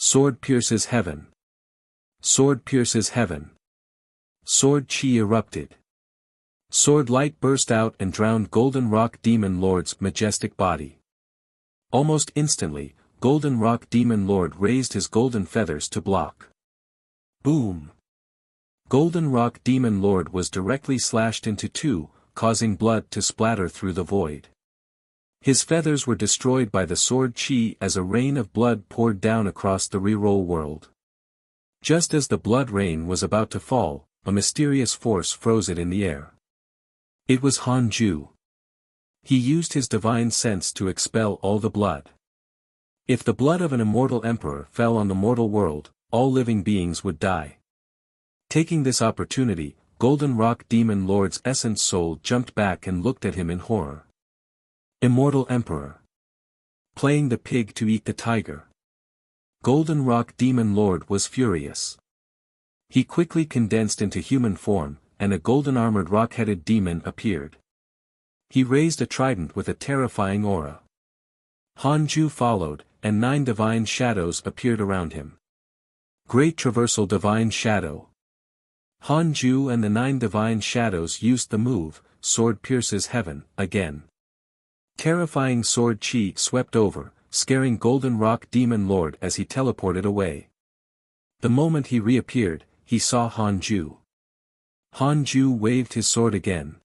Sword pierces heaven. Sword pierces heaven. Sword chi erupted. Sword light burst out and drowned Golden Rock Demon Lord's majestic body. Almost instantly, Golden Rock Demon Lord raised his golden feathers to block. Boom! Golden Rock Demon Lord was directly slashed into two, causing blood to splatter through the void. His feathers were destroyed by the sword chi as a rain of blood poured down across the reroll world. Just as the blood rain was about to fall, a mysterious force froze it in the air. It was Hanju. He used his divine sense to expel all the blood. If the blood of an immortal emperor fell on the mortal world, all living beings would die. Taking this opportunity, Golden Rock Demon Lord's essence soul jumped back and looked at him in horror. Immortal Emperor. Playing the pig to eat the tiger. Golden Rock Demon Lord was furious. He quickly condensed into human form, and a golden-armored rock-headed demon appeared. He raised a trident with a terrifying aura. Hanju followed, and 9 divine shadows appeared around him. Great Traversal Divine Shadow. Hanju and the 9 divine shadows used the move, Sword Pierces Heaven, again. Terrifying sword chi swept over, scaring Golden Rock Demon Lord as he teleported away. The moment he reappeared, he saw Hanju. Hanju waved his sword again.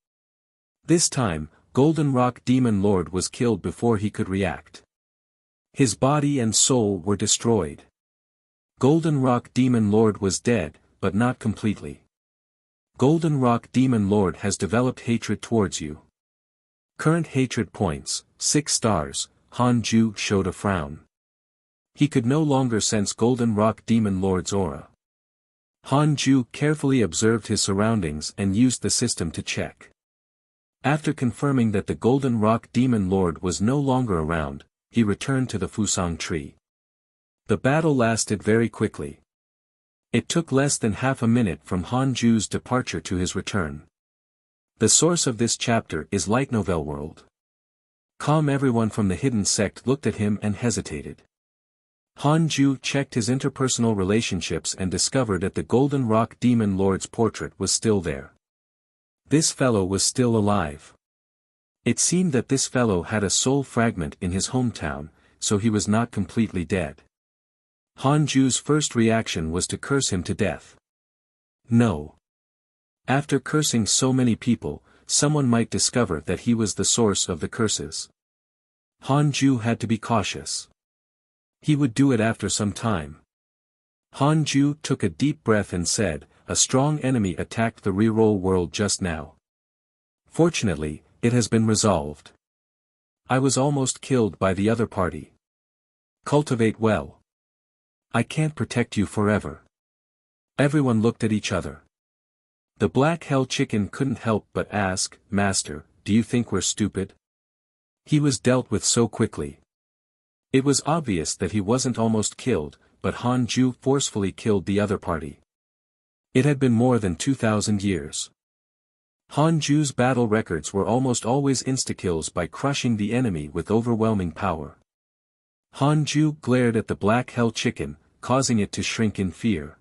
This time, Golden Rock Demon Lord was killed before he could react. His body and soul were destroyed. Golden Rock Demon Lord was dead, but not completely. Golden Rock Demon Lord has developed hatred towards you. Current hatred points, 6 stars, Hanju showed a frown. He could no longer sense Golden Rock Demon Lord's aura. Hanju carefully observed his surroundings and used the system to check. After confirming that the Golden Rock Demon Lord was no longer around, he returned to the Fusang tree. The battle lasted very quickly. It took less than half a minute from Hanju's departure to his return. The source of this chapter is Light Novel World. Everyone from the hidden sect looked at him and hesitated. Hanju checked his interpersonal relationships and discovered that the Golden Rock Demon Lord's portrait was still there. This fellow was still alive. It seemed that this fellow had a soul fragment in his hometown, so he was not completely dead. Hanju's first reaction was to curse him to death. No. After cursing so many people, someone might discover that he was the source of the curses. Hanju had to be cautious. He would do it after some time. Hanju took a deep breath and said, "A strong enemy attacked the reroll world just now. Fortunately, it has been resolved. I was almost killed by the other party. Cultivate well. I can't protect you forever." Everyone looked at each other. The Black Hell Chicken couldn't help but ask, "Master, do you think we're stupid?" He was dealt with so quickly. It was obvious that he wasn't almost killed, but Hanju forcefully killed the other party. It had been more than 2,000 years. Hanju's battle records were almost always insta-kills by crushing the enemy with overwhelming power. Hanju glared at the Black Hell Chicken, causing it to shrink in fear.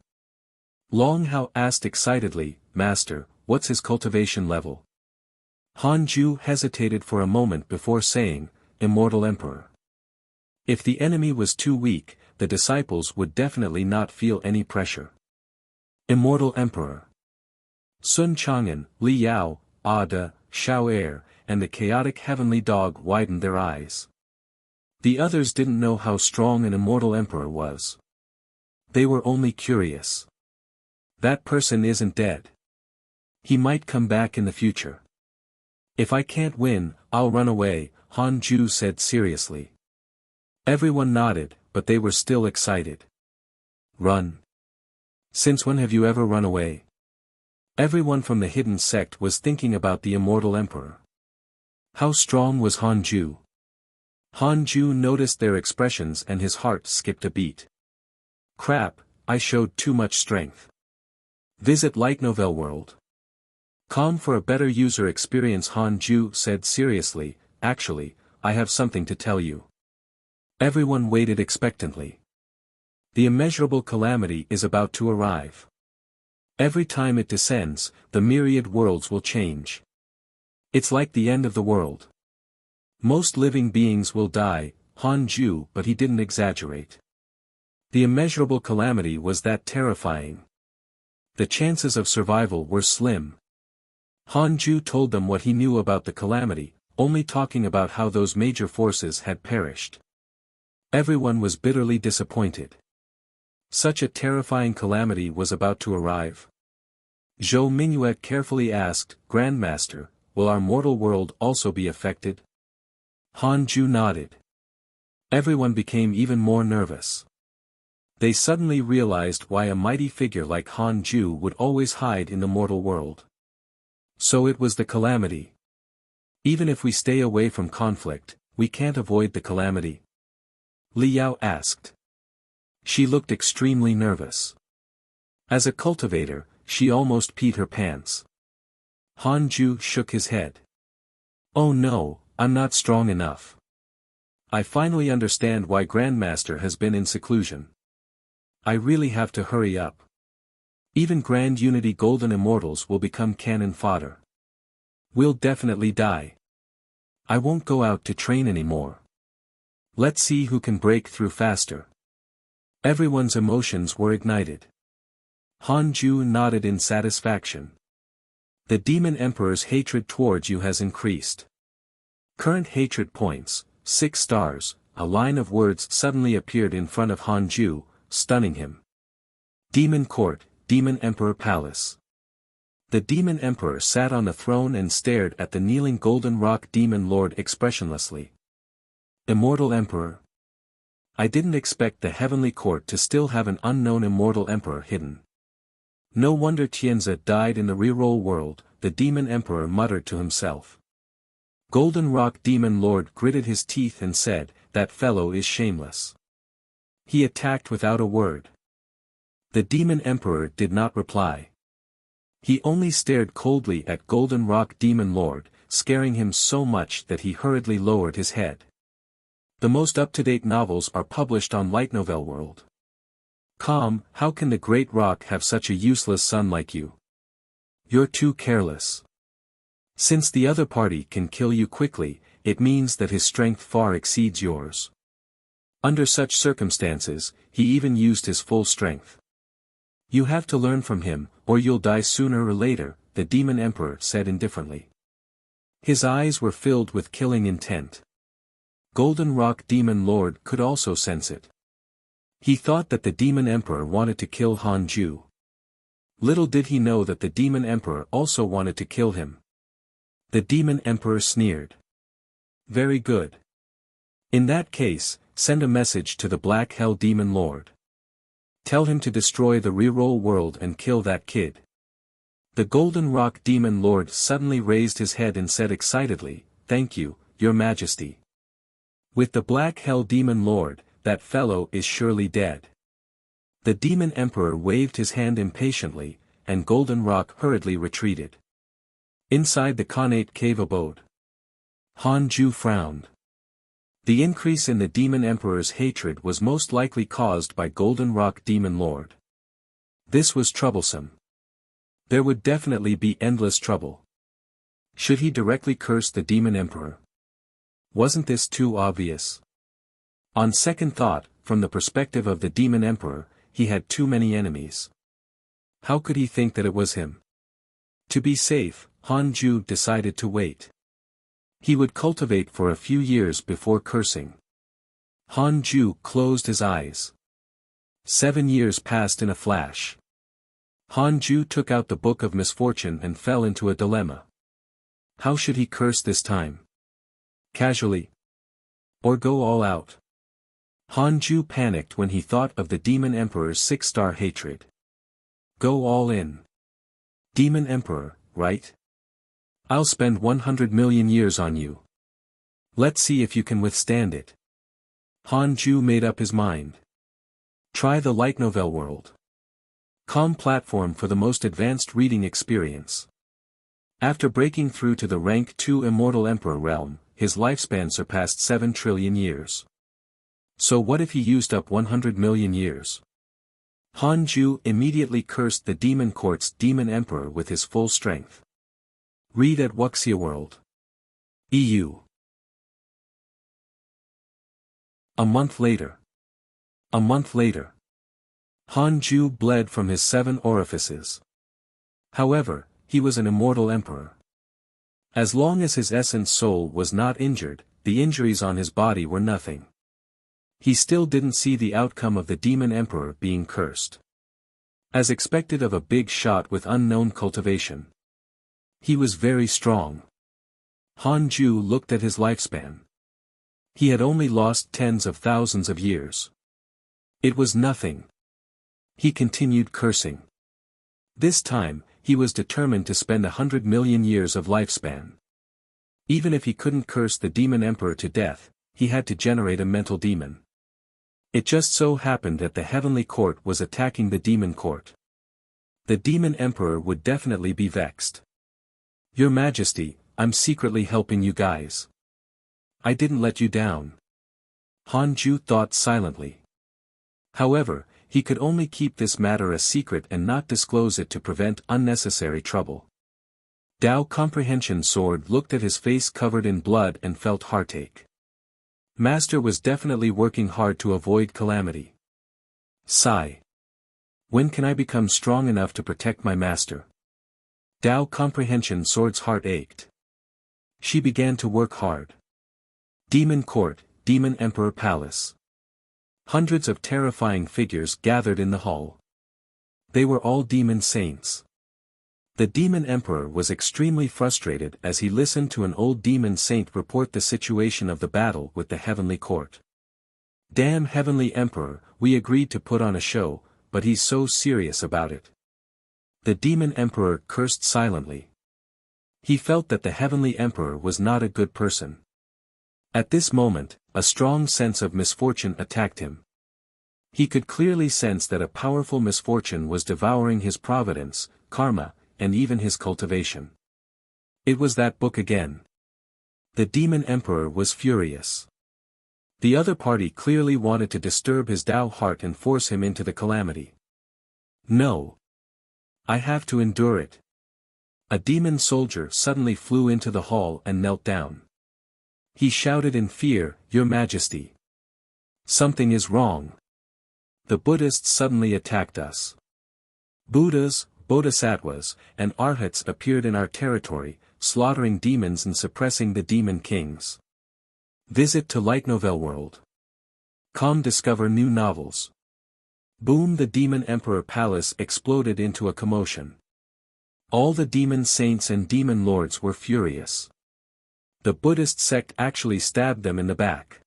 Long Hao asked excitedly, "Master, what's his cultivation level?" Hanju hesitated for a moment before saying, "Immortal Emperor." If the enemy was too weak, the disciples would definitely not feel any pressure. Immortal Emperor. Sun Chang'an, Li Yao, Ada, Xiao Er, and the chaotic heavenly dog widened their eyes. The others didn't know how strong an immortal emperor was. They were only curious. That person isn't dead. He might come back in the future. If I can't win, I'll run away, Hanju said seriously. Everyone nodded, but they were still excited. Run. Since when have you ever run away? Everyone from the hidden sect was thinking about the immortal emperor. How strong was Hanju? Hanju noticed their expressions and his heart skipped a beat. Crap, I showed too much strength. Visit Light Novel World. For a better user experience, Hanju said seriously, "Actually, I have something to tell you." Everyone waited expectantly. The immeasurable calamity is about to arrive. Every time it descends, the myriad worlds will change. It's like the end of the world. Most living beings will die, Han Ju, but he didn't exaggerate. The immeasurable calamity was that terrifying. The chances of survival were slim. Han Ju told them what he knew about the calamity, only talking about how those major forces had perished. Everyone was bitterly disappointed. Such a terrifying calamity was about to arrive. Zhou Mingyue carefully asked, Grandmaster, will our mortal world also be affected? Han Ju nodded. Everyone became even more nervous. They suddenly realized why a mighty figure like Han Ju would always hide in the mortal world. So it was the calamity. Even if we stay away from conflict, we can't avoid the calamity? Li Yao asked. She looked extremely nervous. As a cultivator, she almost peed her pants. Han Ju shook his head. Oh no, I'm not strong enough. I finally understand why Grandmaster has been in seclusion. I really have to hurry up. Even Grand Unity Golden Immortals will become cannon fodder. We'll definitely die. I won't go out to train anymore. Let's see who can break through faster. Everyone's emotions were ignited. Han Ju nodded in satisfaction. The Demon Emperor's hatred towards you has increased. Current hatred points, 6 stars. A line of words suddenly appeared in front of Han Ju, stunning him. Demon Court, Demon Emperor Palace. The Demon Emperor sat on the throne and stared at the kneeling Golden Rock Demon Lord expressionlessly. Immortal Emperor. I didn't expect the Heavenly Court to still have an unknown Immortal Emperor hidden. No wonder Tianzi died in the reroll world, the Demon Emperor muttered to himself. Golden Rock Demon Lord gritted his teeth and said, that fellow is shameless. He attacked without a word. The Demon Emperor did not reply. He only stared coldly at Golden Rock Demon Lord, scaring him so much that he hurriedly lowered his head. The most up-to-date novels are published on Light Novel World. Calm, how can the Great Rock have such a useless son like you? You're too careless. Since the other party can kill you quickly, it means that his strength far exceeds yours. Under such circumstances, he even used his full strength. You have to learn from him, or you'll die sooner or later, the Demon Emperor said indifferently. His eyes were filled with killing intent. Golden Rock Demon Lord could also sense it. He thought that the Demon Emperor wanted to kill Han Ju. Little did he know that the Demon Emperor also wanted to kill him. The Demon Emperor sneered. Very good. In that case, send a message to the Black Hell Demon Lord. Tell him to destroy the reroll world and kill that kid. The Golden Rock Demon Lord suddenly raised his head and said excitedly, Thank you, Your Majesty. With the Black Hell Demon Lord, that fellow is surely dead. The Demon Emperor waved his hand impatiently, and Golden Rock hurriedly retreated. Inside the Khanate cave abode. Han Ju frowned. The increase in the Demon Emperor's hatred was most likely caused by Golden Rock Demon Lord. This was troublesome. There would definitely be endless trouble. Should he directly curse the Demon Emperor? Wasn't this too obvious? On second thought, from the perspective of the Demon Emperor, he had too many enemies. How could he think that it was him? To be safe, Han Ju decided to wait. He would cultivate for a few years before cursing. Han Ju closed his eyes. 7 years passed in a flash. Han Ju took out the Book of Misfortune and fell into a dilemma. How should he curse this time? Casually? Or go all out? Han Ju panicked when he thought of the Demon Emperor's 6-star hatred. Go all in. Demon Emperor, right? I'll spend 100 million years on you. Let's see if you can withstand it. Han Ju made up his mind. Try the Light Novel World. Calm platform for the most advanced reading experience. After breaking through to the rank 2 Immortal Emperor realm, his lifespan surpassed 7 trillion years. So what if he used up 100 million years? Han Ju immediately cursed the demon court's demon emperor with his full strength. Read at Wuxia World. EU. A month later. A month later. Han Ju bled from his 7 orifices. However, he was an immortal emperor. As long as his essence soul was not injured, the injuries on his body were nothing. He still didn't see the outcome of the demon emperor being cursed. As expected of a big shot with unknown cultivation. He was very strong. Han Ju looked at his lifespan. He had only lost tens of thousands of years. It was nothing. He continued cursing. This time, he was determined to spend 100 million years of lifespan. Even if he couldn't curse the demon emperor to death, he had to generate a mental demon. It just so happened that the heavenly court was attacking the demon court. The demon emperor would definitely be vexed. Your Majesty, I'm secretly helping you guys. I didn't let you down. Han Ju thought silently. However, he could only keep this matter a secret and not disclose it to prevent unnecessary trouble. Dao Comprehension Sword looked at his face covered in blood and felt heartache. Master was definitely working hard to avoid calamity. Sigh. When can I become strong enough to protect my master? Dao Comprehension Sword's heart ached. She began to work hard. Demon Court, Demon Emperor Palace. Hundreds of terrifying figures gathered in the hall. They were all demon saints. The demon emperor was extremely frustrated as he listened to an old demon saint report the situation of the battle with the heavenly court. Damn heavenly emperor, we agreed to put on a show, but he's so serious about it. The demon emperor cursed silently. He felt that the heavenly emperor was not a good person. At this moment, a strong sense of misfortune attacked him. He could clearly sense that a powerful misfortune was devouring his providence, karma, and even his cultivation. It was that book again. The demon emperor was furious. The other party clearly wanted to disturb his Tao heart and force him into the calamity. No. I have to endure it. A demon soldier suddenly flew into the hall and knelt down. He shouted in fear, Your Majesty. Something is wrong. The Buddhists suddenly attacked us. Buddhas, Bodhisattvas, and Arhats appeared in our territory, slaughtering demons and suppressing the demon kings. Visit to Light Novel World. Com discover new novels. Boom! The demon emperor palace exploded into a commotion. All the demon saints and demon lords were furious. The Buddhist sect actually stabbed them in the back.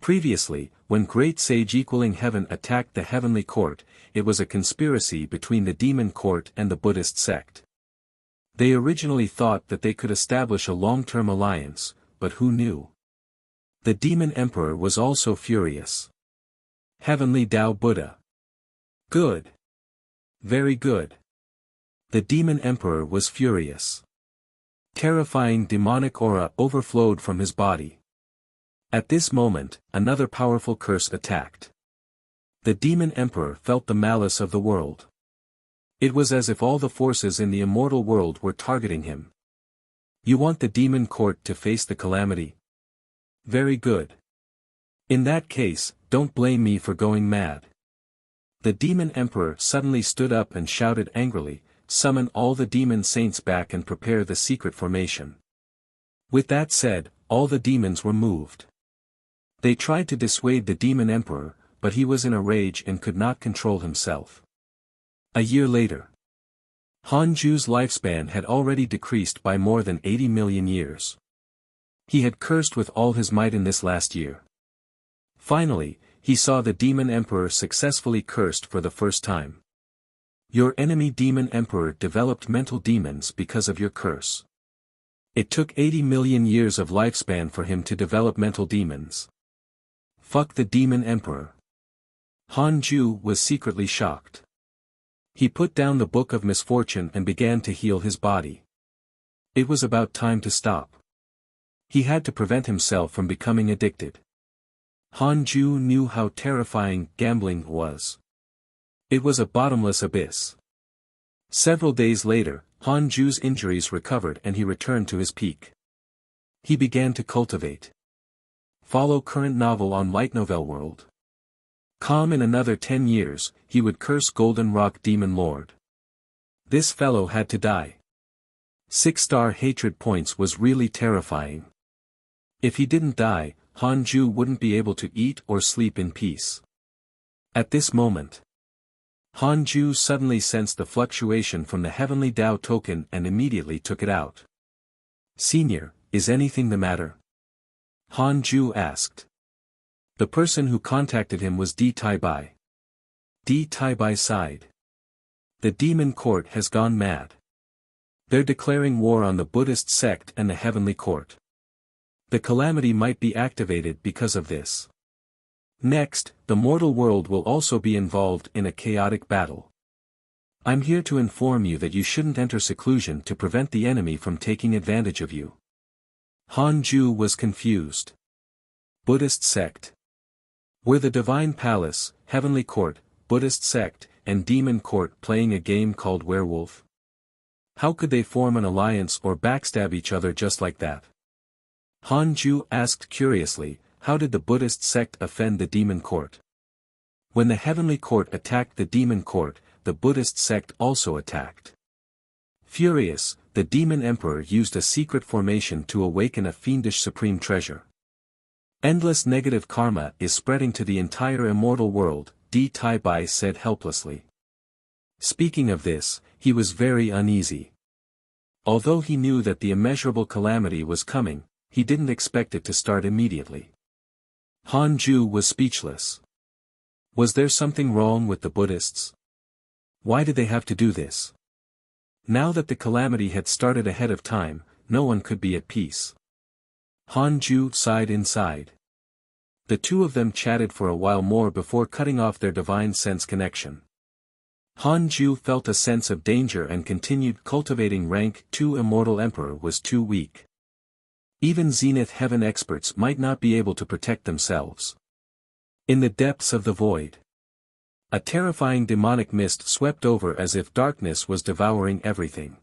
Previously, when Great Sage Equaling Heaven attacked the heavenly court, it was a conspiracy between the demon court and the Buddhist sect. They originally thought that they could establish a long-term alliance, but who knew? The demon emperor was also furious. Heavenly Tao Buddha. Good. Very good. The demon emperor was furious. Terrifying demonic aura overflowed from his body. At this moment, another powerful curse attacked. The demon emperor felt the malice of the world. It was as if all the forces in the immortal world were targeting him. You want the demon court to face the calamity? Very good. In that case, don't blame me for going mad. The demon emperor suddenly stood up and shouted angrily, Summon all the demon saints back and prepare the secret formation. With that said, all the demons were moved. They tried to dissuade the demon emperor, but he was in a rage and could not control himself. A year later. Han Ju's lifespan had already decreased by more than 80 million years. He had cursed with all his might in this last year. Finally, he saw the demon emperor successfully cursed for the first time. Your enemy demon emperor developed mental demons because of your curse. It took 80 million years of lifespan for him to develop mental demons. Fuck the demon emperor. Han Ju was secretly shocked. He put down the Book of Misfortune and began to heal his body. It was about time to stop. He had to prevent himself from becoming addicted. Han Ju knew how terrifying gambling was. It was a bottomless abyss. Several days later, Han Ju's injuries recovered and he returned to his peak. He began to cultivate. Follow current novel on Light Novel World. In another 10 years, he would curse Golden Rock Demon Lord. This fellow had to die. 6-star hatred points was really terrifying. If he didn't die, Han Ju wouldn't be able to eat or sleep in peace. At this moment, Han Ju suddenly sensed the fluctuation from the heavenly Tao token and immediately took it out. "Senior, is anything the matter?" Han Ju asked. The person who contacted him was Di Taibai. Di Taibai sighed. "The demon court has gone mad. They're declaring war on the Buddhist sect and the heavenly court. The calamity might be activated because of this. Next, the mortal world will also be involved in a chaotic battle. I'm here to inform you that you shouldn't enter seclusion to prevent the enemy from taking advantage of you." Han Ju was confused. Buddhist sect. Were the Divine Palace, Heavenly Court, Buddhist sect, and Demon Court playing a game called Werewolf? How could they form an alliance or backstab each other just like that? Han Ju asked curiously, how did the Buddhist sect offend the Demon Court? When the Heavenly Court attacked the Demon Court, the Buddhist sect also attacked. Furious, the Demon Emperor used a secret formation to awaken a fiendish supreme treasure. Endless negative karma is spreading to the entire immortal world, Di Taibai said helplessly. Speaking of this, he was very uneasy. Although he knew that the immeasurable calamity was coming, he didn't expect it to start immediately. Han Ju was speechless. Was there something wrong with the Buddhists? Why did they have to do this? Now that the calamity had started ahead of time, no one could be at peace. Han Ju sighed inside. The two of them chatted for a while more before cutting off their divine sense connection. Han Ju felt a sense of danger and continued cultivating. Rank 2 Immortal Emperor was too weak. Even Zenith Heaven experts might not be able to protect themselves. In the depths of the void, a terrifying demonic mist swept over as if darkness was devouring everything.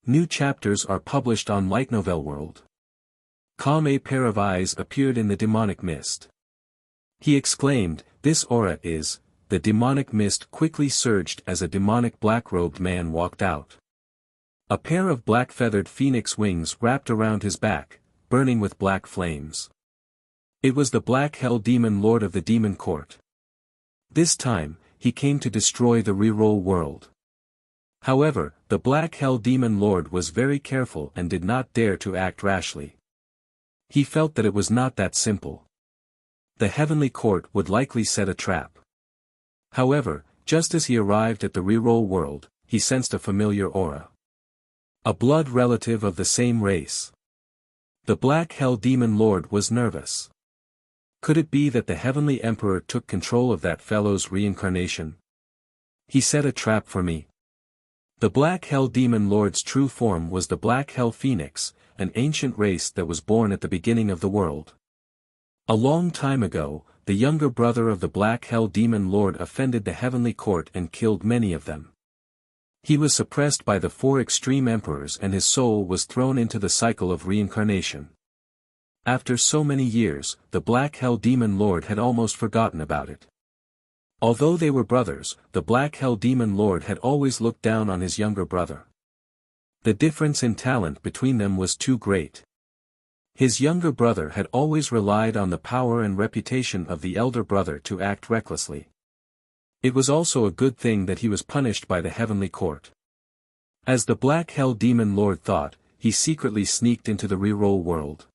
New chapters are published on Light Novel World. A pair of eyes appeared in the demonic mist. He exclaimed, "This aura is..." The demonic mist quickly surged as a demonic black-robed man walked out. A pair of black-feathered phoenix wings wrapped around his back, burning with black flames. It was the Black Hell Demon Lord of the Demon Court. This time, he came to destroy the reroll world. However, the Black Hell Demon Lord was very careful and did not dare to act rashly. He felt that it was not that simple. The Heavenly Court would likely set a trap. However, just as he arrived at the reroll world, he sensed a familiar aura. A blood relative of the same race. The Black Hell Demon Lord was nervous. Could it be that the Heavenly Emperor took control of that fellow's reincarnation? He set a trap for me. The Black Hell Demon Lord's true form was the Black Hell Phoenix, an ancient race that was born at the beginning of the world. A long time ago, the younger brother of the Black Hell Demon Lord offended the Heavenly Court and killed many of them. He was suppressed by the 4 extreme emperors and his soul was thrown into the cycle of reincarnation. After so many years, the Black Hell Demon Lord had almost forgotten about it. Although they were brothers, the Black Hell Demon Lord had always looked down on his younger brother. The difference in talent between them was too great. His younger brother had always relied on the power and reputation of the elder brother to act recklessly. It was also a good thing that he was punished by the Heavenly Court. As the Black Hell Demon Lord thought, he secretly sneaked into the reroll world.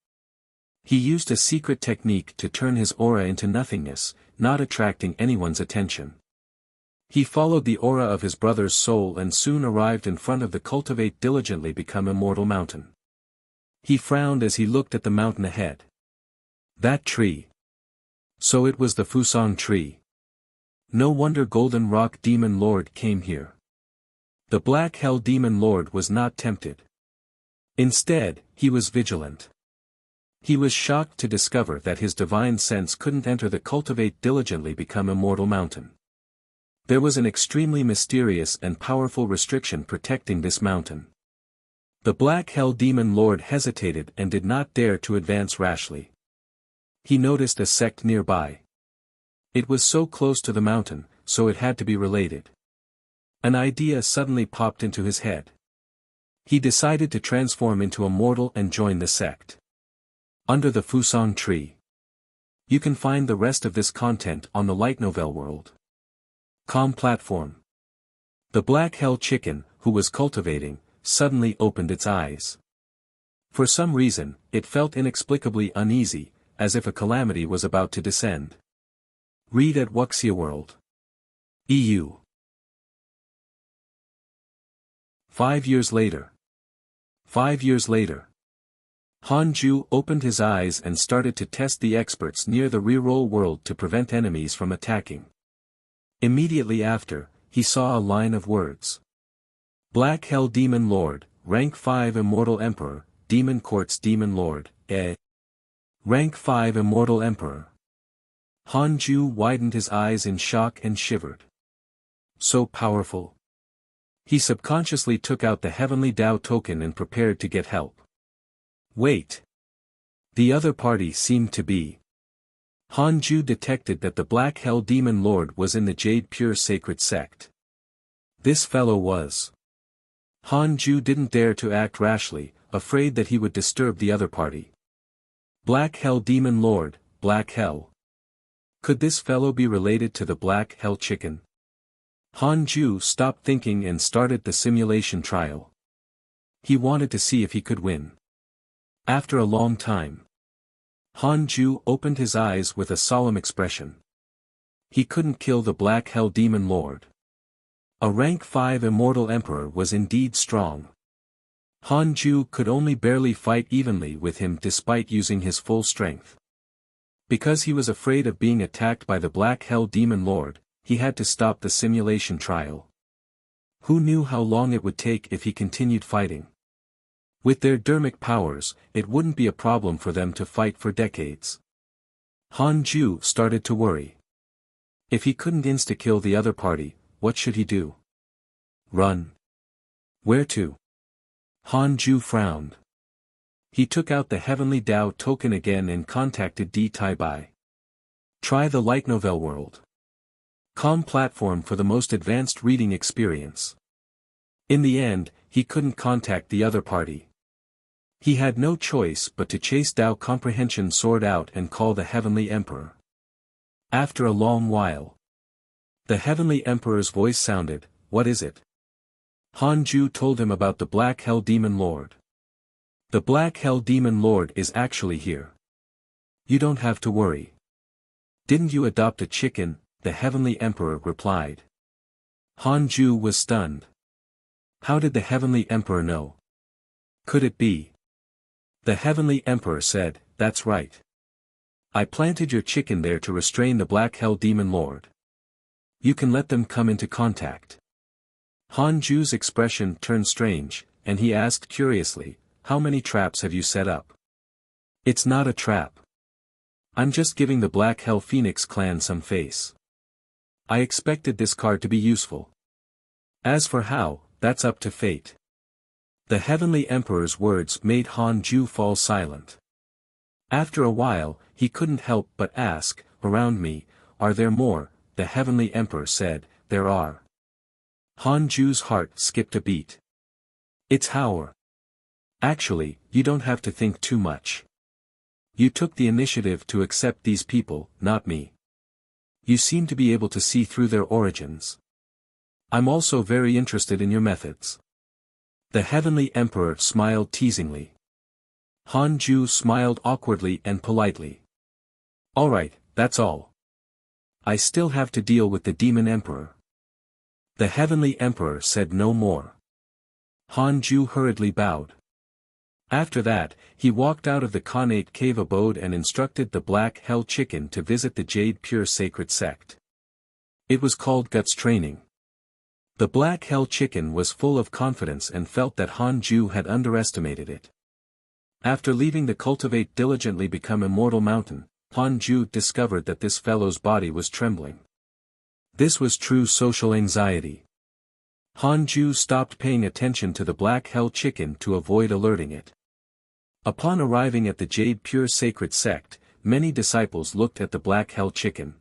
He used a secret technique to turn his aura into nothingness, not attracting anyone's attention. He followed the aura of his brother's soul and soon arrived in front of the Cultivate Diligently Become Immortal mountain. He frowned as he looked at the mountain ahead. That tree. So it was the Fusang tree. No wonder Golden Rock Demon Lord came here. The Black Hell Demon Lord was not tempted. Instead, he was vigilant. He was shocked to discover that his divine sense couldn't enter the Cultivate Diligently Become Immortal mountain. There was an extremely mysterious and powerful restriction protecting this mountain. The Black Hell Demon Lord hesitated and did not dare to advance rashly. He noticed a sect nearby. It was so close to the mountain, so it had to be related. An idea suddenly popped into his head. He decided to transform into a mortal and join the sect. Under the Fusang tree. You can find the rest of this content on the light novel world. Platform. The Black Hell Chicken, who was cultivating, suddenly opened its eyes. For some reason, it felt inexplicably uneasy, as if a calamity was about to descend. Read at Wuxia World. EU. 5 years later. 5 years later. Hanju opened his eyes and started to test the experts near the reroll world to prevent enemies from attacking. Immediately after, he saw a line of words. Black Hell Demon Lord, Rank 5 Immortal Emperor, Demon Courts Demon Lord, Rank 5 Immortal Emperor. Hanju widened his eyes in shock and shivered. So powerful. He subconsciously took out the Heavenly Tao token and prepared to get help. Wait. The other party seemed to be. Hanju detected that the Black Hell Demon Lord was in the Jade Pure Sacred Sect. This fellow was. Hanju didn't dare to act rashly, afraid that he would disturb the other party. Black Hell Demon Lord, Black Hell. Could this fellow be related to the Black Hell Chicken? Hanju stopped thinking and started the simulation trial. He wanted to see if he could win. After a long time, Hanju opened his eyes with a solemn expression. He couldn't kill the Black Hell Demon Lord. A rank 5 Immortal Emperor was indeed strong. Hanju could only barely fight evenly with him despite using his full strength. Because he was afraid of being attacked by the Black Hell Demon Lord, he had to stop the simulation trial. Who knew how long it would take if he continued fighting? With their dermic powers, it wouldn't be a problem for them to fight for decades. Hanju started to worry. If he couldn't insta-kill the other party, what should he do? Run. Where to? Hanju frowned. He took out the Heavenly Tao token again and contacted D. Taibai. Try the light novel world. Platform for the most advanced reading experience. In the end, he couldn't contact the other party. He had no choice but to chase Tao Comprehension Sword out and call the Heavenly Emperor. After a long while, the Heavenly Emperor's voice sounded, "What is it?" Hanju told him about the Black Hell Demon Lord. The Black Hell Demon Lord is actually here. You don't have to worry. Didn't you adopt a chicken? The Heavenly Emperor replied. Hanju was stunned. How did the Heavenly Emperor know? Could it be? The Heavenly Emperor said, "That's right. I planted your chicken there to restrain the Black Hell Demon Lord. You can let them come into contact." Hanju's expression turned strange, and he asked curiously, "How many traps have you set up?" "It's not a trap. I'm just giving the Black Hell Phoenix clan some face. I expected this card to be useful. As for how, that's up to fate." The Heavenly Emperor's words made Hanju fall silent. After a while, he couldn't help but ask, "Around me, are there more?" The Heavenly Emperor said, "There are." Hanju's heart skipped a beat. "It's Howard. Actually, you don't have to think too much. You took the initiative to accept these people, not me. You seem to be able to see through their origins. I'm also very interested in your methods." The Heavenly Emperor smiled teasingly. Hanju smiled awkwardly and politely. "Alright, that's all. I still have to deal with the Demon Emperor." The Heavenly Emperor said no more. Hanju hurriedly bowed. After that, he walked out of the Khanate cave abode and instructed the Black Hell Chicken to visit the Jade Pure Sacred Sect. It was called Guts Training. The Black Hell Chicken was full of confidence and felt that Hanju had underestimated it. After leaving the Cultivate diligently become Immortal Mountain, Hanju discovered that this fellow's body was trembling. This was true social anxiety. Hanju stopped paying attention to the black hell chicken to avoid alerting it. Upon arriving at the Jade Pure Sacred Sect, many disciples looked at the black hell chicken.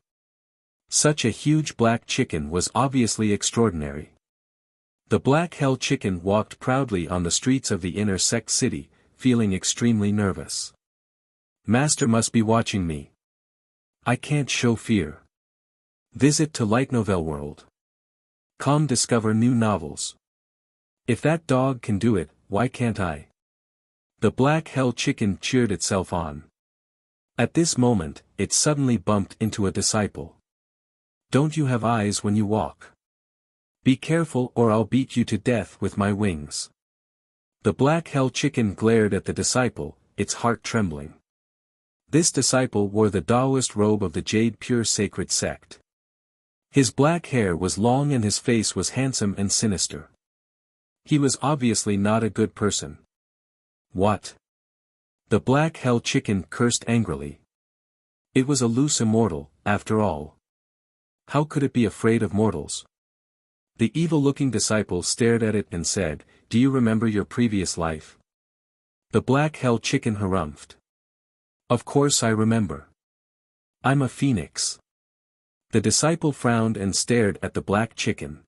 Such a huge black chicken was obviously extraordinary. The black hell chicken walked proudly on the streets of the inner sect city, feeling extremely nervous. Master must be watching me. I can't show fear. Visit to Light Novel World. Com discover new novels. If that dog can do it, why can't I? The black hell chicken cheered itself on. At this moment, it suddenly bumped into a disciple. Don't you have eyes when you walk? Be careful or I'll beat you to death with my wings. The black hell chicken glared at the disciple, its heart trembling. This disciple wore the Taoist robe of the Jade Pure Sacred Sect. His black hair was long and his face was handsome and sinister. He was obviously not a good person. What? The black hell chicken cursed angrily. It was a loose immortal, after all. How could it be afraid of mortals? The evil-looking disciple stared at it and said, "Do you remember your previous life?" The black hell chicken harumphed. Of course I remember. I'm a phoenix. The disciple frowned and stared at the black chicken.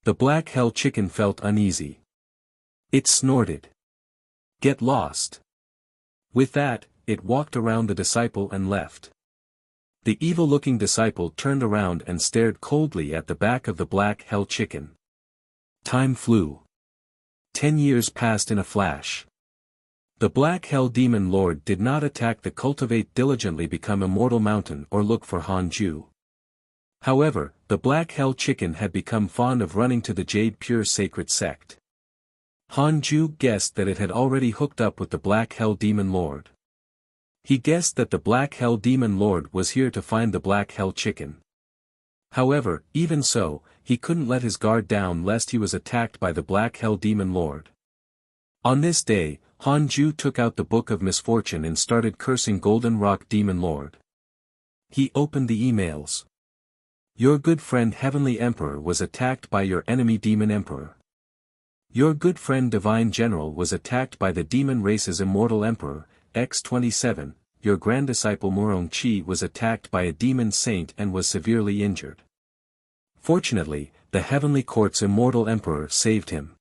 The black hell chicken felt uneasy. It snorted. Get lost. With that, it walked around the disciple and left. The evil-looking disciple turned around and stared coldly at the back of the black hell chicken. Time flew. 10 years passed in a flash. The black hell demon lord did not attack the Cultivate diligently become immortal mountain or look for Hanju. However, the black hell chicken had become fond of running to the Jade Pure Sacred Sect. Hanju guessed that it had already hooked up with the black hell demon lord. He guessed that the black hell demon lord was here to find the black hell chicken. However, even so, he couldn't let his guard down lest he was attacked by the black hell demon lord. On this day, Hanju took out the Book of Misfortune and started cursing Golden Rock Demon Lord. He opened the emails. Your good friend Heavenly Emperor was attacked by your enemy Demon Emperor. Your good friend Divine General was attacked by the demon race's Immortal Emperor, X-27, your grand disciple Murong Chi was attacked by a demon saint and was severely injured. Fortunately, the Heavenly Court's Immortal Emperor saved him.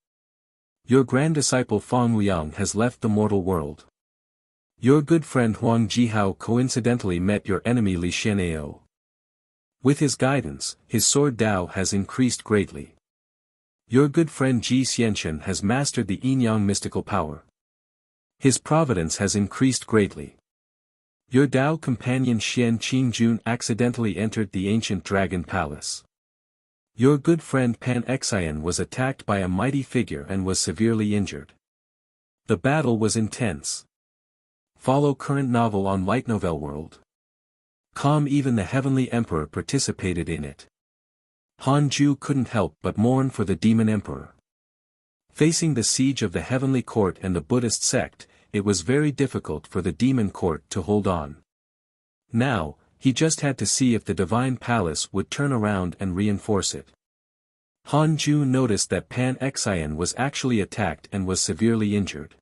Your grand disciple Fang Liang has left the mortal world. Your good friend Huang Jihao coincidentally met your enemy Li Xian'eo. With his guidance, his sword Dao has increased greatly. Your good friend Ji Xianchen has mastered the yin-yang mystical power. His providence has increased greatly. Your Dao companion Xian Qingjun accidentally entered the ancient dragon palace. Your good friend Pan Xian was attacked by a mighty figure and was severely injured. The battle was intense. Follow current novel on Light Novel World. Even the Heavenly Emperor participated in it. Hanju couldn't help but mourn for the Demon Emperor. Facing the siege of the Heavenly Court and the Buddhist sect, it was very difficult for the Demon Court to hold on. Now, he just had to see if the Divine Palace would turn around and reinforce it. Hanju noticed that Pan Xian was actually attacked and was severely injured.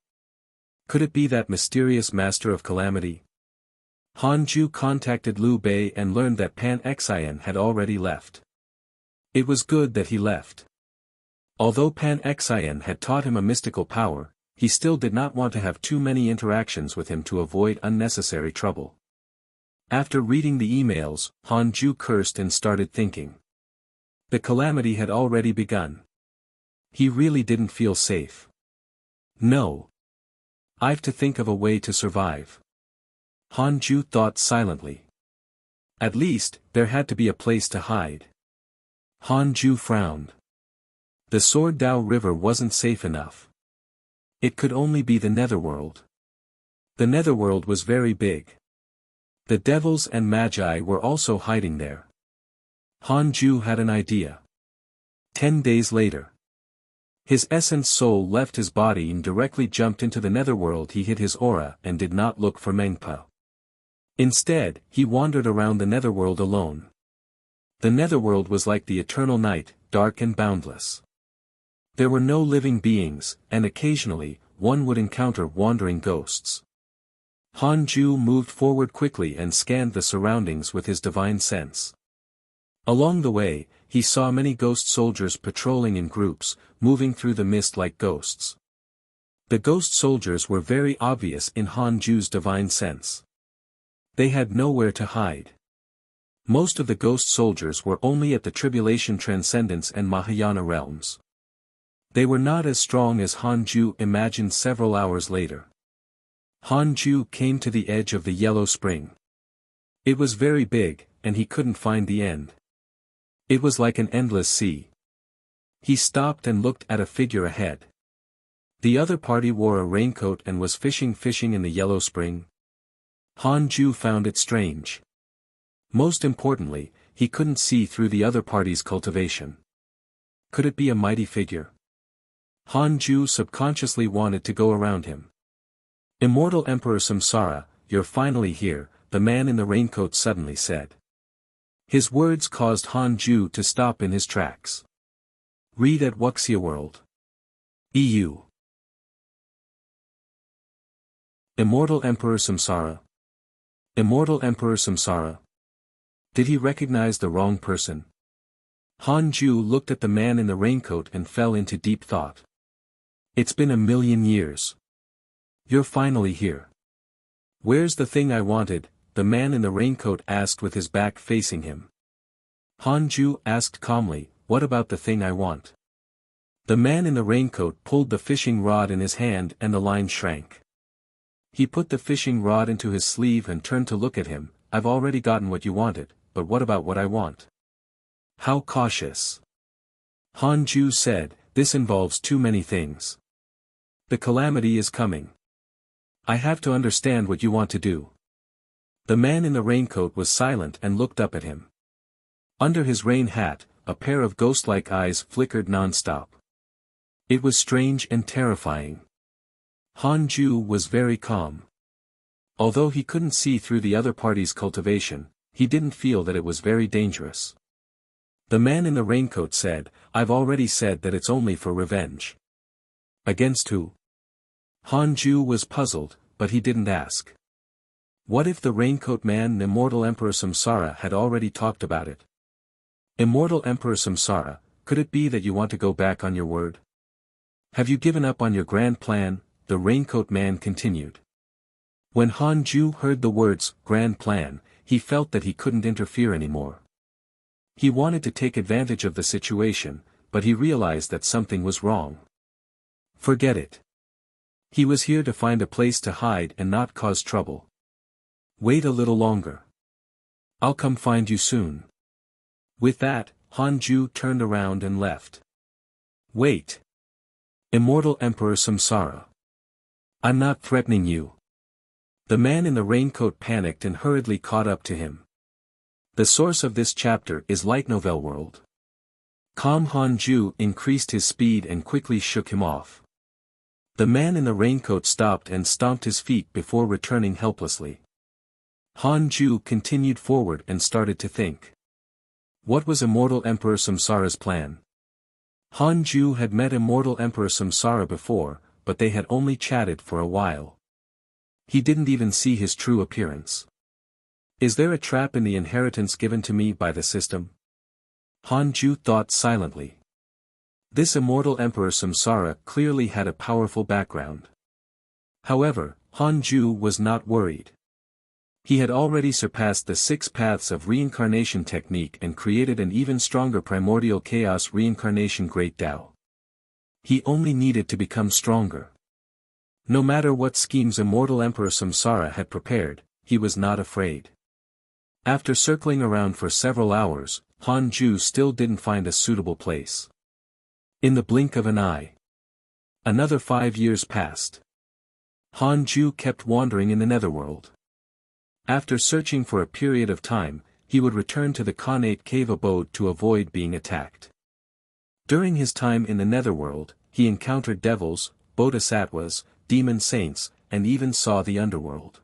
Could it be that mysterious Master of Calamity? Hanju contacted Liu Bei and learned that Pan Xian had already left. It was good that he left. Although Pan Xian had taught him a mystical power, he still did not want to have too many interactions with him to avoid unnecessary trouble. After reading the emails, Hanju cursed and started thinking. The calamity had already begun. He really didn't feel safe. No. I've to think of a way to survive. Hanju thought silently. At least, there had to be a place to hide. Hanju frowned. The Sword Dao River wasn't safe enough. It could only be the Netherworld. The Netherworld was very big. The devils and magi were also hiding there. Hanju had an idea. 10 days later. His essence soul left his body and directly jumped into the Netherworld. He hid his aura and did not look for Mengpa. Instead, he wandered around the Netherworld alone. The netherworld was like the eternal night, dark and boundless. There were no living beings, and occasionally, one would encounter wandering ghosts. Hanju moved forward quickly and scanned the surroundings with his divine sense. Along the way, he saw many ghost soldiers patrolling in groups, moving through the mist like ghosts. The ghost soldiers were very obvious in Hanju's divine sense. They had nowhere to hide. Most of the ghost soldiers were only at the Tribulation Transcendence and Mahayana realms. They were not as strong as Hanju imagined several hours later. Hanju came to the edge of the yellow spring. It was very big, and he couldn't find the end. It was like an endless sea. He stopped and looked at a figure ahead. The other party wore a raincoat and was fishing in the yellow spring. Hanju found it strange. Most importantly, he couldn't see through the other party's cultivation. Could it be a mighty figure? Hanju subconsciously wanted to go around him. Immortal Emperor Samsara, you're finally here, the man in the raincoat suddenly said. His words caused Hanju to stop in his tracks. Read at Wuxia World. EU. Immortal Emperor Samsara. Immortal Emperor Samsara. Did he recognize the wrong person? Hanju looked at the man in the raincoat and fell into deep thought. It's been 1,000,000 years. You're finally here. Where's the thing I wanted? The man in the raincoat asked with his back facing him. Hanju asked calmly, what about the thing I want? The man in the raincoat pulled the fishing rod in his hand and the line shrank. He put the fishing rod into his sleeve and turned to look at him. I've already gotten what you wanted, but what about what I want? How cautious. Hanju said, this involves too many things. The calamity is coming. I have to understand what you want to do. The man in the raincoat was silent and looked up at him. Under his rain hat, a pair of ghost-like eyes flickered non-stop. It was strange and terrifying. Hanju was very calm. Although he couldn't see through the other party's cultivation, he didn't feel that it was very dangerous. The man in the raincoat said, I've already said that it's only for revenge. Against who? Hanju was puzzled, but he didn't ask. What if the raincoat man and Immortal Emperor Samsara had already talked about it? Immortal Emperor Samsara, could it be that you want to go back on your word? Have you given up on your grand plan? The raincoat man continued. When Hanju heard the words, grand plan, he felt that he couldn't interfere anymore. He wanted to take advantage of the situation, but he realized that something was wrong. Forget it. He was here to find a place to hide and not cause trouble. Wait a little longer. I'll come find you soon. With that, Hanju turned around and left. Wait. Immortal Emperor Samsara. I'm not threatening you. The man in the raincoat panicked and hurriedly caught up to him. The source of this chapter is Light Novel World. Calm Hanju increased his speed and quickly shook him off. The man in the raincoat stopped and stomped his feet before returning helplessly. Hanju continued forward and started to think. What was Immortal Emperor Samsara's plan? Hanju had met Immortal Emperor Samsara before, but they had only chatted for a while. He didn't even see his true appearance. Is there a trap in the inheritance given to me by the system? Hanju thought silently. This Immortal Emperor Samsara clearly had a powerful background. However, Hanju was not worried. He had already surpassed the 6 paths of reincarnation technique and created an even stronger primordial chaos reincarnation Great Tao. He only needed to become stronger. No matter what schemes Immortal Emperor Samsara had prepared, he was not afraid. After circling around for several hours, Hanju still didn't find a suitable place. In the blink of an eye. Another 5 years passed. Hanju kept wandering in the netherworld. After searching for a period of time, he would return to the Khanate cave abode to avoid being attacked. During his time in the netherworld, he encountered devils, bodhisattvas, demon saints, and even saw the underworld.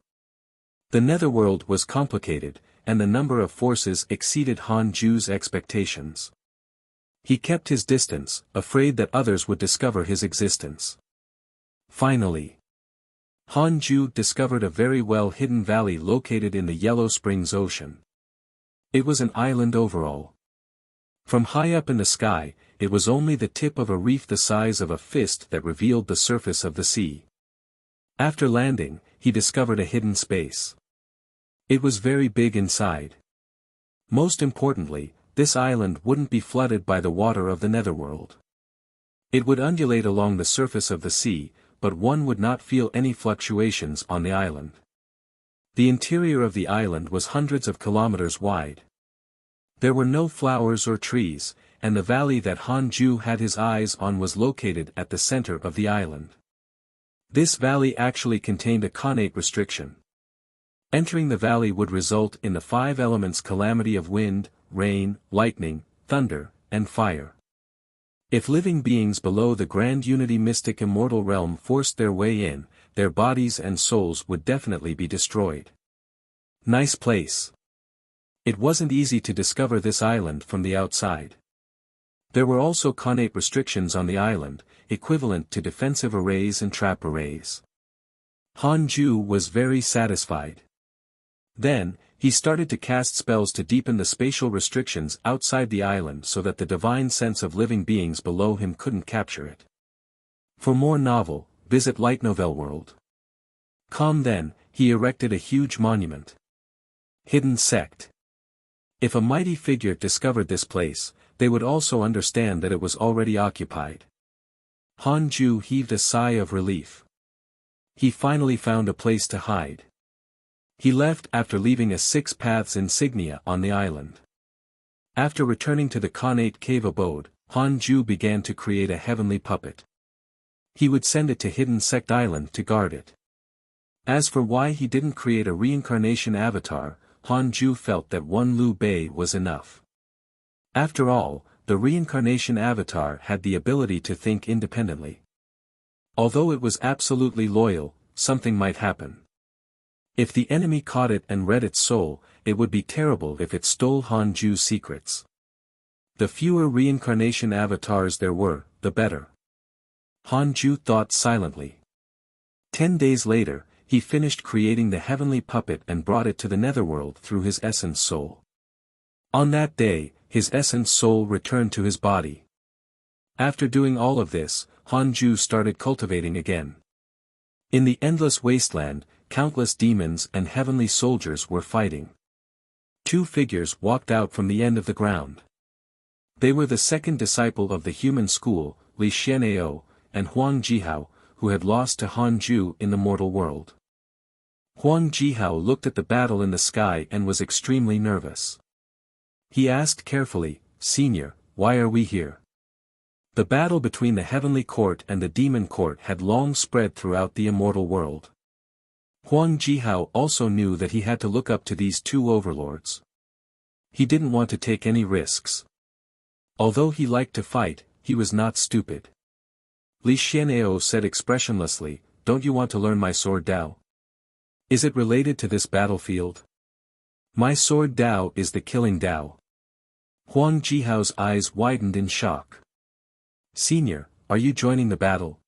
The netherworld was complicated, and the number of forces exceeded Han Ju's expectations. He kept his distance, afraid that others would discover his existence. Finally, Han Ju discovered a very well-hidden valley located in the Yellow Springs Ocean. It was an island overall. From high up in the sky, it was only the tip of a reef the size of a fist that revealed the surface of the sea. After landing, he discovered a hidden space. It was very big inside. Most importantly, this island wouldn't be flooded by the water of the netherworld. It would undulate along the surface of the sea, but one would not feel any fluctuations on the island. The interior of the island was hundreds of kilometers wide. There were no flowers or trees, and the valley that Han Ju had his eyes on was located at the center of the island. This valley actually contained a connate restriction. Entering the valley would result in the 5 elements calamity of wind, rain, lightning, thunder, and fire. If living beings below the Grand Unity Mystic Immortal Realm forced their way in, their bodies and souls would definitely be destroyed. Nice place. It wasn't easy to discover this island from the outside. There were also connate restrictions on the island, equivalent to defensive arrays and trap arrays. Han Ju was very satisfied. Then, he started to cast spells to deepen the spatial restrictions outside the island so that the divine sense of living beings below him couldn't capture it. For more novel, visit lightnovelworld.com. Then, he erected a huge monument. Hidden Sect. If a mighty figure discovered this place, they would also understand that it was already occupied. Han Ju heaved a sigh of relief. He finally found a place to hide. He left after leaving a 6 Paths insignia on the island. After returning to the connate cave abode, Han Ju began to create a heavenly puppet. He would send it to Hidden Sect Island to guard it. As for why he didn't create a reincarnation avatar, Han Ju felt that one Liu Bei was enough. After all, the reincarnation avatar had the ability to think independently. Although it was absolutely loyal, something might happen. If the enemy caught it and read its soul, it would be terrible if it stole Han Ju's secrets. The fewer reincarnation avatars there were, the better. Han Ju thought silently. 10 days later, he finished creating the heavenly puppet and brought it to the netherworld through his essence soul. On that day, his essence soul returned to his body. After doing all of this, Han Ju started cultivating again. In the endless wasteland, countless demons and heavenly soldiers were fighting. 2 figures walked out from the end of the ground. They were the second disciple of the human school, Li Xian'eo, and Huang Jihao, who had lost to Han Ju in the mortal world. Huang Jihao looked at the battle in the sky and was extremely nervous. He asked carefully, "Senior, why are we here?" The battle between the heavenly court and the demon court had long spread throughout the immortal world. Huang Jihao also knew that he had to look up to these 2 overlords. He didn't want to take any risks. Although he liked to fight, he was not stupid. Li Xian'eo said expressionlessly, "Don't you want to learn my sword Dao? Is it related to this battlefield? My sword Dao is the killing Dao." Huang Jihao's eyes widened in shock. "Senior, are you joining the battle?"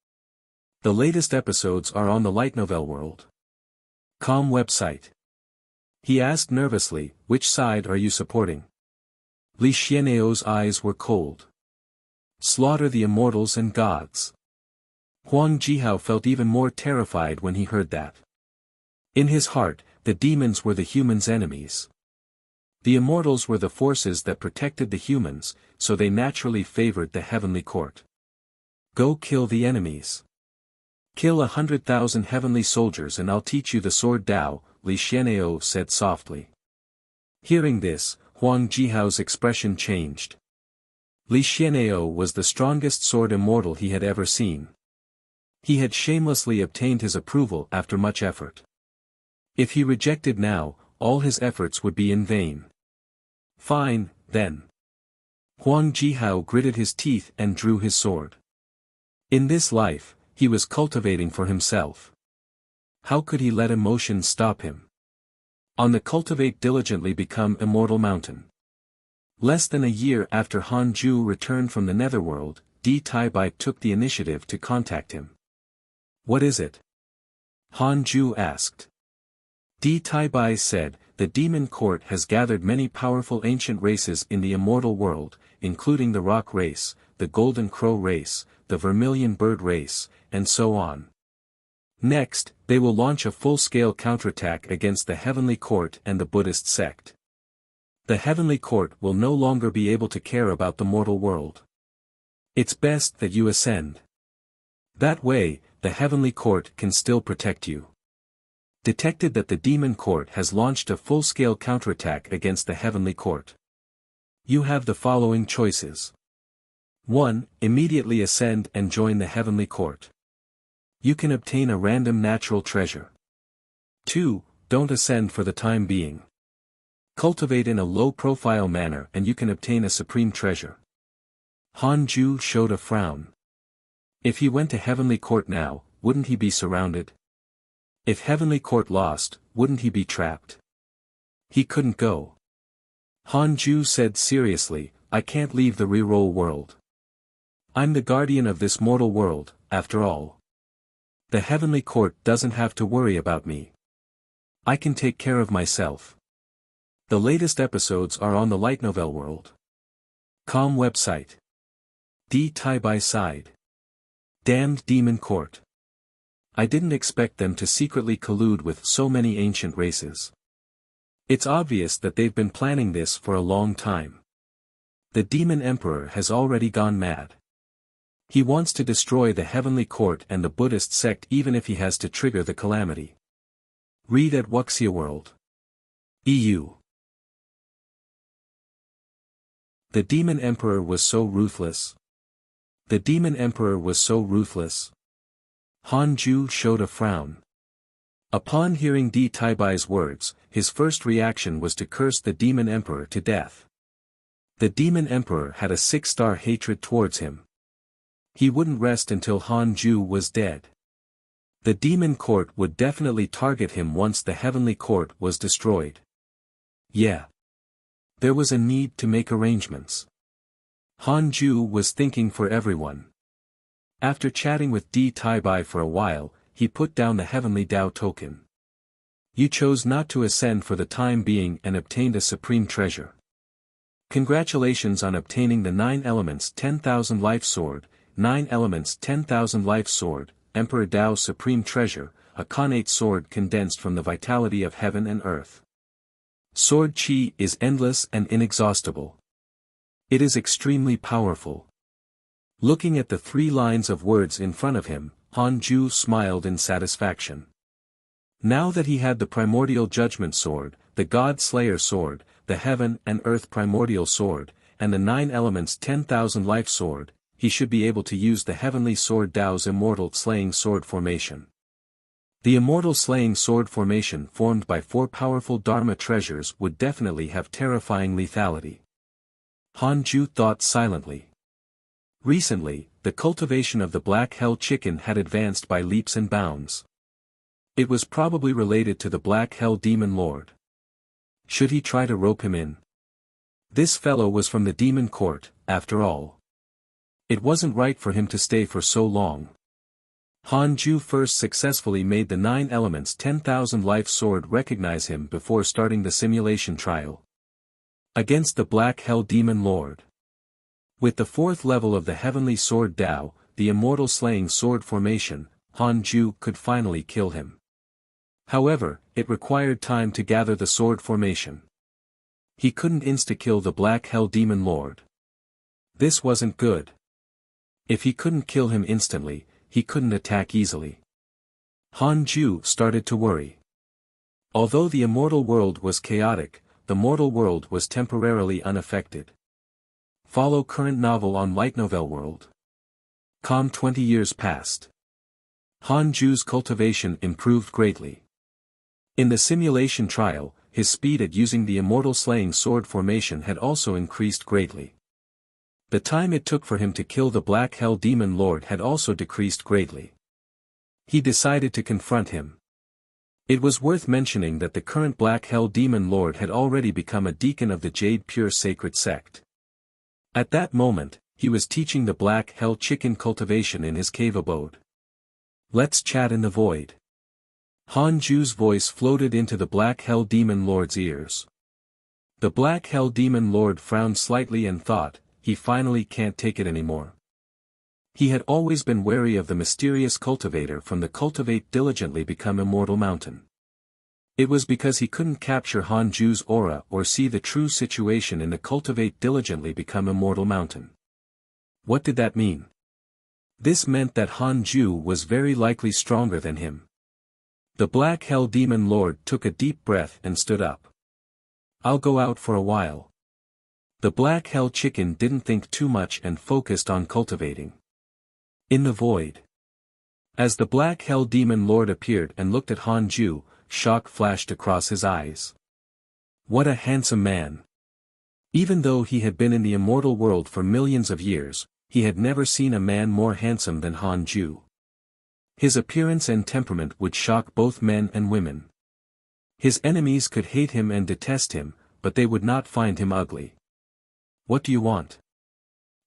The latest episodes are on the lightnovelworld.com website. He asked nervously, "Which side are you supporting?" Li Xian'eo's eyes were cold. "Slaughter the immortals and gods." Huang Jihao felt even more terrified when he heard that. In his heart, the demons were the humans' enemies. The immortals were the forces that protected the humans, so they naturally favored the heavenly court. "Go kill the enemies. Kill 100,000 heavenly soldiers and I'll teach you the sword Dao," Li Xian'eo said softly. Hearing this, Huang Jihao's expression changed. Li Xian'eo was the strongest sword immortal he had ever seen. He had shamelessly obtained his approval after much effort. If he rejected now, all his efforts would be in vain. "Fine, then." Huang Jihao gritted his teeth and drew his sword. In this life, he was cultivating for himself. How could he let emotions stop him? On the Cultivate diligently become immortal mountain. Less than a year after Han Ju returned from the netherworld, Di Taibai took the initiative to contact him. What is it? Han Ju asked. Di Taibai said, the demon court has gathered many powerful ancient races in the immortal world, including the rock race, the golden crow race, the vermilion bird race, and so on. Next, they will launch a full-scale counterattack against the heavenly court and the Buddhist sect. The heavenly court will no longer be able to care about the mortal world. It's best that you ascend. That way, the heavenly court can still protect you. Detected that the demon court has launched a full-scale counterattack against the heavenly court. You have the following choices. 1. Immediately ascend and join the heavenly court. You can obtain a random natural treasure. 2. Don't ascend for the time being. Cultivate in a low-profile manner and you can obtain a supreme treasure. Han Ju showed a frown. If he went to heavenly court now, wouldn't he be surrounded? If heavenly court lost, wouldn't he be trapped? He couldn't go. Han Ju said seriously, I can't leave the reroll world. I'm the guardian of this mortal world, after all. The heavenly court doesn't have to worry about me. I can take care of myself. The latest episodes are on the light novel world. Com website. Di Taibai side. Damned demon court. I didn't expect them to secretly collude with so many ancient races. It's obvious that they've been planning this for a long time. The demon emperor has already gone mad. He wants to destroy the heavenly court and the Buddhist sect even if he has to trigger the calamity. Read at Wuxia World. EU. The demon emperor was so ruthless. The demon emperor was so ruthless. Han Ju showed a frown. Upon hearing Di Taibai's words, his first reaction was to curse the demon emperor to death. The demon emperor had a 6-star hatred towards him. He wouldn't rest until Han Ju was dead. The demon court would definitely target him once the heavenly court was destroyed. Yeah. There was a need to make arrangements. Han Ju was thinking for everyone. After chatting with Di Taibai for a while, he put down the heavenly Dao token. You chose not to ascend for the time being and obtained a supreme treasure. Congratulations on obtaining the 9 elements 10,000 life sword, 9 elements 10,000 life sword, Emperor Dao's supreme treasure, a Khanate sword condensed from the vitality of heaven and earth. Sword Qi is endless and inexhaustible. It is extremely powerful. Looking at the 3 lines of words in front of him, Han Ju smiled in satisfaction. Now that he had the primordial judgment sword, the God Slayer sword, the heaven and earth primordial sword, and the 9 elements 10,000 life sword, he should be able to use the heavenly sword Dao's immortal slaying sword formation. The immortal slaying sword formation formed by 4 powerful Dharma treasures would definitely have terrifying lethality. Han Ju thought silently. Recently, the cultivation of the black hell chicken had advanced by leaps and bounds. It was probably related to the black hell demon lord. Should he try to rope him in? This fellow was from the demon court, after all. It wasn't right for him to stay for so long. Han Ju first successfully made the 9 elements 10,000 life sword recognize him before starting the simulation trial. Against the black hell demon lord. With the 4th level of the heavenly sword Dao, the immortal slaying sword formation, Han Ju could finally kill him. However, it required time to gather the sword formation. He couldn't insta-kill the black hell demon lord. This wasn't good. If he couldn't kill him instantly, he couldn't attack easily. Han Ju started to worry. Although the immortal world was chaotic, the mortal world was temporarily unaffected. Follow current novel on Light Novel World. 20 years passed. Han Ju's cultivation improved greatly. In the simulation trial, his speed at using the immortal slaying sword formation had also increased greatly. The time it took for him to kill the Black Hell Demon Lord had also decreased greatly. He decided to confront him. It was worth mentioning that the current Black Hell Demon Lord had already become a deacon of the Jade Pure Sacred Sect. At that moment, he was teaching the Black Hell Chicken cultivation in his cave abode. Let's chat in the void. Han Ju's voice floated into the Black Hell Demon Lord's ears. The Black Hell Demon Lord frowned slightly and thought, he finally can't take it anymore. He had always been wary of the mysterious cultivator from the Cultivate Diligently Become Immortal mountain. It was because he couldn't capture Han Ju's aura or see the true situation in the Cultivate Diligently Become Immortal mountain. What did that mean? This meant that Han Ju was very likely stronger than him. The Black Hell Demon Lord took a deep breath and stood up. I'll go out for a while. The Black Hell Chicken didn't think too much and focused on cultivating. In the void. As the Black Hell Demon Lord appeared and looked at Han Ju, shock flashed across his eyes. What a handsome man. Even though he had been in the immortal world for millions of years, he had never seen a man more handsome than Han Ju. His appearance and temperament would shock both men and women. His enemies could hate him and detest him, but they would not find him ugly. What do you want?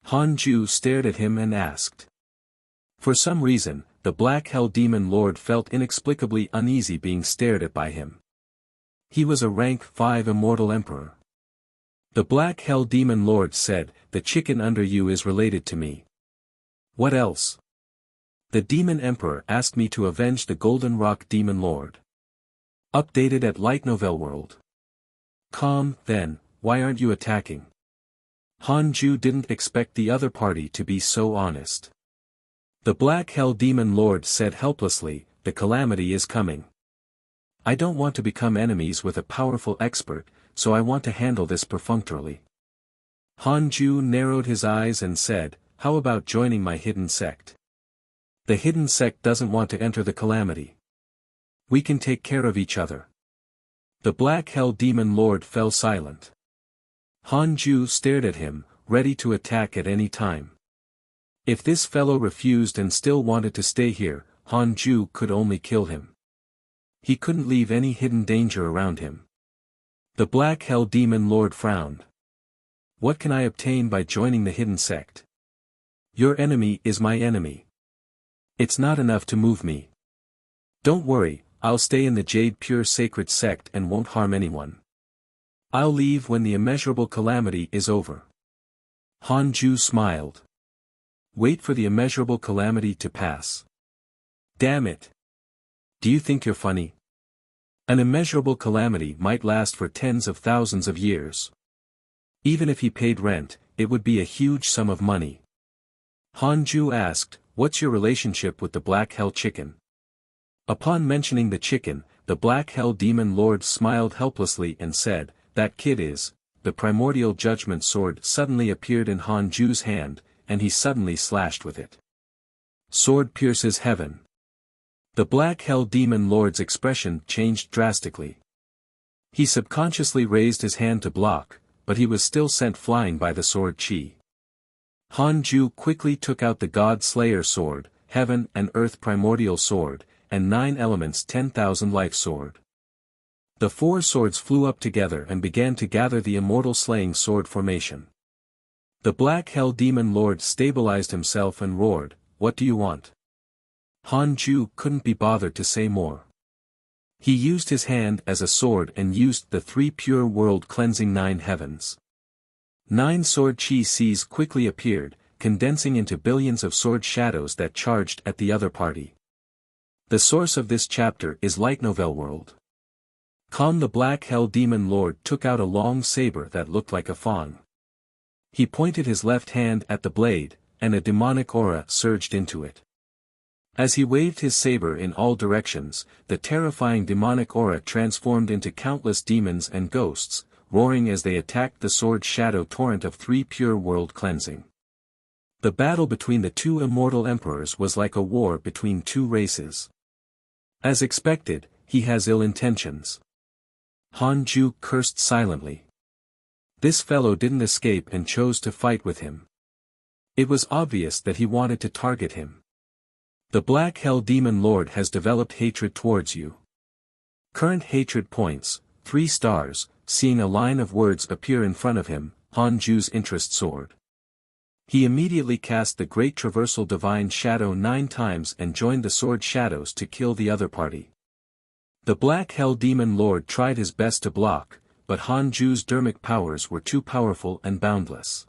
Han Ju stared at him and asked. For some reason, the Black Hell Demon Lord felt inexplicably uneasy being stared at by him. He was a rank 5 immortal emperor. The Black Hell Demon Lord said, the chicken under you is related to me. What else? The Demon Emperor asked me to avenge the Golden Rock Demon Lord. Updated at Light Novel World. Calm, then, why aren't you attacking? Han Ju didn't expect the other party to be so honest. The Black Hell Demon Lord said helplessly, the calamity is coming. I don't want to become enemies with a powerful expert, so I want to handle this perfunctorily. Han Ju narrowed his eyes and said, how about joining my hidden sect? The hidden sect doesn't want to enter the calamity. We can take care of each other. The Black Hell Demon Lord fell silent. Han Ju stared at him, ready to attack at any time. If this fellow refused and still wanted to stay here, Han Ju could only kill him. He couldn't leave any hidden danger around him. The Black Hell Demon Lord frowned. What can I obtain by joining the hidden sect? Your enemy is my enemy. It's not enough to move me. Don't worry, I'll stay in the Jade Pure Sacred Sect and won't harm anyone. I'll leave when the immeasurable calamity is over. Han Ju smiled. Wait for the immeasurable calamity to pass. Damn it. Do you think you're funny? An immeasurable calamity might last for tens of thousands of years. Even if he paid rent, it would be a huge sum of money. Han Ju asked, what's your relationship with the Black Hell Chicken? Upon mentioning the chicken, the Black Hell Demon Lord smiled helplessly and said, that kid is. The primordial judgment sword suddenly appeared in Han Ju's hand, and he suddenly slashed with it. Sword pierces heaven. The Black Hell Demon Lord's expression changed drastically. He subconsciously raised his hand to block, but he was still sent flying by the sword chi. Han Ju quickly took out the God Slayer sword, Heaven and Earth Primordial sword, and 9 Elements 10,000 Life sword. The 4 swords flew up together and began to gather the immortal slaying sword formation. The Black Hell Demon Lord stabilized himself and roared, what do you want? Han Ju couldn't be bothered to say more. He used his hand as a sword and used the 3 pure world cleansing 9 heavens. 9 sword chi seas quickly appeared, condensing into billions of sword shadows that charged at the other party. The source of this chapter is Light Novel World. The Black Hell Demon Lord took out a long saber that looked like a fawn. He pointed his left hand at the blade, and a demonic aura surged into it. As he waved his saber in all directions, the terrifying demonic aura transformed into countless demons and ghosts, roaring as they attacked the sword shadow torrent of 3 pure world cleansing. The battle between the 2 immortal emperors was like a war between 2 races. As expected, he has ill intentions. Han Ju cursed silently. This fellow didn't escape and chose to fight with him. It was obvious that he wanted to target him. The Black Hell Demon Lord has developed hatred towards you. Current hatred points, 3 stars, seeing a line of words appear in front of him, Han Ju's interest soared. He immediately cast the Great Traversal Divine Shadow 9 times and joined the Sword Shadows to kill the other party. The Black Hell Demon Lord tried his best to block, but Han Ju's dermic powers were too powerful and boundless.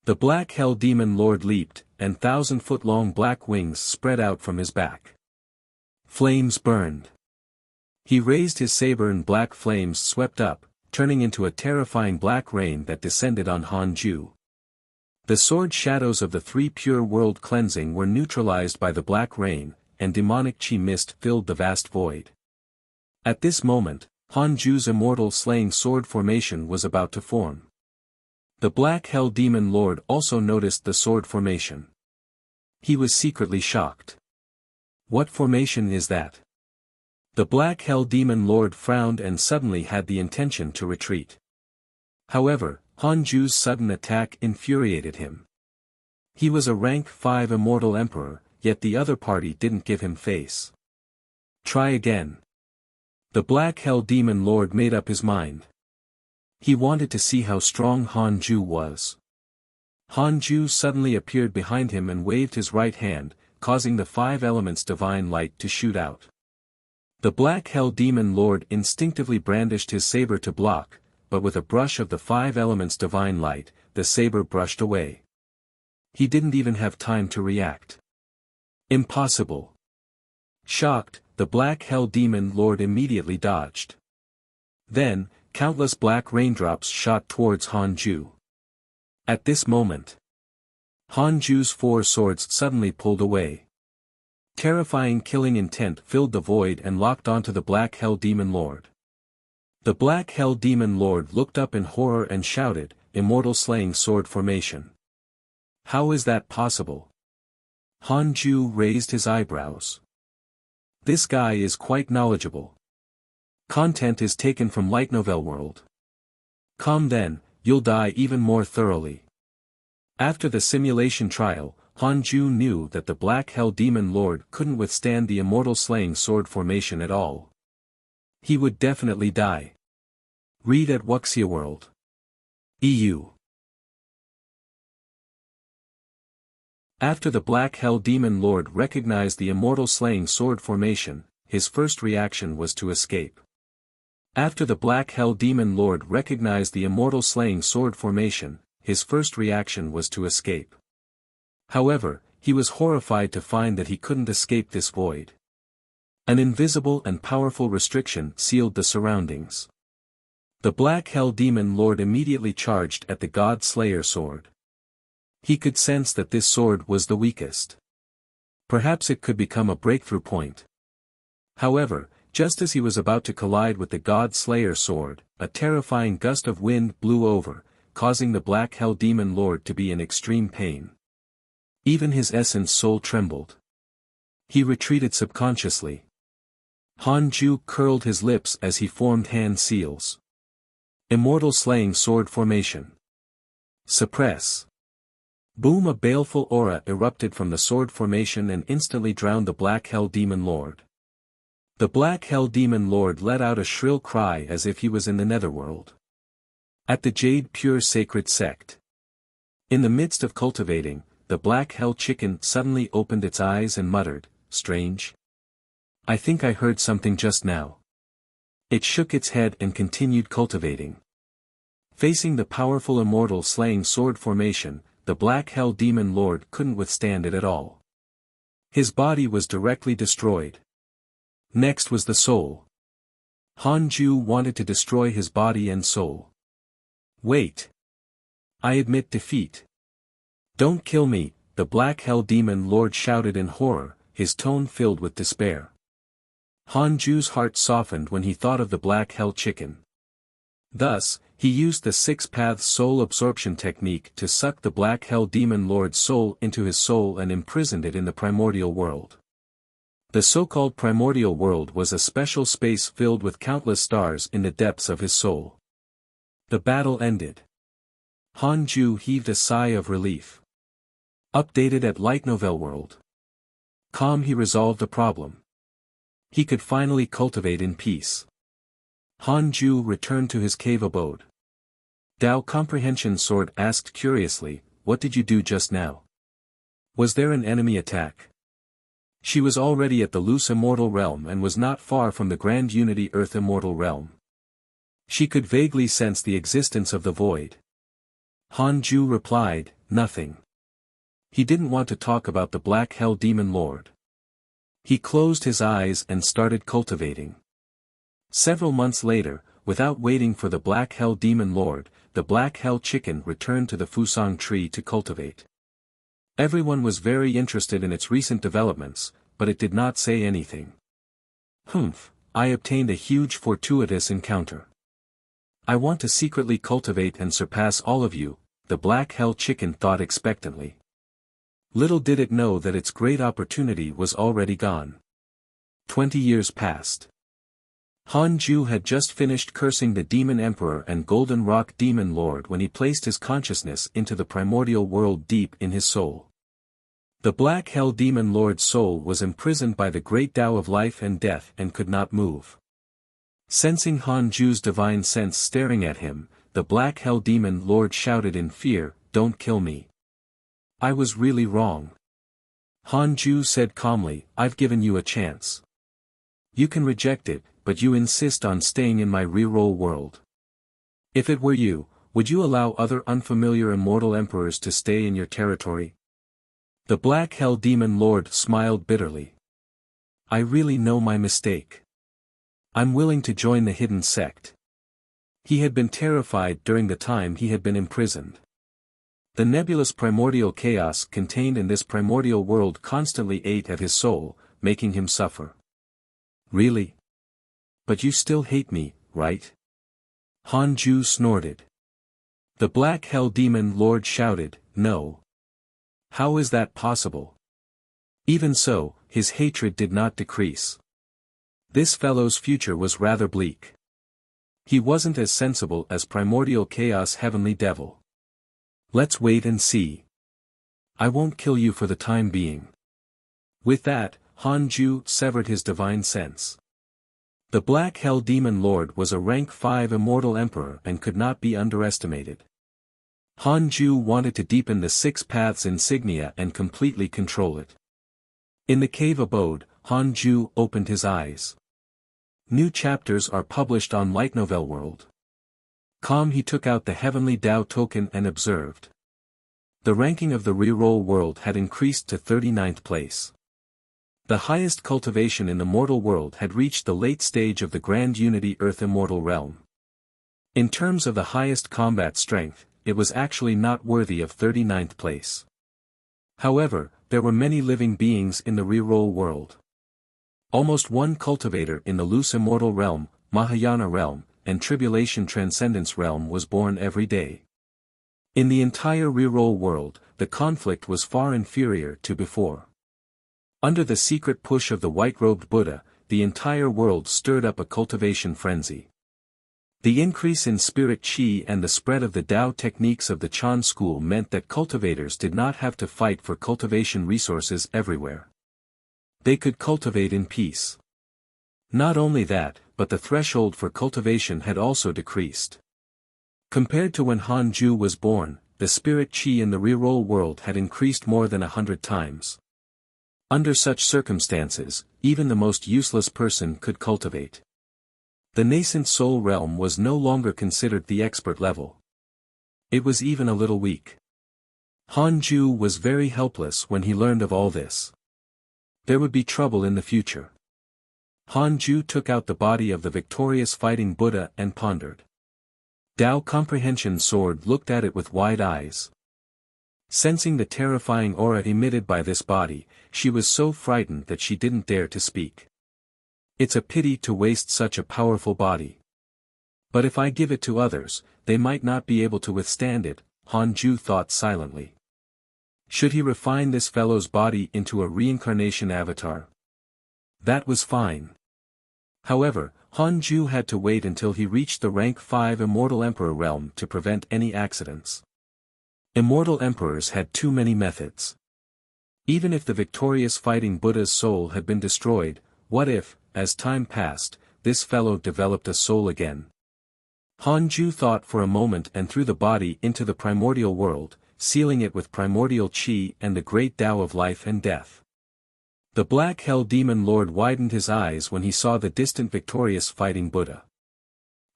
The Black Hell Demon Lord leaped, and 1,000-foot-long black wings spread out from his back. Flames burned. He raised his saber and black flames swept up, turning into a terrifying black rain that descended on Han Ju. The sword shadows of the 3 pure world cleansing were neutralized by the black rain, and demonic chi mist filled the vast void. At this moment, Han Ju's immortal slaying sword formation was about to form. The Black Hell Demon Lord also noticed the sword formation. He was secretly shocked. What formation is that? The Black Hell Demon Lord frowned and suddenly had the intention to retreat. However, Han Ju's sudden attack infuriated him. He was a rank 5 immortal emperor, yet the other party didn't give him face. Try again. The Black Hell Demon Lord made up his mind. He wanted to see how strong Han Ju was. Han Ju suddenly appeared behind him and waved his right hand, causing the 5 elements divine light to shoot out. The Black Hell Demon Lord instinctively brandished his saber to block, but with a brush of the 5 elements divine light, the saber brushed away. He didn't even have time to react. Impossible. Shocked, the Black Hell Demon Lord immediately dodged. Then, countless black raindrops shot towards Han Ju. At this moment, Han Ju's 4 swords suddenly pulled away. Terrifying killing intent filled the void and locked onto the Black Hell Demon Lord. The Black Hell Demon Lord looked up in horror and shouted, "Immortal slaying sword formation. How is that possible?" Han Ju raised his eyebrows. This guy is quite knowledgeable. Content is taken from light novel world. Come then, you'll die even more thoroughly. After the simulation trial, Han Ju knew that the Black Hell Demon Lord couldn't withstand the immortal slaying sword formation at all. He would definitely die. Read at Wuxia World. EU. After the Black Hell Demon Lord recognized the immortal slaying sword formation, his first reaction was to escape. After the Black Hell Demon Lord recognized the immortal slaying sword formation, his first reaction was to escape. However, he was horrified to find that he couldn't escape this void. An invisible and powerful restriction sealed the surroundings. The Black Hell Demon Lord immediately charged at the God Slayer sword. He could sense that this sword was the weakest. Perhaps it could become a breakthrough point. However, just as he was about to collide with the God Slayer sword, a terrifying gust of wind blew over, causing the Black Hell Demon Lord to be in extreme pain. Even his essence soul trembled. He retreated subconsciously. Han Ju curled his lips as he formed hand seals. Immortal slaying sword formation. Suppress. Boom! A baleful aura erupted from the sword formation and instantly drowned the Black Hell Demon Lord. The Black Hell Demon Lord let out a shrill cry as if he was in the netherworld. At the Jade Pure Sacred Sect. In the midst of cultivating, the Black Hell Chicken suddenly opened its eyes and muttered, "Strange. I think I heard something just now." It shook its head and continued cultivating. Facing the powerful immortal slaying sword formation, the Black Hell Demon Lord couldn't withstand it at all. His body was directly destroyed. Next was the soul. Han Ju wanted to destroy his body and soul. Wait. I admit defeat. Don't kill me, the Black Hell Demon Lord shouted in horror, his tone filled with despair. Han Ju's heart softened when he thought of the Black Hell Chicken. Thus, he used the 6-path soul absorption technique to suck the Black Hell Demon Lord's soul into his soul and imprisoned it in the primordial world. The so-called primordial world was a special space filled with countless stars in the depths of his soul. The battle ended. Han Ju heaved a sigh of relief. Updated at Light Novel World. Calm, he resolved the problem. He could finally cultivate in peace. Han Ju returned to his cave abode. Dao Comprehension Sword asked curiously, "What did you do just now? Was there an enemy attack?" She was already at the loose immortal realm and was not far from the Grand Unity Earth immortal realm. She could vaguely sense the existence of the void. Han Ju replied, "Nothing." He didn't want to talk about the Black Hell Demon Lord. He closed his eyes and started cultivating. Several months later, without waiting for the Black Hell Demon Lord, the Black Hell Chicken returned to the Fusang tree to cultivate. Everyone was very interested in its recent developments, but it did not say anything. "Humph, I obtained a huge fortuitous encounter. I want to secretly cultivate and surpass all of you," the Black Hell Chicken thought expectantly. Little did it know that its great opportunity was already gone. 20 years passed. Han Ju had just finished cursing the Demon Emperor and Golden Rock Demon Lord when he placed his consciousness into the primordial world deep in his soul. The Black Hell Demon Lord's soul was imprisoned by the great Tao of life and death and could not move. Sensing Han Ju's divine sense staring at him, the Black Hell Demon Lord shouted in fear, "Don't kill me. I was really wrong." Han Ju said calmly, "I've given you a chance. You can reject it, but you insist on staying in my reroll world. If it were you, would you allow other unfamiliar immortal emperors to stay in your territory?" The Black Hell Demon Lord smiled bitterly. "I really know my mistake. I'm willing to join the hidden sect." He had been terrified during the time he had been imprisoned. The nebulous primordial chaos contained in this primordial world constantly ate at his soul, making him suffer. "Really? But you still hate me, right?" Han Ju snorted. The Black Hell Demon Lord shouted, "No. How is that possible?" Even so, his hatred did not decrease. This fellow's future was rather bleak. He wasn't as sensible as Primordial Chaos Heavenly Devil. "Let's wait and see. I won't kill you for the time being." With that, Han Ju severed his divine sense. The Black Hell Demon Lord was a rank 5 immortal emperor and could not be underestimated. Han Ju wanted to deepen the 6 paths insignia and completely control it. In the cave abode, Han Ju opened his eyes. New chapters are published on Light Novel World. Calm, he took out the Heavenly Tao token and observed. The ranking of the reroll world had increased to 39th place. The highest cultivation in the mortal world had reached the late stage of the Grand Unity Earth immortal realm. In terms of the highest combat strength, it was actually not worthy of 39th place. However, there were many living beings in the reroll world. Almost one cultivator in the loose immortal realm, Mahayana realm, and Tribulation Transcendence realm was born every day. In the entire reroll world, the conflict was far inferior to before. Under the secret push of the white-robed Buddha, the entire world stirred up a cultivation frenzy. The increase in spirit qi and the spread of the Tao techniques of the Chan school meant that cultivators did not have to fight for cultivation resources everywhere. They could cultivate in peace. Not only that, but the threshold for cultivation had also decreased. Compared to when Han Ju was born, the spirit qi in the reroll world had increased more than 100 times. Under such circumstances, even the most useless person could cultivate. The nascent soul realm was no longer considered the expert level. It was even a little weak. Han Ju was very helpless when he learned of all this. There would be trouble in the future. Han Ju took out the body of the victorious fighting Buddha and pondered. Tao Comprehension Sword looked at it with wide eyes. Sensing the terrifying aura emitted by this body, she was so frightened that she didn't dare to speak. It's a pity to waste such a powerful body. But if I give it to others, they might not be able to withstand it, Han Ju thought silently. Should he refine this fellow's body into a reincarnation avatar? That was fine. However, Han Ju had to wait until he reached the rank 5 Immortal Emperor realm to prevent any accidents. Immortal Emperors had too many methods. Even if the victorious fighting Buddha's soul had been destroyed, what if, as time passed, this fellow developed a soul again. Hanju thought for a moment and threw the body into the primordial world, sealing it with primordial qi and the great Tao of life and death. The Black Hell Demon Lord widened his eyes when he saw the distant victorious fighting Buddha.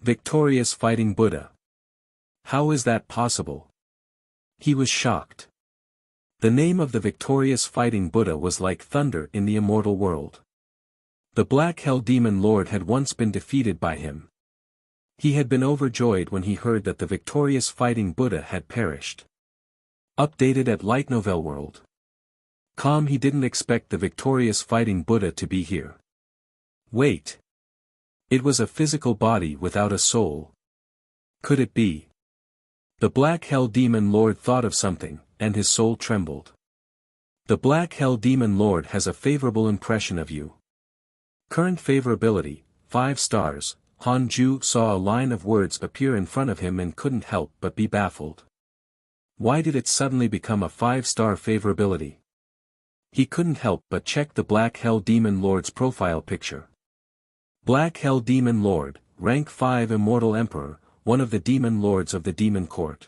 Victorious fighting Buddha. How is that possible? He was shocked. The name of the victorious fighting Buddha was like thunder in the immortal world. The Black Hell Demon Lord had once been defeated by him. He had been overjoyed when he heard that the victorious fighting Buddha had perished. Updated at Light Novel World. He didn't expect the victorious fighting Buddha to be here. Wait. It was a physical body without a soul. Could it be? The Black Hell Demon Lord thought of something, and his soul trembled. The Black Hell Demon Lord has a favorable impression of you. Current favorability, 5 stars. Hanju saw a line of words appear in front of him and couldn't help but be baffled. Why did it suddenly become a 5-star favorability? He couldn't help but check the Black Hell Demon Lord's profile picture. Black Hell Demon Lord, rank 5 Immortal Emperor, one of the Demon Lords of the Demon Court.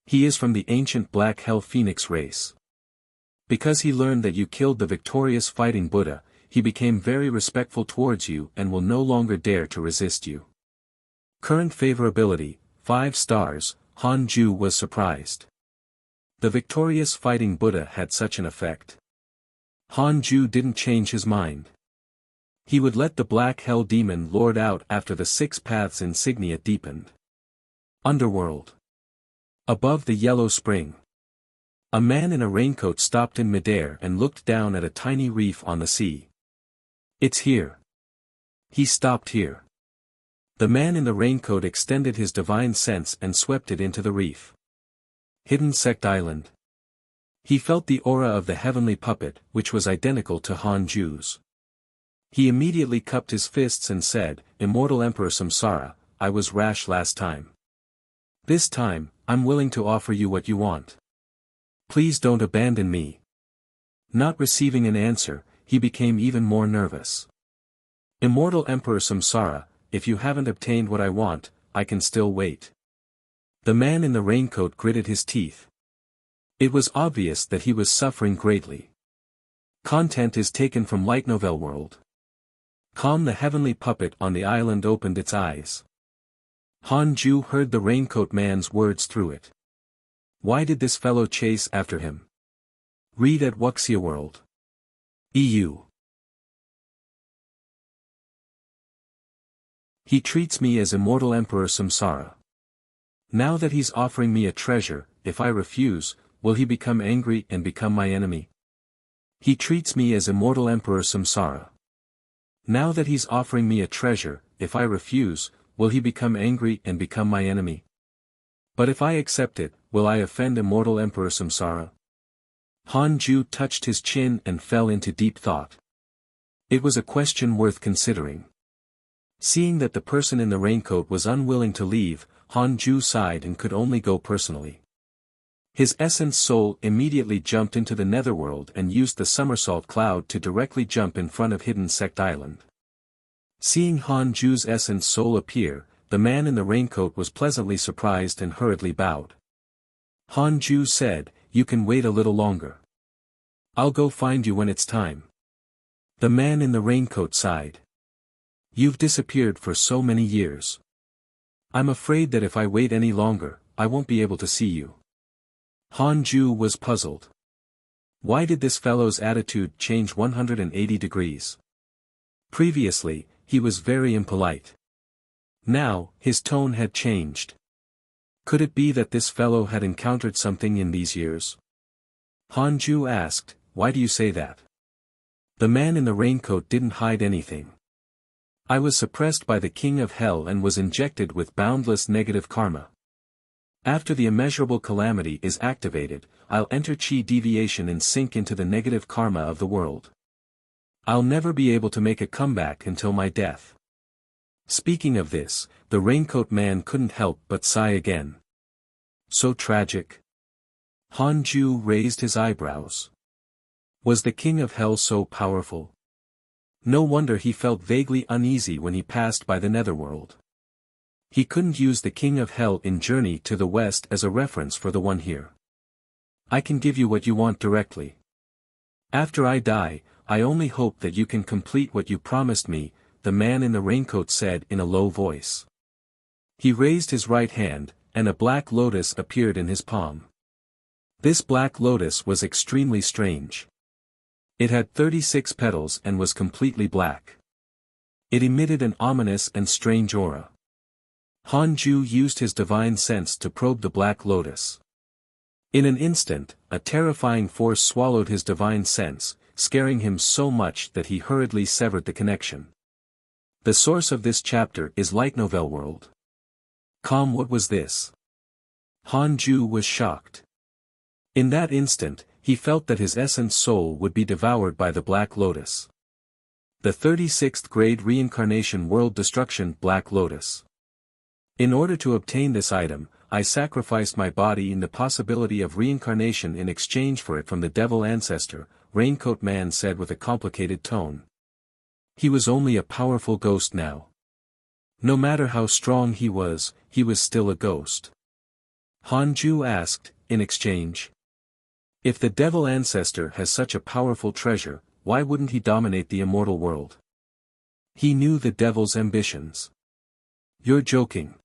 He is from the ancient Black Hell Phoenix race. Because he learned that you killed the victorious fighting Buddha, he became very respectful towards you and will no longer dare to resist you. Current favorability, 5 stars. Hanju was surprised. The victorious fighting Buddha had such an effect. Hanju didn't change his mind. He would let the Black Hell Demon Lord out after the 6 paths insignia deepened. Underworld. Above the yellow spring. A man in a raincoat stopped in midair and looked down at a tiny reef on the sea. It's here. He stopped here. The man in the raincoat extended his divine sense and swept it into the reef. Hidden Sect Island. He felt the aura of the heavenly puppet, which was identical to Hanju's. He immediately cupped his fists and said, Immortal Emperor Samsara, I was rash last time. This time, I'm willing to offer you what you want. Please don't abandon me. Not receiving an answer, he became even more nervous. Immortal Emperor Samsara, if you haven't obtained what I want, I can still wait. The man in the raincoat gritted his teeth. It was obvious that he was suffering greatly. Content is taken from Light Novel World. The heavenly puppet on the island opened its eyes. Hanju heard the raincoat man's words through it. Why did this fellow chase after him? Read at Wuxia World. EU. He treats me as Immortal Emperor Samsara. Now that he's offering me a treasure, if I refuse, will he become angry and become my enemy? He treats me as Immortal Emperor Samsara. Now that he's offering me a treasure, if I refuse, will he become angry and become my enemy? But if I accept it, will I offend Immortal Emperor Samsara? Hanju touched his chin and fell into deep thought. It was a question worth considering. Seeing that the person in the raincoat was unwilling to leave, Hanju sighed and could only go personally. His essence soul immediately jumped into the netherworld and used the somersault cloud to directly jump in front of Hidden Sect Island. Seeing Hanju's essence soul appear, the man in the raincoat was pleasantly surprised and hurriedly bowed. Hanju said, You can wait a little longer. I'll go find you when it's time. The man in the raincoat sighed. You've disappeared for so many years. I'm afraid that if I wait any longer, I won't be able to see you. Hanju was puzzled. Why did this fellow's attitude change 180 degrees? Previously, he was very impolite. Now, his tone had changed. Could it be that this fellow had encountered something in these years? Hanju asked, Why do you say that? The man in the raincoat didn't hide anything. I was suppressed by the King of Hell and was injected with boundless negative karma. After the immeasurable calamity is activated, I'll enter chi deviation and sink into the negative karma of the world. I'll never be able to make a comeback until my death. Speaking of this, the raincoat man couldn't help but sigh again. So tragic. Hanju raised his eyebrows. Was the King of Hell so powerful? No wonder he felt vaguely uneasy when he passed by the netherworld. He couldn't use the King of Hell in Journey to the West as a reference for the one here. I can give you what you want directly. After I die, I only hope that you can complete what you promised me, the man in the raincoat said in a low voice. He raised his right hand, and a black lotus appeared in his palm. This black lotus was extremely strange. It had 36 petals and was completely black. It emitted an ominous and strange aura. Hanju used his divine sense to probe the black lotus. In an instant, a terrifying force swallowed his divine sense, scaring him so much that he hurriedly severed the connection. The source of this chapter is Light Novel World. What was this? Hanju was shocked. In that instant, he felt that his essence soul would be devoured by the Black Lotus. The 36th grade reincarnation world destruction Black Lotus. In order to obtain this item, I sacrificed my body in the possibility of reincarnation in exchange for it from the devil ancestor, Raincoat Man said with a complicated tone. He was only a powerful ghost now. No matter how strong he was still a ghost. Hanju asked, in exchange. If the devil ancestor has such a powerful treasure, why wouldn't he dominate the immortal world? He knew the devil's ambitions. You're joking.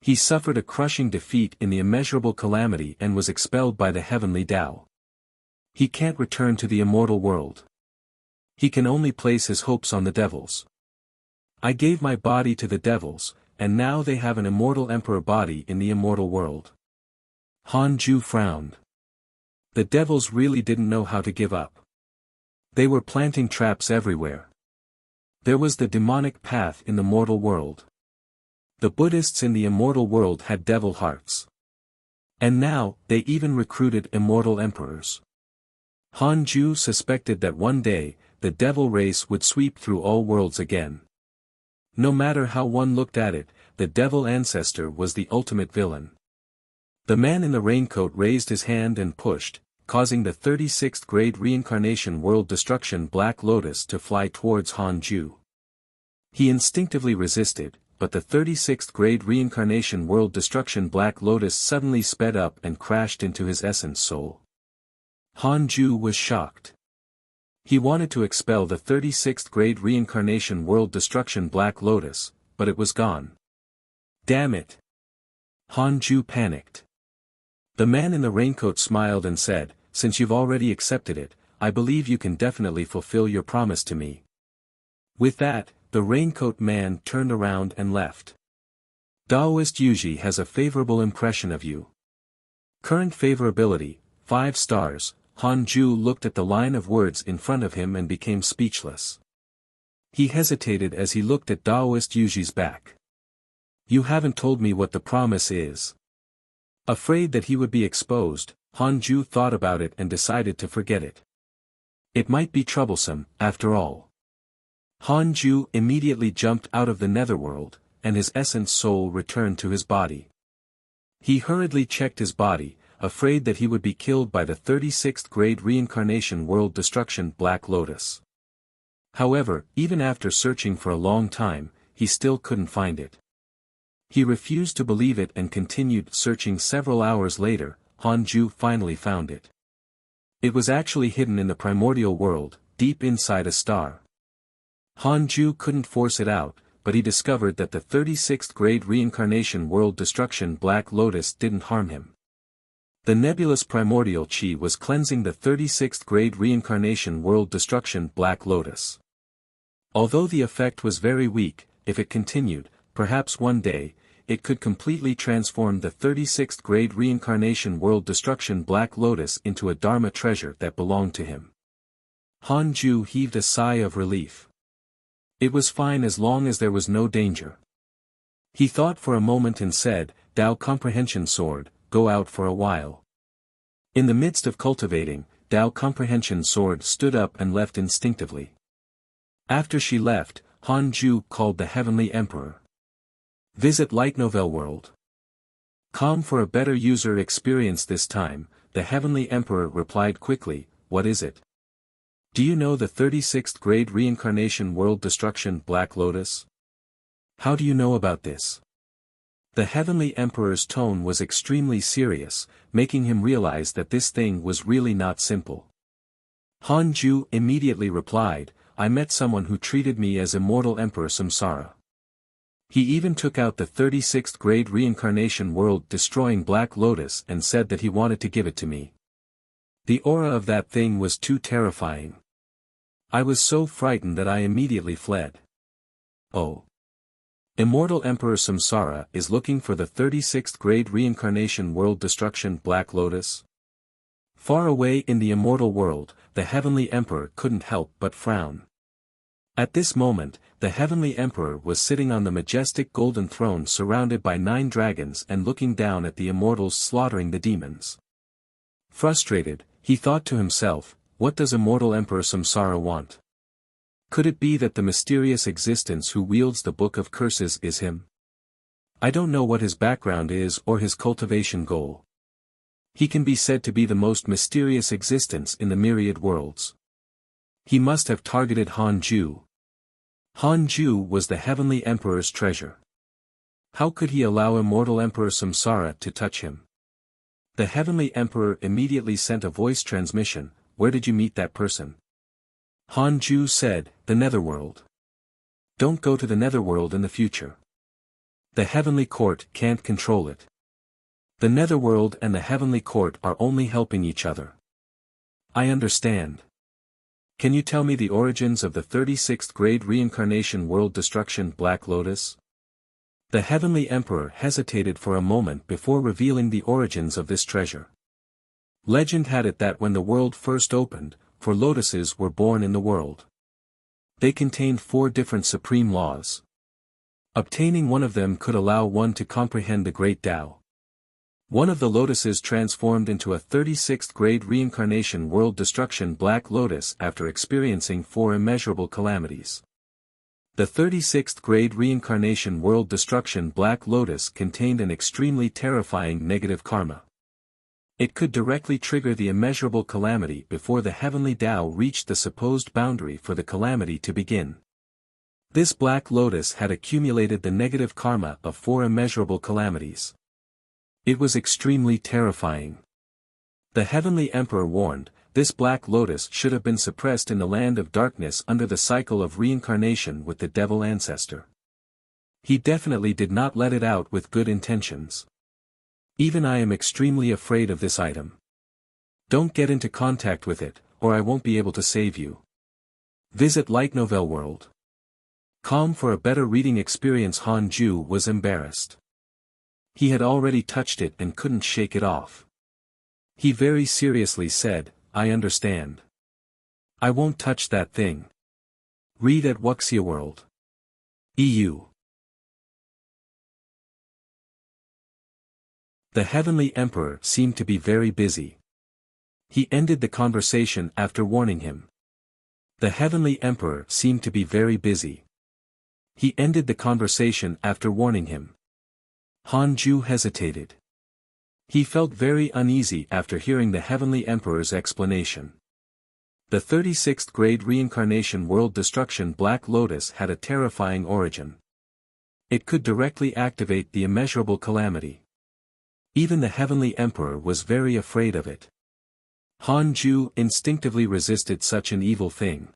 He suffered a crushing defeat in the immeasurable calamity and was expelled by the heavenly Tao. He can't return to the immortal world. He can only place his hopes on the devils. I gave my body to the devils, and now they have an immortal emperor body in the immortal world. Hanju frowned. The devils really didn't know how to give up. They were planting traps everywhere. There was the demonic path in the mortal world. The Buddhists in the immortal world had devil hearts. And now, they even recruited immortal emperors. Hanju suspected that one day, the devil race would sweep through all worlds again. No matter how one looked at it, the devil ancestor was the ultimate villain. The man in the raincoat raised his hand and pushed, causing the 36th grade reincarnation world destruction Black Lotus to fly towards Hanju. He instinctively resisted, but the 36th grade reincarnation world destruction Black Lotus suddenly sped up and crashed into his essence soul. Hanju was shocked. He wanted to expel the 36th grade reincarnation world destruction Black Lotus, but it was gone. Damn it! Hanju panicked. The man in the raincoat smiled and said, since you've already accepted it, I believe you can definitely fulfill your promise to me. With that, the raincoat man turned around and left. Daoist Yuji has a favorable impression of you. Current favorability, 5 stars. Hanju looked at the line of words in front of him and became speechless. He hesitated as he looked at Daoist Yuji's back. You haven't told me what the promise is. Afraid that he would be exposed, Hanju thought about it and decided to forget it. It might be troublesome, after all. Hanju immediately jumped out of the netherworld, and his essence soul returned to his body. He hurriedly checked his body, afraid that he would be killed by the 36th grade reincarnation world destruction Black Lotus. However, even after searching for a long time, he still couldn't find it. He refused to believe it and continued searching. Several hours later, Hanju finally found it. It was actually hidden in the primordial world, deep inside a star. Hanju couldn't force it out, but he discovered that the 36th grade reincarnation world destruction Black Lotus didn't harm him. The nebulous primordial chi was cleansing the 36th grade reincarnation world destruction Black Lotus. Although the effect was very weak, if it continued, perhaps one day, it could completely transform the 36th grade reincarnation world destruction Black Lotus into a Dharma treasure that belonged to him. Hanju heaved a sigh of relief. It was fine as long as there was no danger. He thought for a moment and said, Tao Comprehension Sword, go out for a while. In the midst of cultivating, Tao Comprehension Sword stood up and left instinctively. After she left, Hanju called the Heavenly Emperor. Visit Light Novel World. For a better user experience this time, the Heavenly Emperor replied quickly, what is it? Do you know the 36th grade reincarnation world destruction Black Lotus? How do you know about this? The Heavenly Emperor's tone was extremely serious, making him realize that this thing was really not simple. Han Ju immediately replied, I met someone who treated me as immortal Emperor Samsara. He even took out the 36th grade reincarnation world destroying Black Lotus and said that he wanted to give it to me. The aura of that thing was too terrifying. I was so frightened that I immediately fled. Oh. Immortal Emperor Samsara is looking for the 36th grade reincarnation world destruction Black Lotus? Far away in the immortal world, the Heavenly Emperor couldn't help but frown. At this moment, the Heavenly Emperor was sitting on the majestic golden throne surrounded by 9 dragons and looking down at the immortals slaughtering the demons. Frustrated, he thought to himself, what does immortal Emperor Samsara want? Could it be that the mysterious existence who wields the Book of Curses is him? I don't know what his background is or his cultivation goal. He can be said to be the most mysterious existence in the myriad worlds. He must have targeted Han Ju. Han Ju was the Heavenly Emperor's treasure. How could he allow immortal Emperor Samsara to touch him? The Heavenly Emperor immediately sent a voice transmission, where did you meet that person? Han Ju said, the Netherworld. Don't go to the Netherworld in the future. The Heavenly Court can't control it. The Netherworld and the Heavenly Court are only helping each other. I understand. Can you tell me the origins of the 36th grade reincarnation world destruction Black Lotus? The Heavenly Emperor hesitated for a moment before revealing the origins of this treasure. Legend had it that when the world first opened, 4 lotuses were born in the world. They contained 4 different supreme laws. Obtaining one of them could allow one to comprehend the great Tao. One of the lotuses transformed into a 36th grade reincarnation world destruction Black Lotus after experiencing 4 immeasurable calamities. The 36th grade reincarnation world destruction Black Lotus contained an extremely terrifying negative karma. It could directly trigger the immeasurable calamity before the heavenly Tao reached the supposed boundary for the calamity to begin. This Black Lotus had accumulated the negative karma of 4 immeasurable calamities. It was extremely terrifying. The Heavenly Emperor warned, this Black Lotus should have been suppressed in the land of darkness under the cycle of reincarnation with the devil ancestor. He definitely did not let it out with good intentions. Even I am extremely afraid of this item. Don't get into contact with it, or I won't be able to save you. Visit Light Novel World. Calm for a better reading experience. Han Ju was embarrassed. He had already touched it and couldn't shake it off. He very seriously said, I understand. I won't touch that thing. Read at Wuxia World. EU. The Heavenly Emperor seemed to be very busy. He ended the conversation after warning him. The Heavenly Emperor seemed to be very busy. He ended the conversation after warning him. Han Ju hesitated. He felt very uneasy after hearing the Heavenly Emperor's explanation. The 36th grade reincarnation world destruction Black Lotus had a terrifying origin. It could directly activate the immeasurable calamity. Even the Heavenly Emperor was very afraid of it. Han Ju instinctively resisted such an evil thing.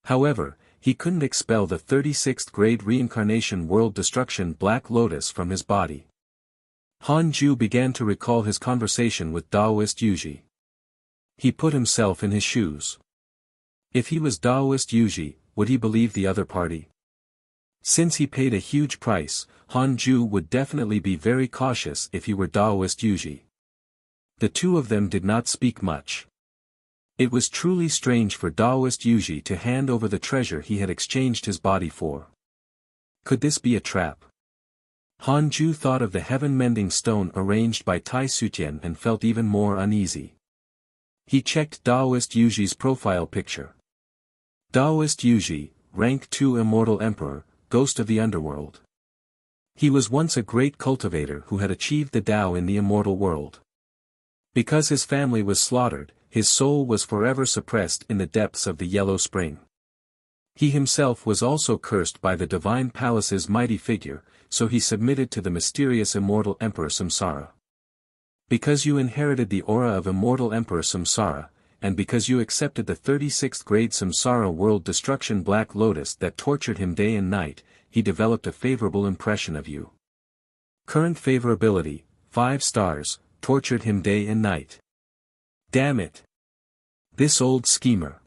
However, he couldn't expel the 36th grade reincarnation world destruction Black Lotus from his body. Han Ju began to recall his conversation with Daoist Yuji. He put himself in his shoes. If he was Daoist Yuji, would he believe the other party? Since he paid a huge price, Han Ju would definitely be very cautious if he were Daoist Yuji. The two of them did not speak much. It was truly strange for Daoist Yuji to hand over the treasure he had exchanged his body for. Could this be a trap? Han Ju thought of the heaven-mending stone arranged by Tai Sutian and felt even more uneasy. He checked Daoist Yuji's profile picture. Daoist Yuji, rank 2 immortal emperor, ghost of the underworld. He was once a great cultivator who had achieved the Tao in the immortal world. Because his family was slaughtered, his soul was forever suppressed in the depths of the yellow spring. He himself was also cursed by the divine palace's mighty figure, so he submitted to the mysterious immortal Emperor Samsara. Because you inherited the aura of immortal Emperor Samsara, and because you accepted the 36th grade Samsara world destruction Black Lotus that tortured him day and night, he developed a favorable impression of you. Current favorability, 5 stars, tortured him day and night. Damn it! This old schemer.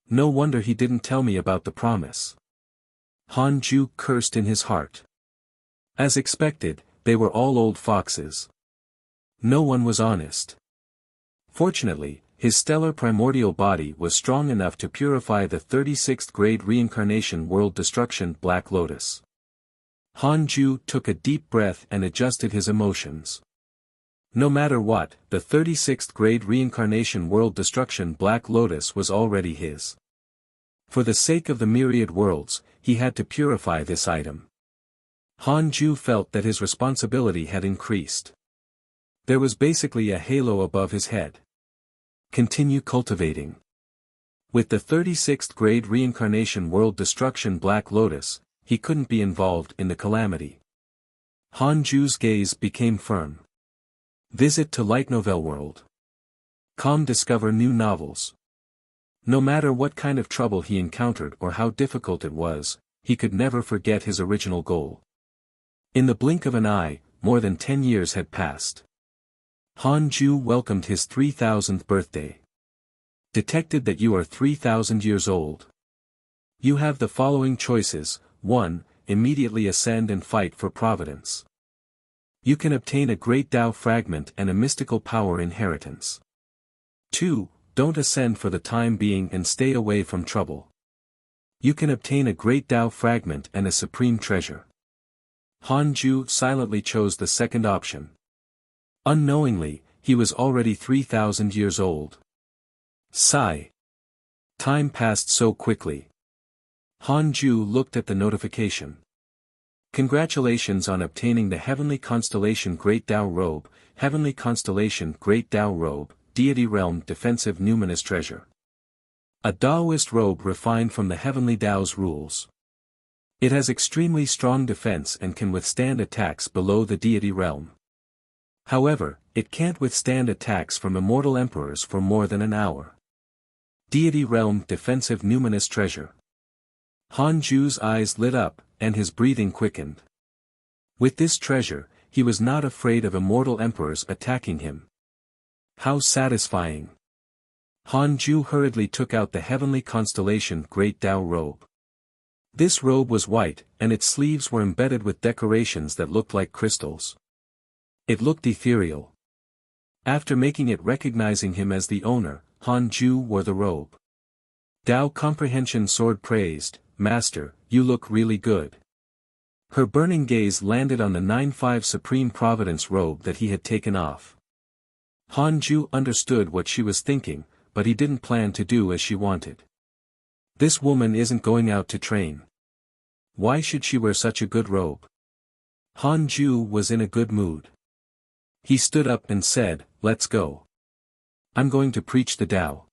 No wonder he didn't tell me about the promise. Han Ju cursed in his heart. As expected, they were all old foxes. No one was honest. Fortunately, his stellar primordial body was strong enough to purify the 36th grade reincarnation world destruction Black Lotus. Han Ju took a deep breath and adjusted his emotions. No matter what, the 36th grade reincarnation world destruction Black Lotus was already his. For the sake of the myriad worlds, he had to purify this item. Han Ju felt that his responsibility had increased. There was basically a halo above his head. Continue cultivating. With the 36th grade reincarnation world destruction Black Lotus, he couldn't be involved in the calamity. Han Ju's gaze became firm. Visit to Light Novel World. Discover new novels. No matter what kind of trouble he encountered or how difficult it was, he could never forget his original goal. In the blink of an eye, more than 10 years had passed. Han Ju welcomed his 3000th birthday. Detected that you are 3000 years old. You have the following choices: 1. Immediately ascend and fight for providence. You can obtain a great Tao fragment and a mystical power inheritance. 2. Don't ascend for the time being and stay away from trouble. You can obtain a great Tao fragment and a supreme treasure. Han Ju silently chose the second option. Unknowingly, he was already 3000 years old. Sigh. Time passed so quickly. Han Ju looked at the notification. Congratulations on obtaining the Heavenly Constellation Great Tao Robe, Heavenly Constellation Great Tao Robe, Deity Realm Defensive Numinous Treasure. A Taoist robe refined from the Heavenly Tao's rules. It has extremely strong defense and can withstand attacks below the Deity Realm. However, it can't withstand attacks from immortal emperors for more than an hour. Deity Realm Defensive Numinous Treasure. Han Ju's eyes lit up, and his breathing quickened. With this treasure, he was not afraid of immortal emperors attacking him. How satisfying! Han Ju hurriedly took out the Heavenly Constellation Great Tao Robe. This robe was white, and its sleeves were embedded with decorations that looked like crystals. It looked ethereal. After making it recognizing him as the owner, Han Ju wore the robe. Tao Comprehension Sword praised, "Master, you look really good." Her burning gaze landed on the 9-5 Supreme Providence robe that he had taken off. Han Ju understood what she was thinking, but he didn't plan to do as she wanted. This woman isn't going out to train. Why should she wear such a good robe? Han Ju was in a good mood. He stood up and said, "Let's go. I'm going to preach the Tao."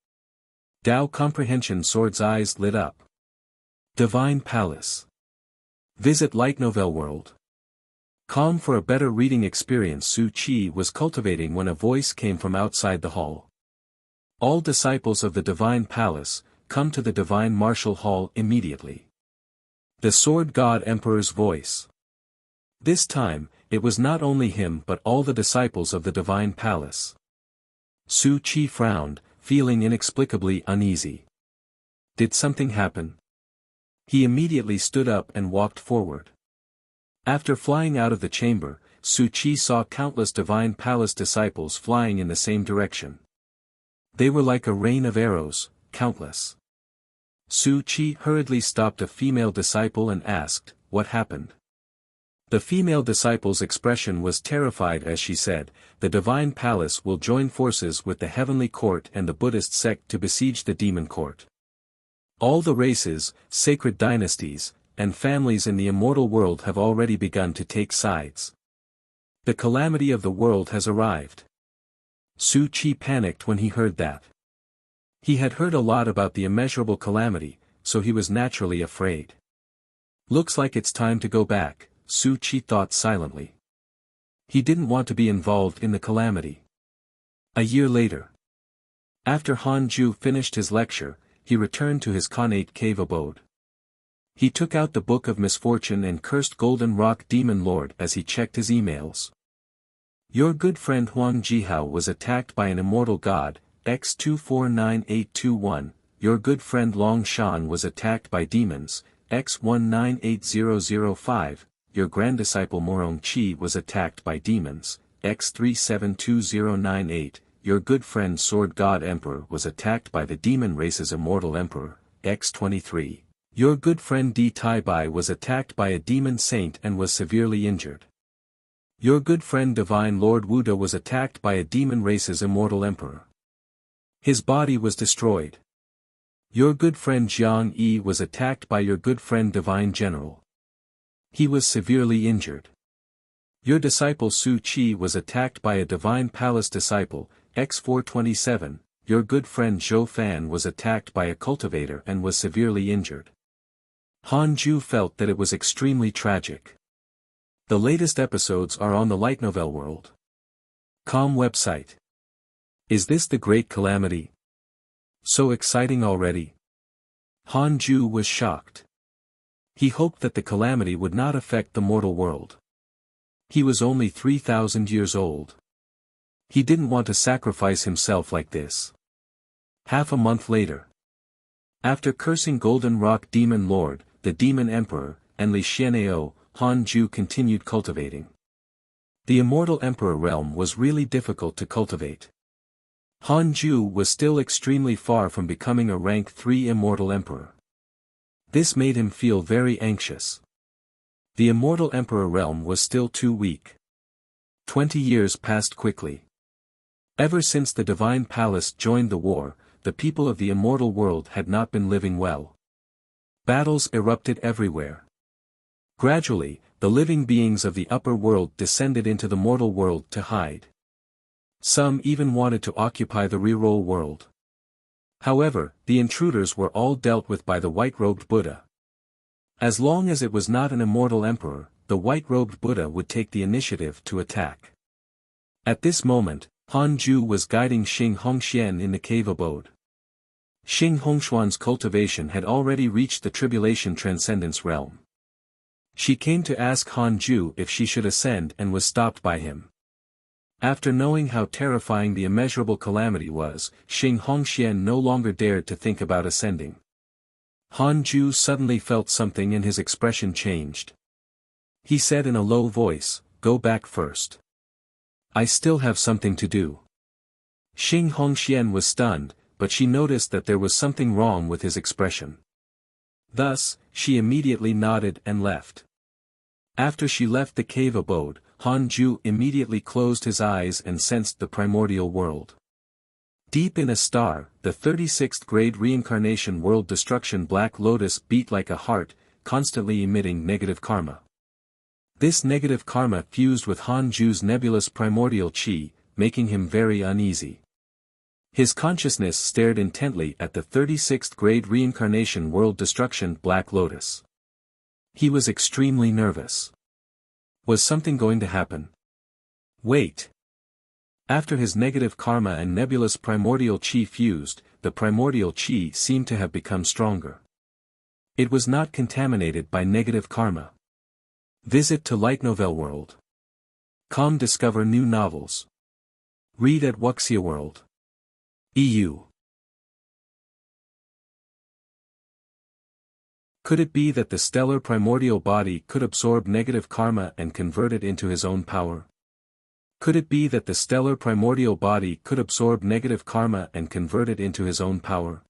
Tao Comprehension Sword's eyes lit up. Divine Palace. Visit Light Novel World. Calm for a better reading experience. Su Chi was cultivating when a voice came from outside the hall. All disciples of the Divine Palace, come to the Divine Martial Hall immediately. The Sword God Emperor's voice. This time, it was not only him but all the disciples of the Divine Palace. Su Chi frowned, feeling inexplicably uneasy. Did something happen? He immediately stood up and walked forward. After flying out of the chamber, Su Chi saw countless Divine Palace disciples flying in the same direction. They were like a rain of arrows, countless. Su Chi hurriedly stopped a female disciple and asked, "What happened?" The female disciple's expression was terrified as she said, "The Divine Palace will join forces with the Heavenly Court and the Buddhist sect to besiege the Demon Court. All the races, sacred dynasties, and families in the immortal world have already begun to take sides. The calamity of the world has arrived. Su Chi panicked when he heard that. He had heard a lot about the immeasurable calamity, so he was naturally afraid. Looks like it's time to go back, Su Chi thought silently. He didn't want to be involved in the calamity. A year later. After Han Ju finished his lecture, he returned to his Khanate cave abode. He took out the Book of Misfortune and cursed Golden Rock Demon Lord as he checked his emails. Your good friend Huang Jihao was attacked by an immortal god, X249821, your good friend Long Shan was attacked by demons, X198005, your granddisciple Morong Chi was attacked by demons, X372098, your good friend Sword God Emperor was attacked by the demon race's immortal emperor, X23. Your good friend Di Tai Bai was attacked by a demon saint and was severely injured. Your good friend Divine Lord Wuda was attacked by a demon race's immortal emperor. His body was destroyed. Your good friend Jiang Yi was attacked by your good friend Divine General. He was severely injured. Your disciple Su Chi was attacked by a Divine Palace disciple, X427, your good friend Zhou Fan was attacked by a cultivator and was severely injured. Han Ju felt that it was extremely tragic. The latest episodes are on the Light Novel World. Com website. Is this the great calamity? So exciting already? Han Ju was shocked. He hoped that the calamity would not affect the mortal world. He was only 3,000 years old. He didn't want to sacrifice himself like this. Half a month later. After cursing Golden Rock Demon Lord, the Demon Emperor, and Li Xian'eo, Han Ju continued cultivating. The Immortal Emperor realm was really difficult to cultivate. Han Ju was still extremely far from becoming a rank 3 Immortal Emperor. This made him feel very anxious. The Immortal Emperor realm was still too weak. 20 years passed quickly. Ever since the Divine Palace joined the war, the people of the immortal world had not been living well. Battles erupted everywhere. Gradually, the living beings of the upper world descended into the mortal world to hide. Some even wanted to occupy the reroll world. However, the intruders were all dealt with by the white-robed Buddha. As long as it was not an immortal emperor, the white-robed Buddha would take the initiative to attack. At this moment, Han Ju was guiding Xing Hongxian in the cave abode. Xing Hongshuan's cultivation had already reached the tribulation transcendence realm. She came to ask Han Ju if she should ascend and was stopped by him. After knowing how terrifying the immeasurable calamity was, Xing Hongxian no longer dared to think about ascending. Han Ju suddenly felt something and his expression changed. He said in a low voice, "Go back first. I still have something to do." Xing Hongxian was stunned, but she noticed that there was something wrong with his expression. Thus, she immediately nodded and left. After she left the cave abode, Han Ju immediately closed his eyes and sensed the primordial world. Deep in a star, the 36th grade reincarnation world destruction Black Lotus beat like a heart, constantly emitting negative karma. This negative karma fused with Han Ju's nebulous primordial chi, making him very uneasy. His consciousness stared intently at the 36th grade reincarnation world destruction Black Lotus. He was extremely nervous. Was something going to happen? Wait. After his negative karma and nebulous primordial chi fused, the primordial chi seemed to have become stronger. It was not contaminated by negative karma. Visit to Light Novel World. Com discover new novels. Read at Wuxia World. EU. Could it be that the stellar primordial body could absorb negative karma and convert it into his own power? Could it be that the stellar primordial body could absorb negative karma and convert it into his own power?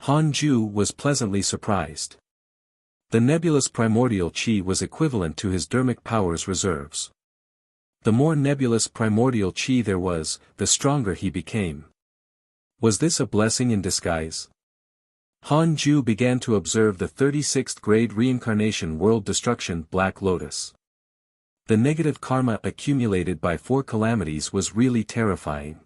Han Ju was pleasantly surprised. The nebulous primordial chi was equivalent to his dermic powers reserves. The more nebulous primordial chi there was, the stronger he became. Was this a blessing in disguise? Han Ju began to observe the 36th grade reincarnation world destruction Black Lotus. The negative karma accumulated by 4 calamities was really terrifying.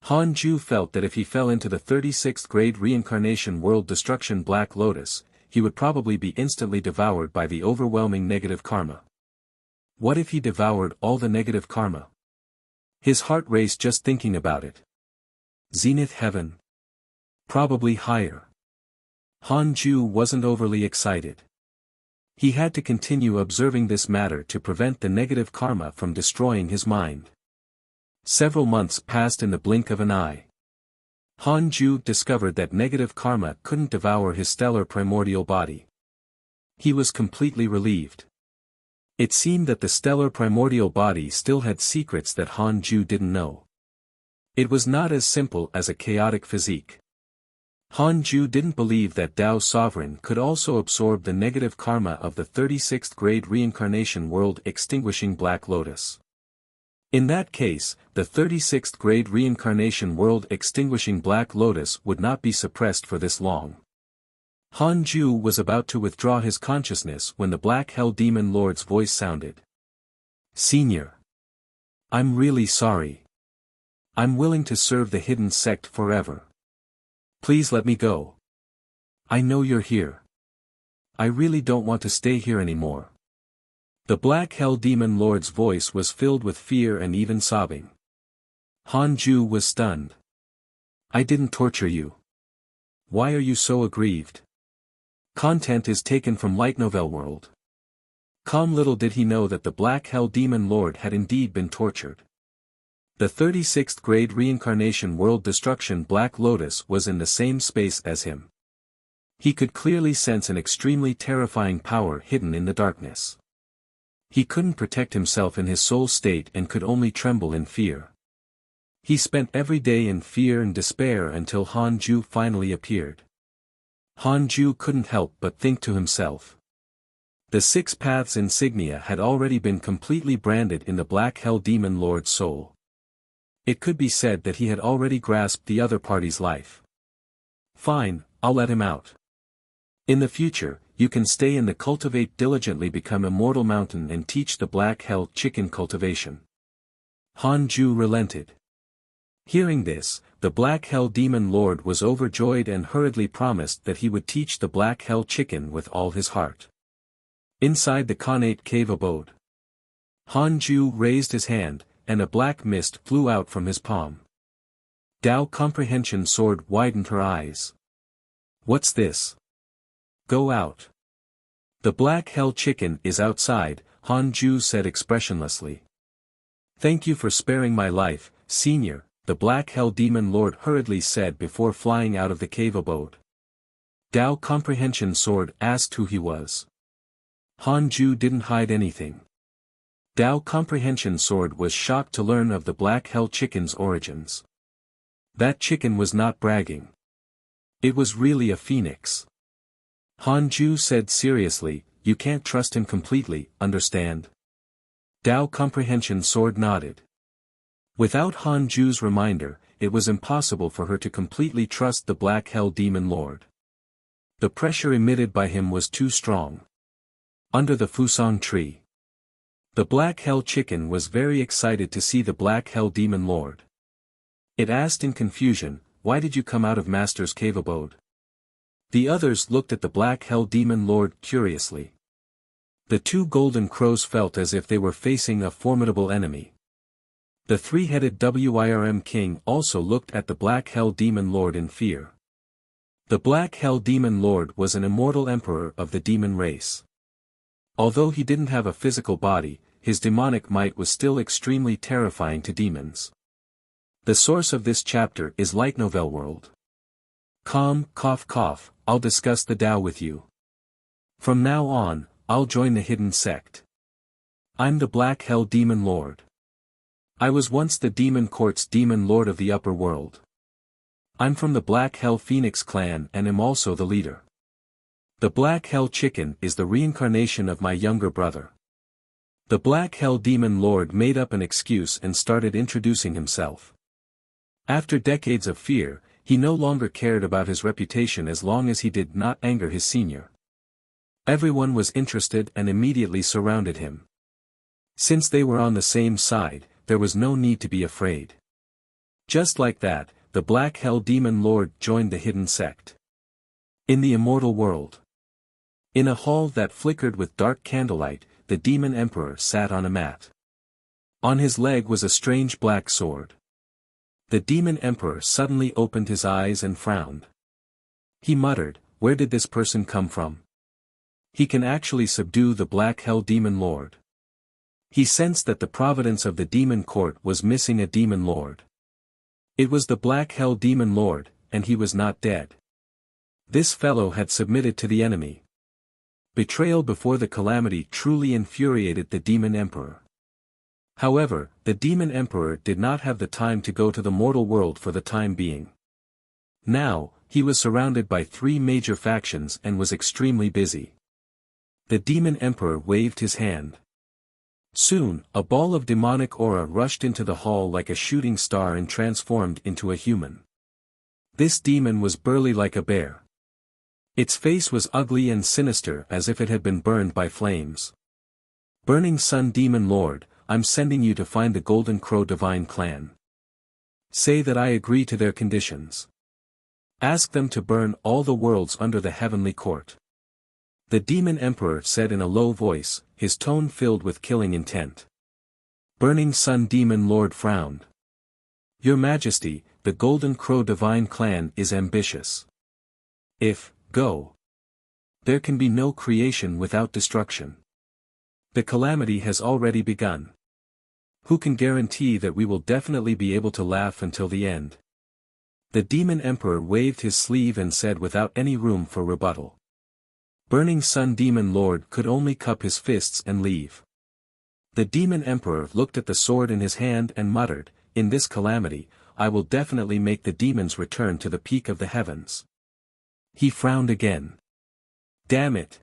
Han Ju felt that if he fell into the 36th grade reincarnation world destruction Black Lotus, he would probably be instantly devoured by the overwhelming negative karma. What if he devoured all the negative karma? His heart raced just thinking about it. Zenith heaven? Probably higher. Han Ju wasn't overly excited. He had to continue observing this matter to prevent the negative karma from destroying his mind. Several months passed in the blink of an eye. Han Ju discovered that negative karma couldn't devour his stellar primordial body. He was completely relieved. It seemed that the stellar primordial body still had secrets that Han Ju didn't know. It was not as simple as a chaotic physique. Han Ju didn't believe that Tao Sovereign could also absorb the negative karma of the 36th grade reincarnation world extinguishing Black Lotus. In that case, the 36th grade reincarnation world extinguishing Black Lotus would not be suppressed for this long. Han Ju was about to withdraw his consciousness when the Black Hell Demon Lord's voice sounded. Senior. I'm really sorry. I'm willing to serve the hidden sect forever. Please let me go. I know you're here. I really don't want to stay here anymore. The Black Hell Demon Lord's voice was filled with fear and even sobbing. Han Ju was stunned. I didn't torture you. Why are you so aggrieved? Content is taken from Light Novel World. Little did he know that the Black Hell Demon Lord had indeed been tortured. The 36th grade reincarnation world destruction Black Lotus was in the same space as him. He could clearly sense an extremely terrifying power hidden in the darkness. He couldn't protect himself in his soul state and could only tremble in fear. He spent every day in fear and despair until Han Ju finally appeared. Han Ju couldn't help but think to himself. The 6 paths insignia had already been completely branded in the Black Hell Demon Lord's soul. It could be said that he had already grasped the other party's life. Fine, I'll let him out. In the future, you can stay in the Cultivate diligently become Immortal Mountain and teach the Black Hell Chicken cultivation. Han Ju relented. Hearing this, the Black Hell Demon Lord was overjoyed and hurriedly promised that he would teach the Black Hell Chicken with all his heart. Inside the Khanate cave abode, Han Ju raised his hand, and a black mist flew out from his palm. Tao Comprehension Sword widened her eyes. What's this? Go out. The Black Hell Chicken is outside, Han Ju said expressionlessly. Thank you for sparing my life, Senior, the Black Hell Demon Lord hurriedly said before flying out of the cave abode. Tao Comprehension Sword asked who he was. Han Ju didn't hide anything. Tao Comprehension Sword was shocked to learn of the Black Hell Chicken's origins. That chicken was not bragging. It was really a phoenix. Han Ju said seriously, you can't trust him completely, understand? Tao Comprehension Sword nodded. Without Han Ju's reminder, it was impossible for her to completely trust the Black Hell Demon Lord. The pressure emitted by him was too strong. Under the Fusang tree, the Black Hell Chicken was very excited to see the Black Hell Demon Lord. It asked in confusion, why did you come out of Master's cave abode? The others looked at the Black Hell Demon Lord curiously. The 2 golden crows felt as if they were facing a formidable enemy. The 3-headed Wirm King also looked at the Black Hell Demon Lord in fear. The Black Hell Demon Lord was an immortal emperor of the demon race. Although he didn't have a physical body, his demonic might was still extremely terrifying to demons. The source of this chapter is Light Novel World. Cough, I'll discuss the Tao with you. From now on, I'll join the hidden sect. I'm the Black Hell Demon Lord. I was once the Demon Court's Demon Lord of the Upper World. I'm from the Black Hell Phoenix clan and am also the leader. The Black Hell Chicken is the reincarnation of my younger brother. The Black Hell Demon Lord made up an excuse and started introducing himself. After decades of fear, he no longer cared about his reputation as long as he did not anger his senior. Everyone was interested and immediately surrounded him. Since they were on the same side, there was no need to be afraid. Just like that, the Black Hell Demon Lord joined the hidden sect. In the immortal world. In a hall that flickered with dark candlelight, the Demon Emperor sat on a mat. On his leg was a strange black sword. The Demon Emperor suddenly opened his eyes and frowned. He muttered, "Where did this person come from? He can actually subdue the Black Hell Demon Lord." He sensed that the providence of the Demon Court was missing a Demon Lord. It was the Black Hell Demon Lord, and he was not dead. This fellow had submitted to the enemy. Betrayal before the calamity truly infuriated the Demon Emperor. However, the Demon Emperor did not have the time to go to the mortal world for the time being. Now, he was surrounded by 3 major factions and was extremely busy. The Demon Emperor waved his hand. Soon, a ball of demonic aura rushed into the hall like a shooting star and transformed into a human. This demon was burly like a bear. Its face was ugly and sinister as if it had been burned by flames. "Burning Sun Demon Lord, I'm sending you to find the Golden Crow Divine Clan. Say that I agree to their conditions. Ask them to burn all the worlds under the heavenly court." The Demon Emperor said in a low voice, his tone filled with killing intent. Burning Sun Demon Lord frowned. "Your Majesty, the Golden Crow Divine Clan is ambitious. If, go. There can be no creation without destruction. The calamity has already begun. Who can guarantee that we will definitely be able to laugh until the end?" The Demon Emperor waved his sleeve and said without any room for rebuttal. Burning Sun Demon Lord could only cup his fists and leave. The Demon Emperor looked at the sword in his hand and muttered, "In this calamity, I will definitely make the demons return to the peak of the heavens." He frowned again. Damn it.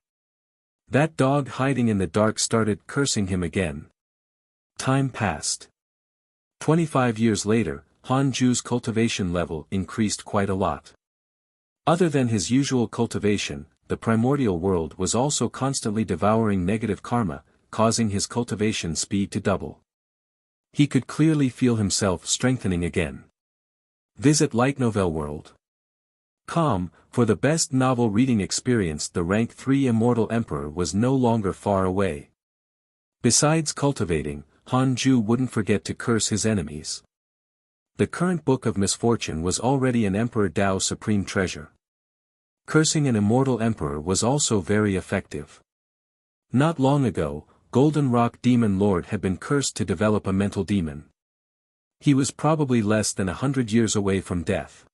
That dog hiding in the dark started cursing him again. Time passed. 25 years later, Hanju's cultivation level increased quite a lot. Other than his usual cultivation, the primordial world was also constantly devouring negative karma, causing his cultivation speed to double. He could clearly feel himself strengthening again. Visit Light Novel World. For the best novel reading experience. The rank 3 Immortal Emperor was no longer far away. Besides cultivating, Hanju wouldn't forget to curse his enemies. The current Book of Misfortune was already an Emperor Dao Supreme Treasure. Cursing an Immortal Emperor was also very effective. Not long ago, Golden Rock Demon Lord had been cursed to develop a mental demon. He was probably less than 100 years away from death.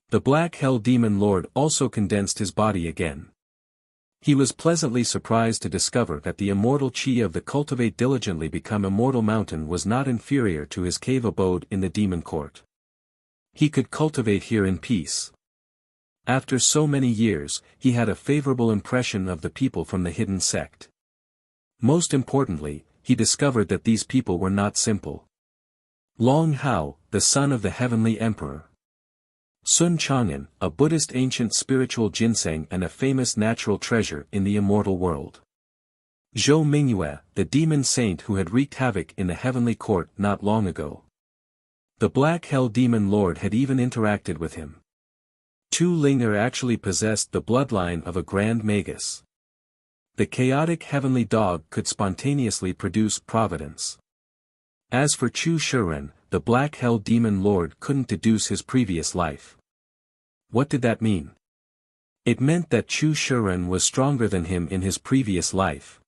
The Black Hell Demon Lord also condensed his body again. He was pleasantly surprised to discover that the immortal chi of the Cultivate Diligently Become Immortal Mountain was not inferior to his cave abode in the Demon Court. He could cultivate here in peace. After so many years, he had a favorable impression of the people from the hidden sect. Most importantly, he discovered that these people were not simple. Long Hao, the son of the Heavenly Emperor. Sun Chang'an, a Buddhist ancient spiritual ginseng and a famous natural treasure in the immortal world. Zhou Mingyue, the demon saint who had wreaked havoc in the heavenly court not long ago. The Black Hell Demon Lord had even interacted with him. Tu Linger actually possessed the bloodline of a Grand Magus. The chaotic heavenly dog could spontaneously produce providence. As for Chu Shiren, the Black Hell Demon Lord couldn't deduce his previous life. What did that mean? It meant that Chu Shiren was stronger than him in his previous life.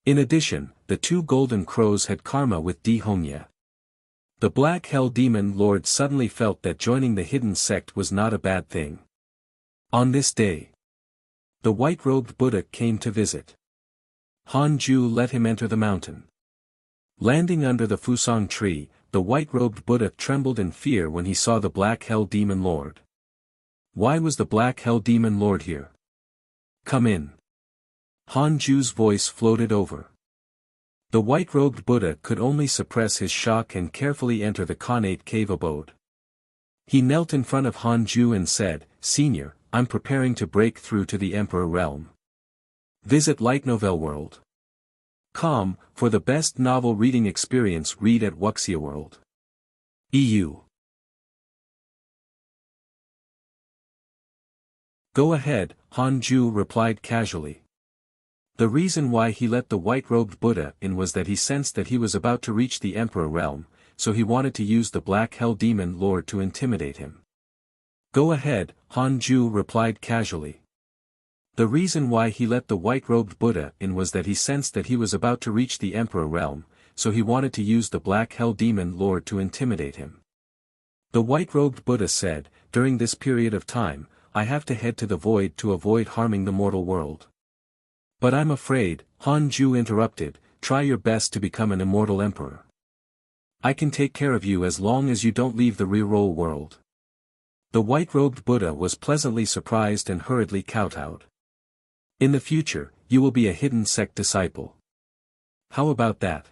In addition, the 2 golden crows had karma with Di Hongye. The Black Hell Demon Lord suddenly felt that joining the hidden sect was not a bad thing. On this day, the white-robed Buddha came to visit. Hanju let him enter the mountain. Landing under the Fusang tree, the white-robed Buddha trembled in fear when he saw the Black Hell Demon Lord. Why was the Black Hell Demon Lord here? Come in. Hanju's voice floated over. The white-robed Buddha could only suppress his shock and carefully enter the Khanate cave abode. He knelt in front of Hanju and said, "Senior, I'm preparing to break through to the Emperor realm. Visit Light Novel World. For the best novel reading experience read at Wuxia World. EU. Go ahead, Hanju replied casually. The reason why he let the white-robed Buddha in was that he sensed that he was about to reach the Emperor realm, so he wanted to use the Black Hell Demon Lord to intimidate him. Go ahead, Hanju replied casually. The reason why he let the white-robed Buddha in was that he sensed that he was about to reach the Emperor realm, so he wanted to use the Black Hell Demon Lord to intimidate him. The white-robed Buddha said, during this period of time, I have to head to the void to avoid harming the mortal world. But I'm afraid, Hanju interrupted, try your best to become an immortal emperor. I can take care of you as long as you don't leave the reroll world. The white-robed Buddha was pleasantly surprised and hurriedly kowtowed. In the future, you will be a hidden sect disciple. How about that?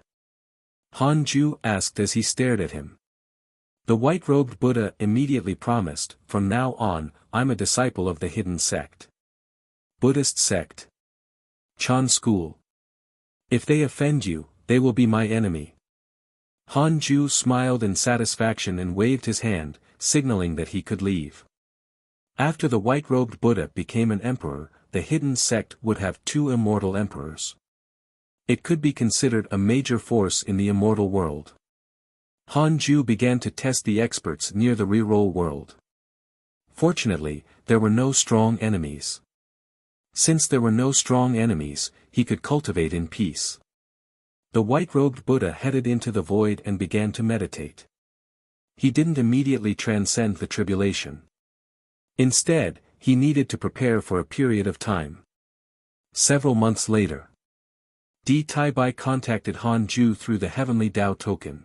Hanju asked as he stared at him. The white-robed Buddha immediately promised, from now on, I'm a disciple of the hidden sect. Buddhist sect. Chan school. If they offend you, they will be my enemy. Hanju smiled in satisfaction and waved his hand, signaling that he could leave. After the white-robed Buddha became an emperor, the hidden sect would have 2 immortal emperors. It could be considered a major force in the immortal world. Hanju began to test the experts near the reroll world. Fortunately, there were no strong enemies. Since there were no strong enemies, he could cultivate in peace. The white-robed Buddha headed into the void and began to meditate. He didn't immediately transcend the tribulation. Instead, he needed to prepare for a period of time. Several months later, Di Taibai contacted Hanju through the Heavenly Tao token.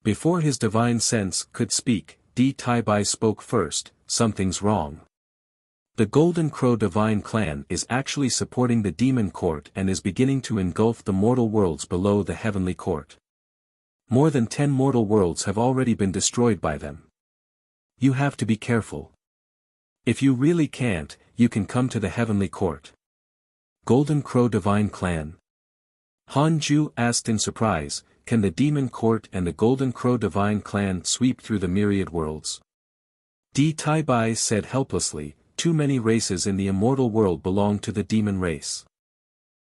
Before his divine sense could speak, Di Taibai spoke first, something's wrong. The Golden Crow Divine Clan is actually supporting the Demon Court and is beginning to engulf the mortal worlds below the Heavenly Court. More than 10 mortal worlds have already been destroyed by them. You have to be careful. If you really can't, you can come to the Heavenly Court. Golden Crow Divine Clan. Hanju asked in surprise, can the Demon Court and the Golden Crow Divine Clan sweep through the myriad worlds? Di Taibai said helplessly, too many races in the immortal world belong to the demon race.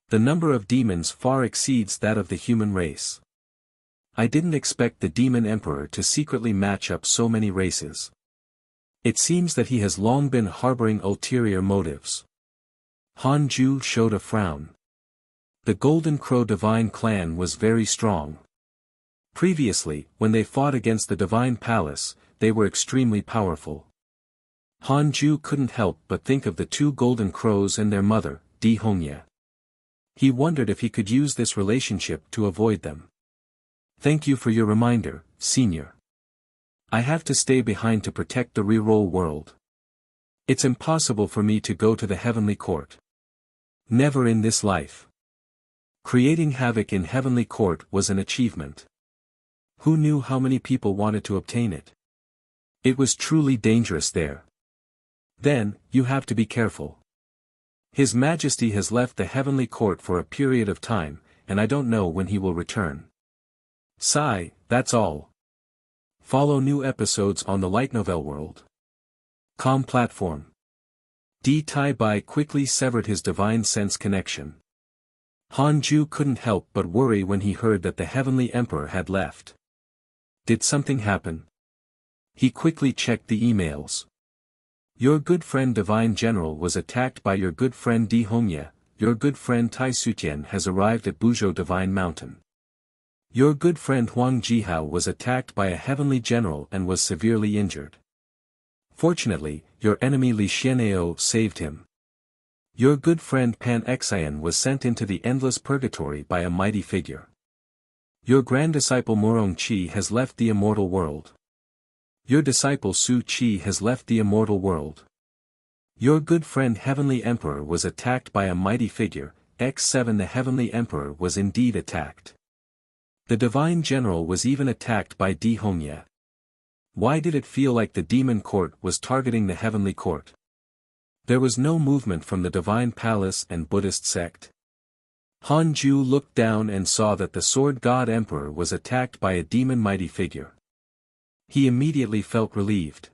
The number of demons far exceeds that of the human race. I didn't expect the Demon Emperor to secretly match up so many races. It seems that he has long been harboring ulterior motives. Hanju showed a frown. The Golden Crow Divine Clan was very strong. Previously, when they fought against the Divine Palace, they were extremely powerful. Hanju couldn't help but think of the 2 Golden Crows and their mother, Di Hongye. He wondered if he could use this relationship to avoid them. Thank you for your reminder, Senior. I have to stay behind to protect the reroll world. It's impossible for me to go to the Heavenly Court. Never in this life. Creating havoc in Heavenly Court was an achievement. Who knew how many people wanted to obtain it? It was truly dangerous there. Then, you have to be careful. His Majesty has left the Heavenly Court for a period of time, and I don't know when he will return. Sigh, that's all. Follow new episodes on the Light Novel World. Com platform. Di Taibai quickly severed his divine sense connection. Hanju couldn't help but worry when he heard that the Heavenly Emperor had left. Did something happen? He quickly checked the emails. Your good friend Divine General was attacked by your good friend Di Hongye. Your good friend Tai Sutian has arrived at Buzhou Divine Mountain. Your good friend Huang Jihao was attacked by a heavenly general and was severely injured. Fortunately, your enemy Li Xian'eo saved him. Your good friend Pan Xian was sent into the endless purgatory by a mighty figure. Your grand disciple Morong Qi has left the immortal world. Your disciple Su Qi has left the immortal world. Your good friend Heavenly Emperor was attacked by a mighty figure. X7 The Heavenly Emperor was indeed attacked. The Divine General was even attacked by Di Hongye. Why did it feel like the Demon Court was targeting the Heavenly Court? There was no movement from the Divine Palace and Buddhist sect. Hanju looked down and saw that the Sword God Emperor was attacked by a demon mighty figure. He immediately felt relieved.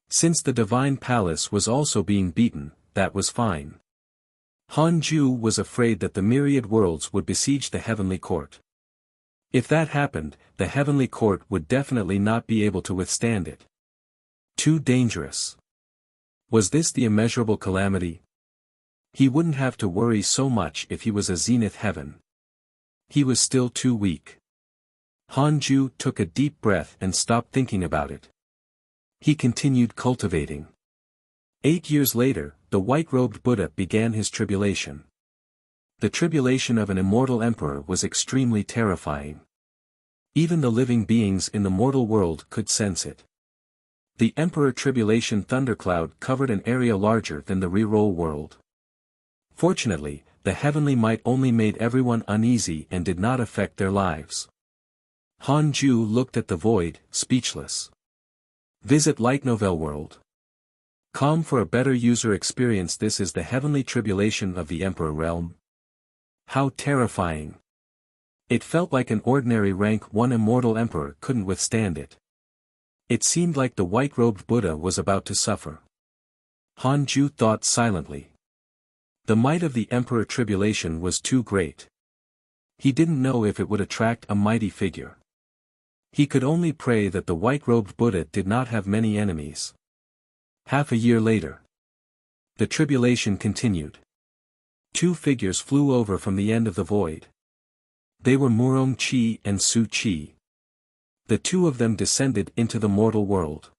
Since the divine palace was also being beaten, that was fine. Han Ju was afraid that the myriad worlds would besiege the heavenly court. If that happened, the heavenly court would definitely not be able to withstand it. Too dangerous. Was this the immeasurable calamity? He wouldn't have to worry so much if he was a zenith heaven. He was still too weak. Han Ju took a deep breath and stopped thinking about it. He continued cultivating. 8 years later, the white-robed Buddha began his tribulation. The tribulation of an immortal emperor was extremely terrifying. Even the living beings in the mortal world could sense it. The emperor tribulation thundercloud covered an area larger than the reroll world. Fortunately, the heavenly might only made everyone uneasy and did not affect their lives. Han Ju looked at the void, speechless. Visit Light Novel World. Com for a better user experience. This is the heavenly tribulation of the Emperor realm. How terrifying. It felt like an ordinary rank 1 immortal emperor couldn't withstand it. It seemed like the white-robed Buddha was about to suffer. Han Ju thought silently. The might of the Emperor tribulation was too great. He didn't know if it would attract a mighty figure. He could only pray that the white-robed Buddha did not have many enemies. Half a year later. The tribulation continued. 2 figures flew over from the end of the void. They were Murong Qi and Su Qi. The 2 of them descended into the mortal world.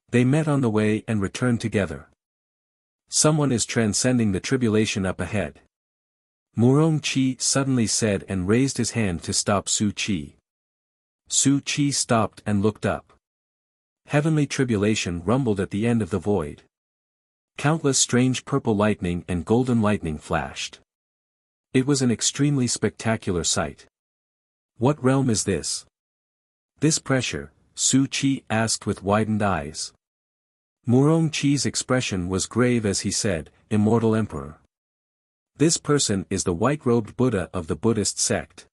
They met on the way and returned together. Someone is transcending the tribulation up ahead. Murong Qi suddenly said and raised his hand to stop Su Qi. Su Qi stopped and looked up. Heavenly tribulation rumbled at the end of the void. Countless strange purple lightning and golden lightning flashed. It was an extremely spectacular sight. What realm is this? This pressure, Su Qi asked with widened eyes. Murong Qi's expression was grave as he said, Immortal Emperor. This person is the white-robed Buddha of the Buddhist sect.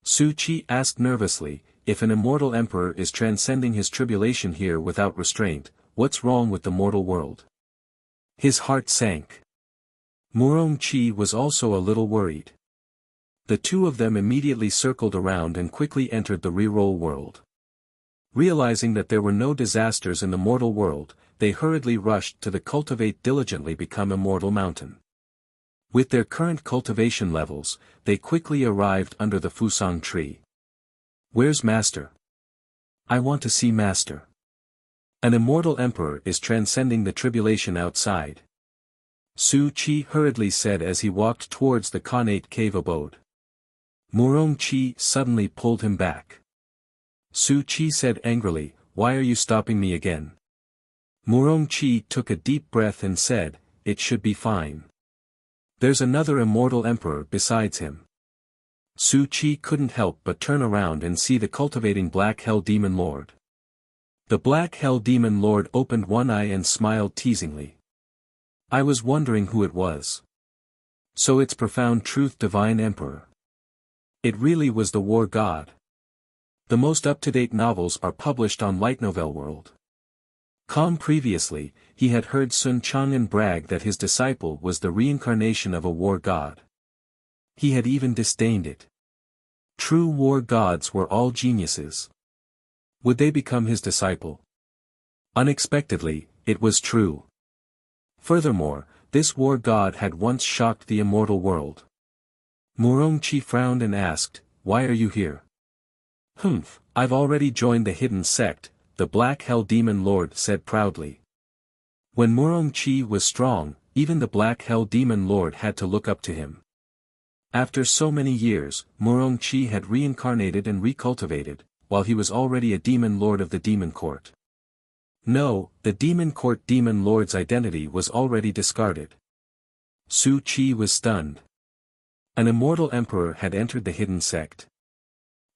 Su Qi asked nervously, if an immortal emperor is transcending his tribulation here without restraint, what's wrong with the mortal world? His heart sank. Murong Qi was also a little worried. The 2 of them immediately circled around and quickly entered the reroll world. Realizing that there were no disasters in the mortal world, they hurriedly rushed to the Cultivate Diligently Become Immortal mountain. With their current cultivation levels, they quickly arrived under the Fusang tree. Where's Master? I want to see Master. An immortal emperor is transcending the tribulation outside. Su Qi hurriedly said as he walked towards the Khanate cave abode. Murong Qi suddenly pulled him back. Su Qi said angrily, why are you stopping me again? Murong Qi took a deep breath and said, it should be fine. There's another immortal emperor besides him. Su Qi couldn't help but turn around and see the cultivating Black Hell Demon Lord. The Black Hell Demon Lord opened one eye and smiled teasingly. I was wondering who it was. So it's Profound Truth Divine Emperor. It really was the War God. The most up-to-date novels are published on Light Novel World. Previously, he had heard Sun Chang'an brag that his disciple was the reincarnation of a war god. He had even disdained it. True war gods were all geniuses. Would they become his disciple? Unexpectedly, it was true. Furthermore, this war god had once shocked the immortal world. Murong Qi frowned and asked, why are you here? Humph, I've already joined the hidden sect, the Black Hell Demon Lord said proudly. When Murong Qi was strong, even the Black Hell Demon Lord had to look up to him. After so many years, Murong Qi had reincarnated and recultivated, while he was already a demon lord of the demon court. No, the demon court demon lord's identity was already discarded. Su Qi was stunned. An immortal emperor had entered the hidden sect.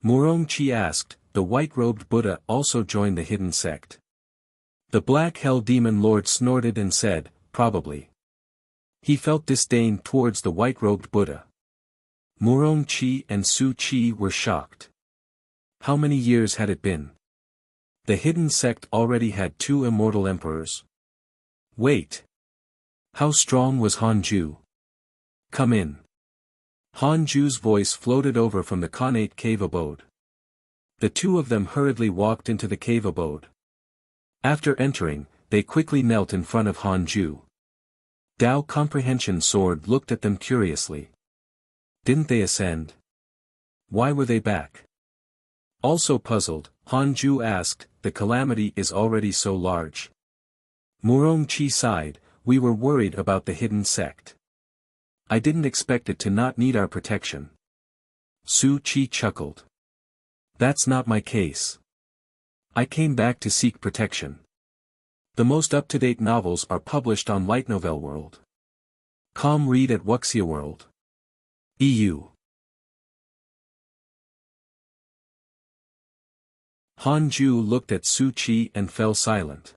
Murong Qi asked, the white-robed Buddha also joined the hidden sect. The Black Hell Demon Lord snorted and said, probably. He felt disdain towards the white-robed Buddha. Murong Qi and Su Qi were shocked. How many years had it been? The hidden sect already had 2 immortal emperors. Wait. How strong was Hanju? Come in. Hanju's voice floated over from the Khanate cave abode. The 2 of them hurriedly walked into the cave abode. After entering, they quickly knelt in front of Hanju. Dao Comprehension Sword looked at them curiously. Didn't they ascend? Why were they back? Also puzzled, Hanju asked, the calamity is already so large. Murong-chi sighed, we were worried about the hidden sect. I didn't expect it to not need our protection. Su-chi chuckled. That's not my case. I came back to seek protection. The most up-to-date novels are published on Light Novel World. Come read at Wuxia World. EU. Hanju looked at Su-chi and fell silent.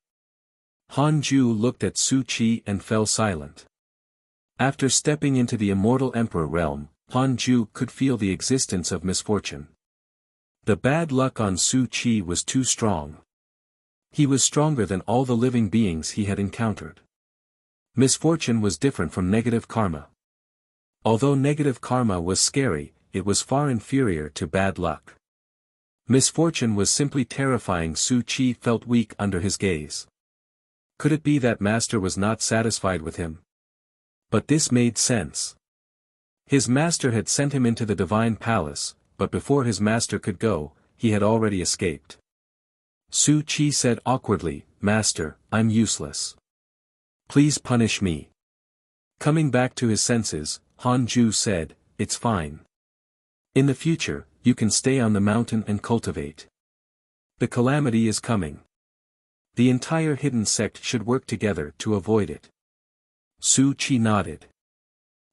Hanju looked at Su-chi and fell silent. After stepping into the immortal emperor realm, Hanju could feel the existence of misfortune. The bad luck on Su-chi was too strong. He was stronger than all the living beings he had encountered. Misfortune was different from negative karma. Although negative karma was scary, it was far inferior to bad luck. Misfortune was simply terrifying. Su-chi felt weak under his gaze. Could it be that master was not satisfied with him? But this made sense. His master had sent him into the divine palace, but before his master could go, he had already escaped. Su-chi said awkwardly, Master, I'm useless. Please punish me. Coming back to his senses, Hanju said, it's fine. In the future, you can stay on the mountain and cultivate. The calamity is coming. The entire hidden sect should work together to avoid it. Su-chi nodded.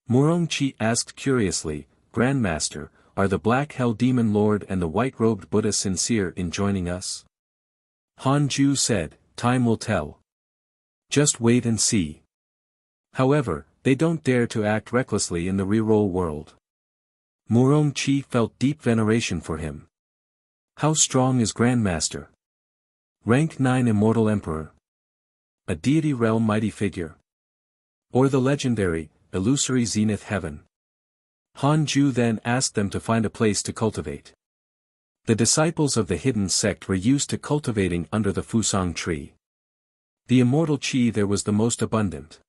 Murong-chi asked curiously, Grandmaster, are the Black Hell Demon Lord and the White-Robed Buddha sincere in joining us? Hanju said, time will tell. Just wait and see. However, they don't dare to act recklessly in the reroll world. Murong-chi felt deep veneration for him. How strong is Grandmaster? Rank 9 Immortal Emperor. A deity realm mighty figure. Or the legendary, illusory Zenith Heaven. Hanju then asked them to find a place to cultivate. The disciples of the hidden sect were used to cultivating under the Fusang tree. The immortal chi there was the most abundant.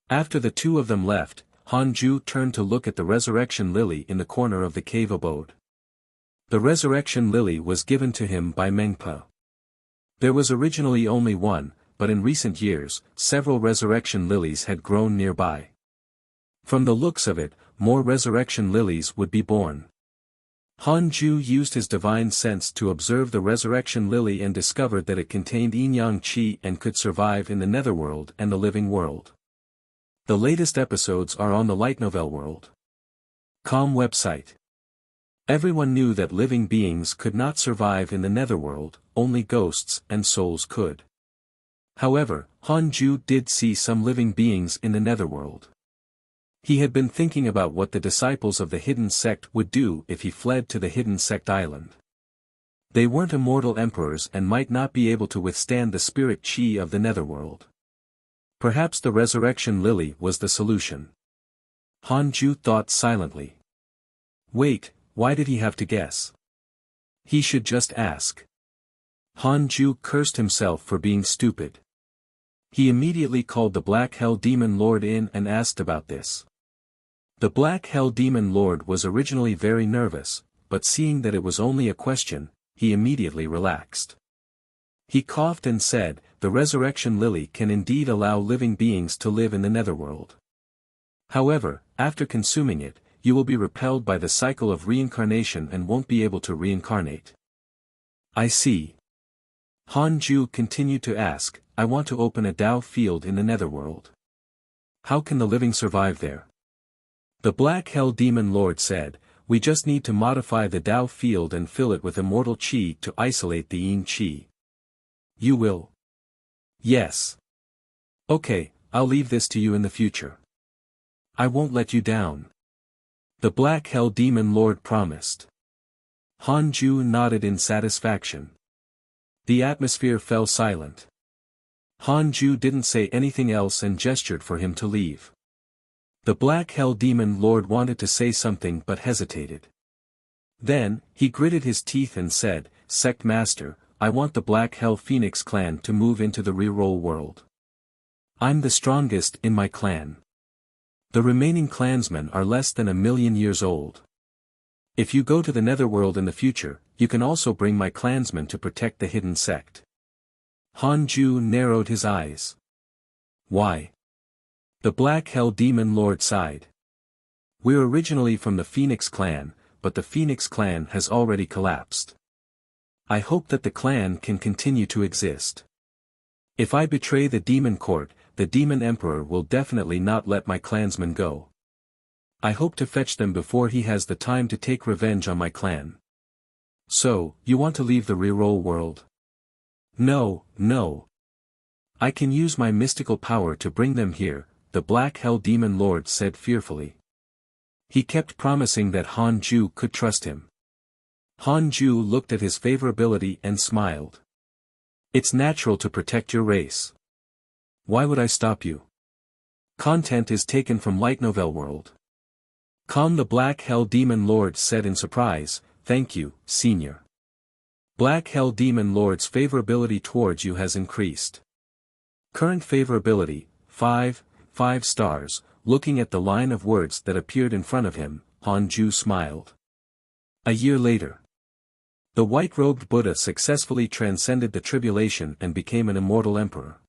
After the 2 of them left, Hanju turned to look at the resurrection lily in the corner of the cave abode. The resurrection lily was given to him by Mengpa. There was originally only one, but in recent years, several resurrection lilies had grown nearby. From the looks of it, more resurrection lilies would be born. Hanju used his divine sense to observe the resurrection lily and discovered that it contained yin-yang qi and could survive in the netherworld and the living world. The latest episodes are on the Light Novel World. Com website. Everyone knew that living beings could not survive in the netherworld, only ghosts and souls could. However, Hanju did see some living beings in the netherworld. He had been thinking about what the disciples of the hidden sect would do if he fled to the hidden sect island. They weren't immortal emperors and might not be able to withstand the spirit chi of the netherworld. Perhaps the resurrection lily was the solution. Hanju thought silently. Wait, why did he have to guess? He should just ask. Hanju cursed himself for being stupid. He immediately called the Black Hell Demon Lord in and asked about this. The Black Hell Demon Lord was originally very nervous, but seeing that it was only a question, he immediately relaxed. He coughed and said, the resurrection lily can indeed allow living beings to live in the netherworld. However, after consuming it, you will be repelled by the cycle of reincarnation and won't be able to reincarnate. I see. Hanju continued to ask, I want to open a Dao field in the netherworld. How can the living survive there? The Black Hell Demon Lord said, we just need to modify the Dao field and fill it with immortal chi to isolate the yin chi. You will? Yes. Okay, I'll leave this to you in the future. I won't let you down. The Black Hell Demon Lord promised. Hanju nodded in satisfaction. The atmosphere fell silent. Hanju didn't say anything else and gestured for him to leave. The Black Hell Demon Lord wanted to say something but hesitated. Then, he gritted his teeth and said, "Sect Master, I want the Black Hell Phoenix clan to move into the reroll world. I'm the strongest in my clan. The remaining clansmen are less than 1,000,000 years old. If you go to the Netherworld in the future, you can also bring my clansmen to protect the hidden sect." Hanju narrowed his eyes. "Why?" The Black Hell Demon Lord sighed. "We're originally from the Phoenix clan, but the Phoenix clan has already collapsed. I hope that the clan can continue to exist. If I betray the Demon Court, the Demon Emperor will definitely not let my clansmen go. I hope to fetch them before he has the time to take revenge on my clan." "So, you want to leave the reroll world?" No. I can use my mystical power to bring them here," the Black Hell Demon Lord said fearfully. He kept promising that Hanju could trust him. Hanju looked at his favorability and smiled. "It's natural to protect your race. Why would I stop you? Content is taken from Light Novel World." The Black Hell Demon Lord said in surprise, "Thank you, Senior. Black Hell Demon Lord's favorability towards you has increased. Current favorability, 5 stars." Looking at the line of words that appeared in front of him, Hanju smiled. A year later. The white-robed Buddha successfully transcended the tribulation and became an immortal emperor.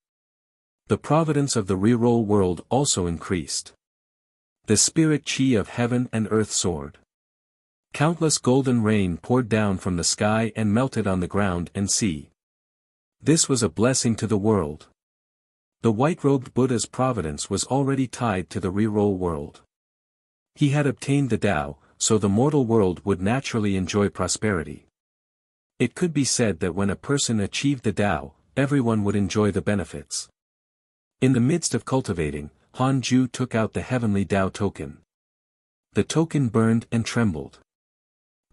The providence of the reroll world also increased. The spirit chi of heaven and earth soared. Countless golden rain poured down from the sky and melted on the ground and sea. This was a blessing to the world. The white-robed Buddha's providence was already tied to the reroll world. He had obtained the Tao, so the mortal world would naturally enjoy prosperity. It could be said that when a person achieved the Tao, everyone would enjoy the benefits. In the midst of cultivating, Hanju took out the heavenly Tao token. The token burned and trembled.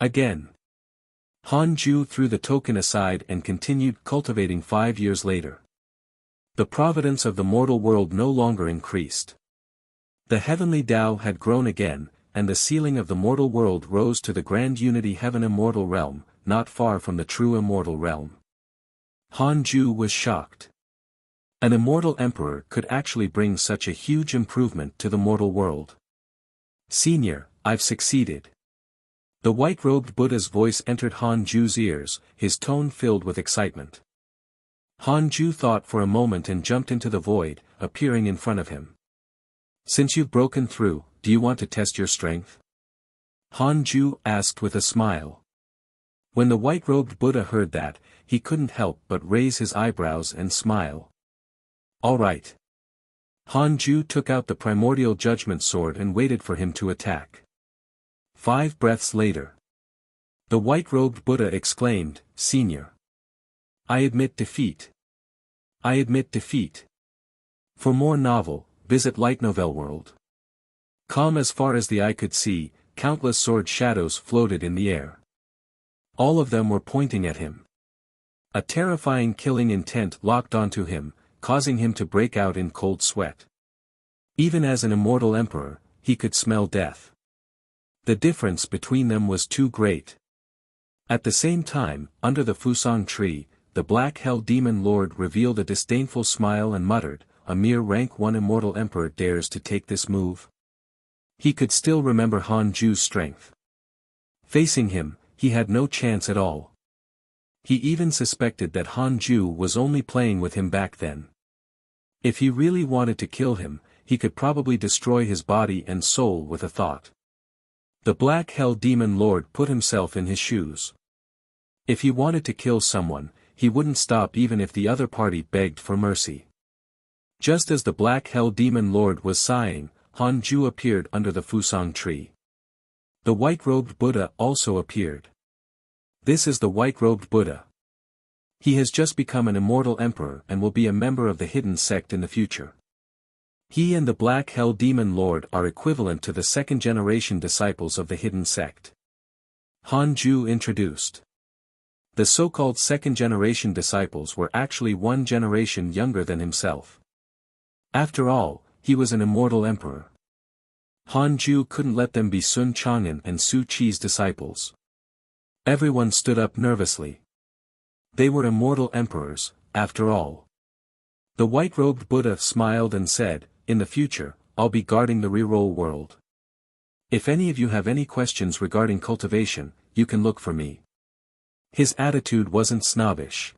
Again. Hanju threw the token aside and continued cultivating 5 years later. The providence of the mortal world no longer increased. The heavenly Tao had grown again, and the ceiling of the mortal world rose to the grand unity heaven immortal realm, not far from the true immortal realm. Hanju was shocked. An immortal emperor could actually bring such a huge improvement to the mortal world. "Senior, I've succeeded." The white-robed Buddha's voice entered Hanju's ears, his tone filled with excitement. Hanju thought for a moment and jumped into the void, appearing in front of him. "Since you've broken through, do you want to test your strength?" Hanju asked with a smile. When the white-robed Buddha heard that, he couldn't help but raise his eyebrows and smile. "All right." Hanju took out the primordial judgment sword and waited for him to attack. 5 breaths later. The white-robed Buddha exclaimed, "Senior. I admit defeat. I admit defeat." For more novel, visit Light Novel World. As far as the eye could see, countless sword shadows floated in the air. All of them were pointing at him. A terrifying killing intent locked onto him, causing him to break out in cold sweat. Even as an immortal emperor, he could smell death. The difference between them was too great. At the same time, under the Fusang tree, the Black Hell Demon Lord revealed a disdainful smile and muttered, "A mere rank 1 immortal emperor dares to take this move?" He could still remember Hanju's strength. Facing him, he had no chance at all. He even suspected that Hanju was only playing with him back then. If he really wanted to kill him, he could probably destroy his body and soul with a thought. The Black Hell Demon Lord put himself in his shoes. If he wanted to kill someone, he wouldn't stop even if the other party begged for mercy. Just as the Black Hell Demon Lord was sighing, Hanju appeared under the Fusang tree. The white-robed Buddha also appeared. This is the white-robed Buddha. He has just become an immortal emperor and will be a member of the hidden sect in the future. He and the Black Hell Demon Lord are equivalent to the second-generation disciples of the hidden sect. Hanju introduced. The so-called second-generation disciples were actually one generation younger than himself. After all, he was an immortal emperor. Han Ju couldn't let them be Sun Chang'an and Su Qi's disciples. Everyone stood up nervously. They were immortal emperors, after all. The white-robed Buddha smiled and said, "In the future, I'll be guarding the reroll world. If any of you have any questions regarding cultivation, you can look for me." His attitude wasn't snobbish.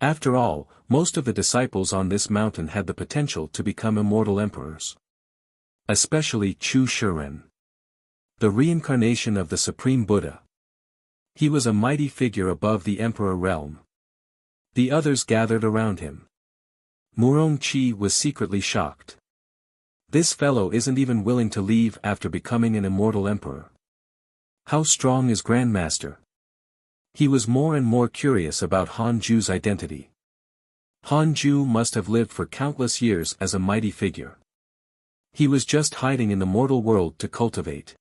After all, most of the disciples on this mountain had the potential to become immortal emperors. Especially Chu Shiren, the reincarnation of the Supreme Buddha. He was a mighty figure above the emperor realm. The others gathered around him. Murong Qi was secretly shocked. This fellow isn't even willing to leave after becoming an immortal emperor. How strong is Grandmaster? He was more and more curious about Han Ju's identity. Han Ju must have lived for countless years as a mighty figure. He was just hiding in the mortal world to cultivate.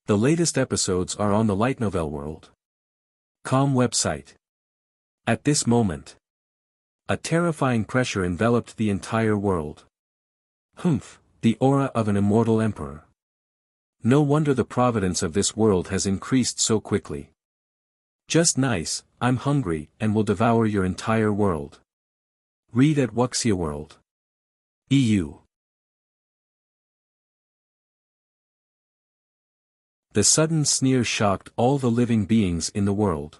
The latest episodes are on the light novel world.com website. At this moment, a terrifying pressure enveloped the entire world. Humph, the aura of an immortal emperor. No wonder the providence of this world has increased so quickly. Just nice, I'm hungry and will devour your entire world. Read at Wuxia World. EU. The sudden sneer shocked all the living beings in the world.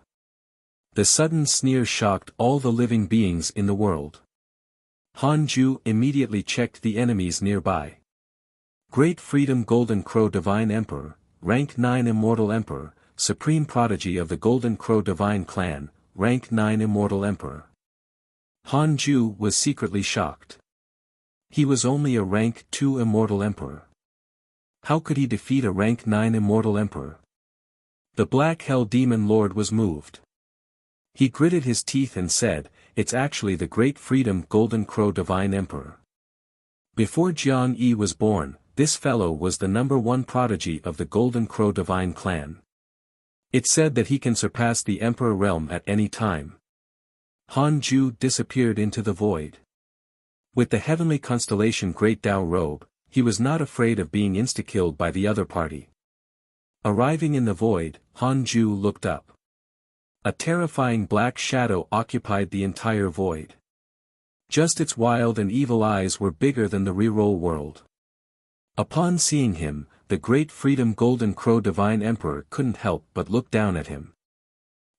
The sudden sneer shocked all the living beings in the world. Han Ju immediately checked the enemies nearby. Great Freedom Golden Crow Divine Emperor, Rank 9 Immortal Emperor, Supreme Prodigy of the Golden Crow Divine Clan, Rank 9 Immortal Emperor. Han Ju was secretly shocked. He was only a Rank 2 Immortal Emperor. How could he defeat a Rank 9 Immortal Emperor? The Black Hell Demon Lord was moved. He gritted his teeth and said, "It's actually the Great Freedom Golden Crow Divine Emperor." Before Jiang Yi was born, this fellow was the #1 prodigy of the Golden Crow Divine Clan. It's said that he can surpass the Emperor realm at any time. Han Ju disappeared into the void. With the heavenly constellation Great Tao robe, he was not afraid of being insta-killed by the other party. Arriving in the void, Han Ju looked up. A terrifying black shadow occupied the entire void. Just its wild and evil eyes were bigger than the reroll world. Upon seeing him, the Great Freedom Golden Crow Divine Emperor couldn't help but look down at him.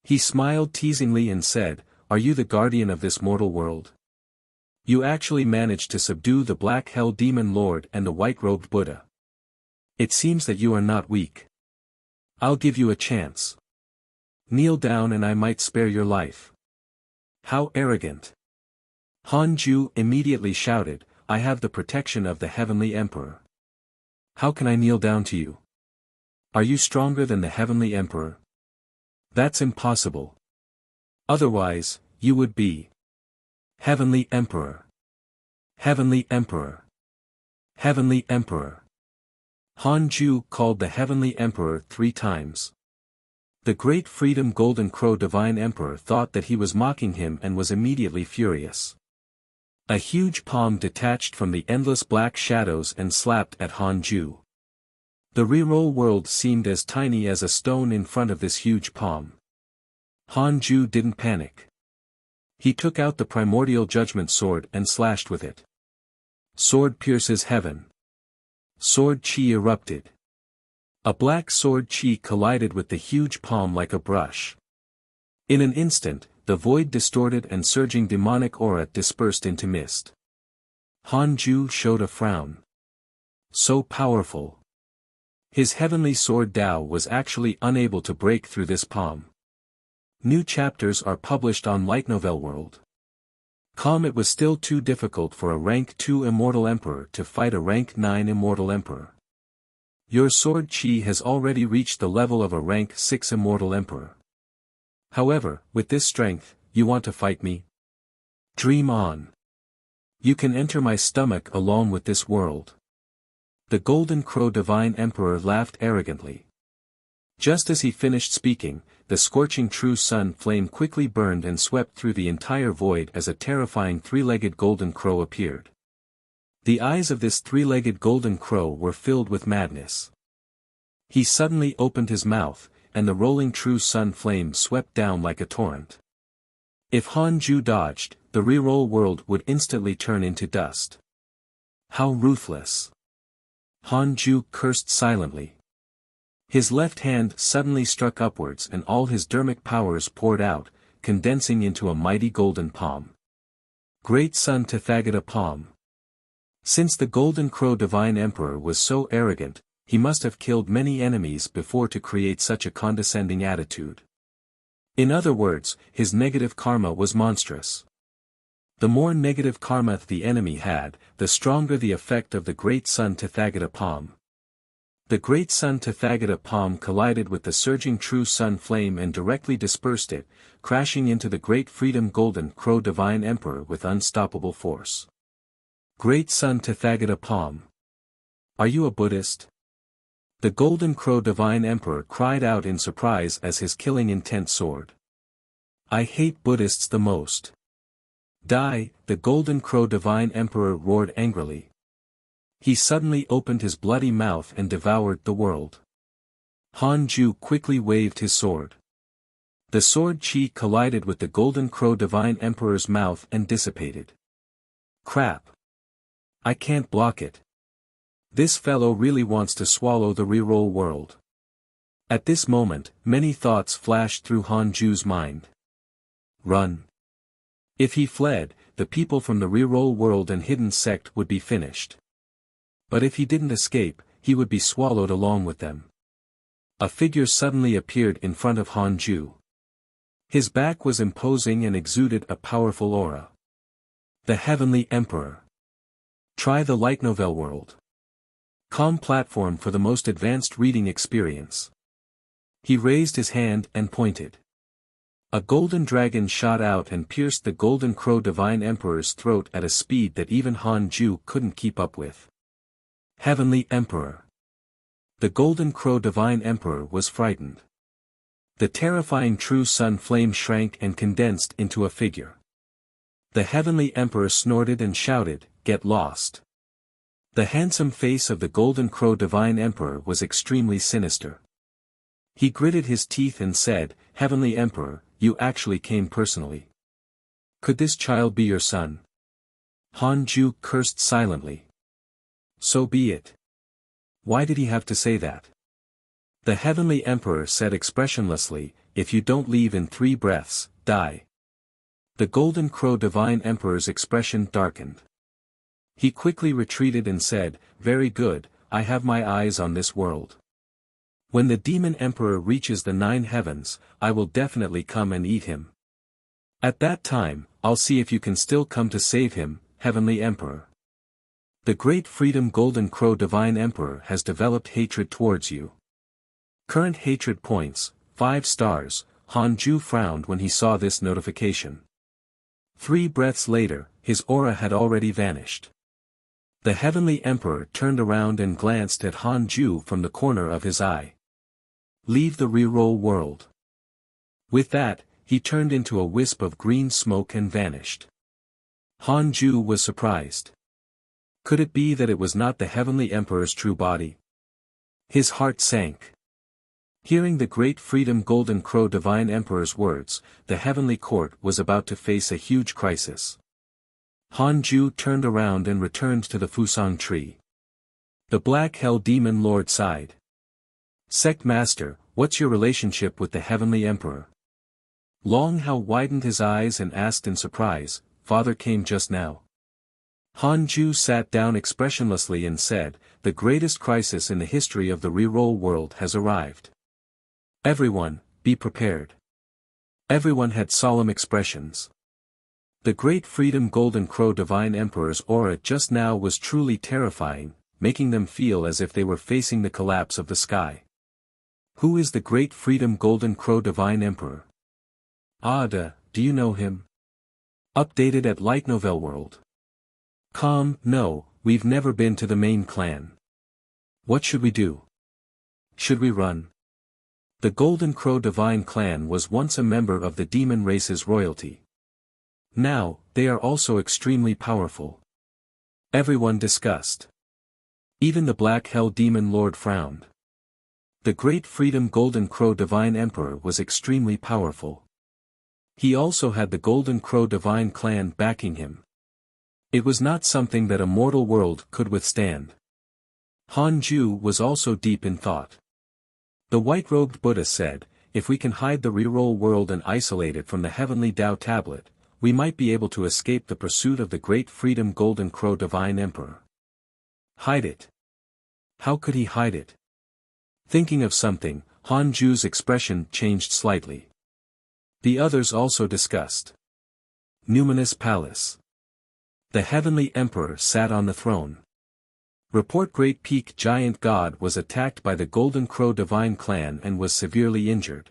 He smiled teasingly and said, "Are you the guardian of this mortal world? You actually managed to subdue the Black Hell Demon Lord and the white-robed Buddha. It seems that you are not weak. I'll give you a chance. Kneel down and I might spare your life." How arrogant! Han Ju immediately shouted, "I have the protection of the Heavenly Emperor. How can I kneel down to you? Are you stronger than the Heavenly Emperor? That's impossible. Otherwise, you would be Heavenly Emperor. Heavenly Emperor. Heavenly Emperor." Han Ju called the Heavenly Emperor 3 times. The Great Freedom Golden Crow Divine Emperor thought that he was mocking him and was immediately furious. A huge palm detached from the endless black shadows and slapped at Han Ju. The reroll world seemed as tiny as a stone in front of this huge palm. Han Ju didn't panic. He took out the primordial judgment sword and slashed with it. Sword pierces heaven. Sword chi erupted. A black sword chi collided with the huge palm like a brush. In an instant, the void distorted and surging demonic aura dispersed into mist. Han Ju showed a frown. So powerful. His heavenly sword Dao was actually unable to break through this palm. New chapters are published on Light Novel World. It was still too difficult for a Rank 2 Immortal Emperor to fight a Rank 9 Immortal Emperor. Your sword chi has already reached the level of a Rank 6 Immortal Emperor. However, with this strength, you want to fight me? Dream on. You can enter my stomach along with this world. The Golden Crow Divine Emperor laughed arrogantly. Just as he finished speaking, the scorching true sun flame quickly burned and swept through the entire void as a terrifying three-legged golden crow appeared. The eyes of this three-legged golden crow were filled with madness. He suddenly opened his mouth, and the rolling true sun flame swept down like a torrent. If Hanju dodged, the reroll world would instantly turn into dust. How ruthless! Hanju cursed silently. His left hand suddenly struck upwards and all his dermic powers poured out, condensing into a mighty golden palm. Great Sun Tathagata Palm. Since the Golden Crow Divine Emperor was so arrogant, he must have killed many enemies before to create such a condescending attitude. In other words, his negative karma was monstrous. The more negative karma the enemy had, the stronger the effect of the Great Sun Tathagata Palm. The Great Sun Tathagata Palm collided with the surging true sun flame and directly dispersed it, crashing into the Great Freedom Golden Crow Divine Emperor with unstoppable force. Great Sun Tathagata Palm. Are you a Buddhist? The Golden Crow Divine Emperor cried out in surprise as his killing intent soared. I hate Buddhists the most. Die, the Golden Crow Divine Emperor roared angrily. He suddenly opened his bloody mouth and devoured the world. Hanju quickly waved his sword. The sword chi collided with the Golden Crow Divine Emperor's mouth and dissipated. Crap. I can't block it. This fellow really wants to swallow the reroll world. At this moment, many thoughts flashed through Hanju's mind. Run. If he fled, the people from the reroll world and hidden sect would be finished. But if he didn't escape, he would be swallowed along with them. A figure suddenly appeared in front of Hanju. His back was imposing and exuded a powerful aura. The Heavenly Emperor. Try the light novel world. Com platform for the most advanced reading experience. He raised his hand and pointed. A golden dragon shot out and pierced the Golden Crow Divine Emperor's throat at a speed that even Hanju couldn't keep up with. Heavenly Emperor. The Golden Crow Divine Emperor was frightened. The terrifying true sun flame shrank and condensed into a figure. The Heavenly Emperor snorted and shouted, "Get lost." The handsome face of the Golden Crow Divine Emperor was extremely sinister. He gritted his teeth and said, "Heavenly Emperor, you actually came personally. Could this child be your son?" Hanju cursed silently. So be it. Why did he have to say that? The Heavenly Emperor said expressionlessly, "If you don't leave in 3 breaths, die." The Golden Crow Divine Emperor's expression darkened. He quickly retreated and said, "Very good, I have my eyes on this world. When the Demon Emperor reaches the 9 heavens, I will definitely come and eat him. At that time, I'll see if you can still come to save him, Heavenly Emperor. The Great Freedom Golden Crow Divine Emperor has developed hatred towards you. Current hatred points, 5 stars, Hanju frowned when he saw this notification. 3 breaths later, his aura had already vanished. The Heavenly Emperor turned around and glanced at Hanju from the corner of his eye. Leave the reroll world. With that, he turned into a wisp of green smoke and vanished. Hanju was surprised. Could it be that it was not the Heavenly Emperor's true body? His heart sank. Hearing the Great Freedom Golden Crow Divine Emperor's words, the Heavenly Court was about to face a huge crisis. Hanju turned around and returned to the Fusang tree. The Black Hell Demon Lord sighed. Sect Master, what's your relationship with the Heavenly Emperor? Long Hao widened his eyes and asked in surprise, Father came just now. Hanju sat down expressionlessly and said, the greatest crisis in the history of the reroll world has arrived. Everyone, be prepared. Everyone had solemn expressions. The Great Freedom Golden Crow Divine Emperor's aura just now was truly terrifying, making them feel as if they were facing the collapse of the sky. Who is the Great Freedom Golden Crow Divine Emperor? Ada, do you know him? Updated at Light Novel World. No, we've never been to the main clan. What should we do? Should we run? The Golden Crow Divine Clan was once a member of the demon race's royalty. Now, they are also extremely powerful. Everyone discussed. Even the Black Hell Demon Lord frowned. The Great Freedom Golden Crow Divine Emperor was extremely powerful. He also had the Golden Crow Divine Clan backing him. It was not something that a mortal world could withstand. Hanju was also deep in thought. The white-robed Buddha said, if we can hide the reroll world and isolate it from the heavenly Tao tablet, we might be able to escape the pursuit of the Great Freedom Golden Crow Divine Emperor. Hide it. How could he hide it? Thinking of something, Hanju's expression changed slightly. The others also discussed. Numinous Palace. The Heavenly Emperor sat on the throne. Report Great Peak Giant God was attacked by the Golden Crow Divine Clan and was severely injured.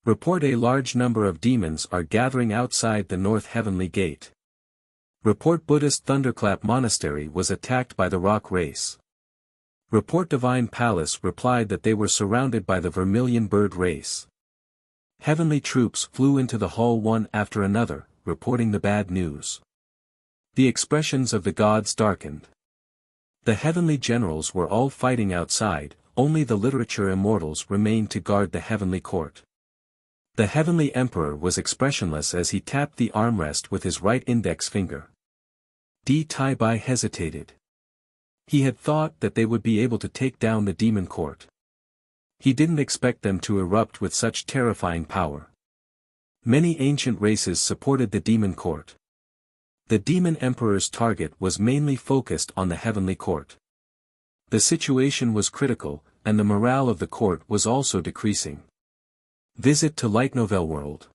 Report a large number of demons are gathering outside the North Heavenly Gate. Report Buddhist Thunderclap Monastery was attacked by the Rock Race. Report Divine Palace replied that they were surrounded by the Vermilion Bird Race. Heavenly troops flew into the hall one after another, reporting the bad news. The expressions of the gods darkened. The heavenly generals were all fighting outside, only the literature immortals remained to guard the heavenly court. The heavenly emperor was expressionless as he tapped the armrest with his right index finger. Tai Bai hesitated. He had thought that they would be able to take down the demon court. He didn't expect them to erupt with such terrifying power. Many ancient races supported the demon court. The demon emperor's target was mainly focused on the heavenly court. The situation was critical, and the morale of the court was also decreasing. Visit to Light Novel World.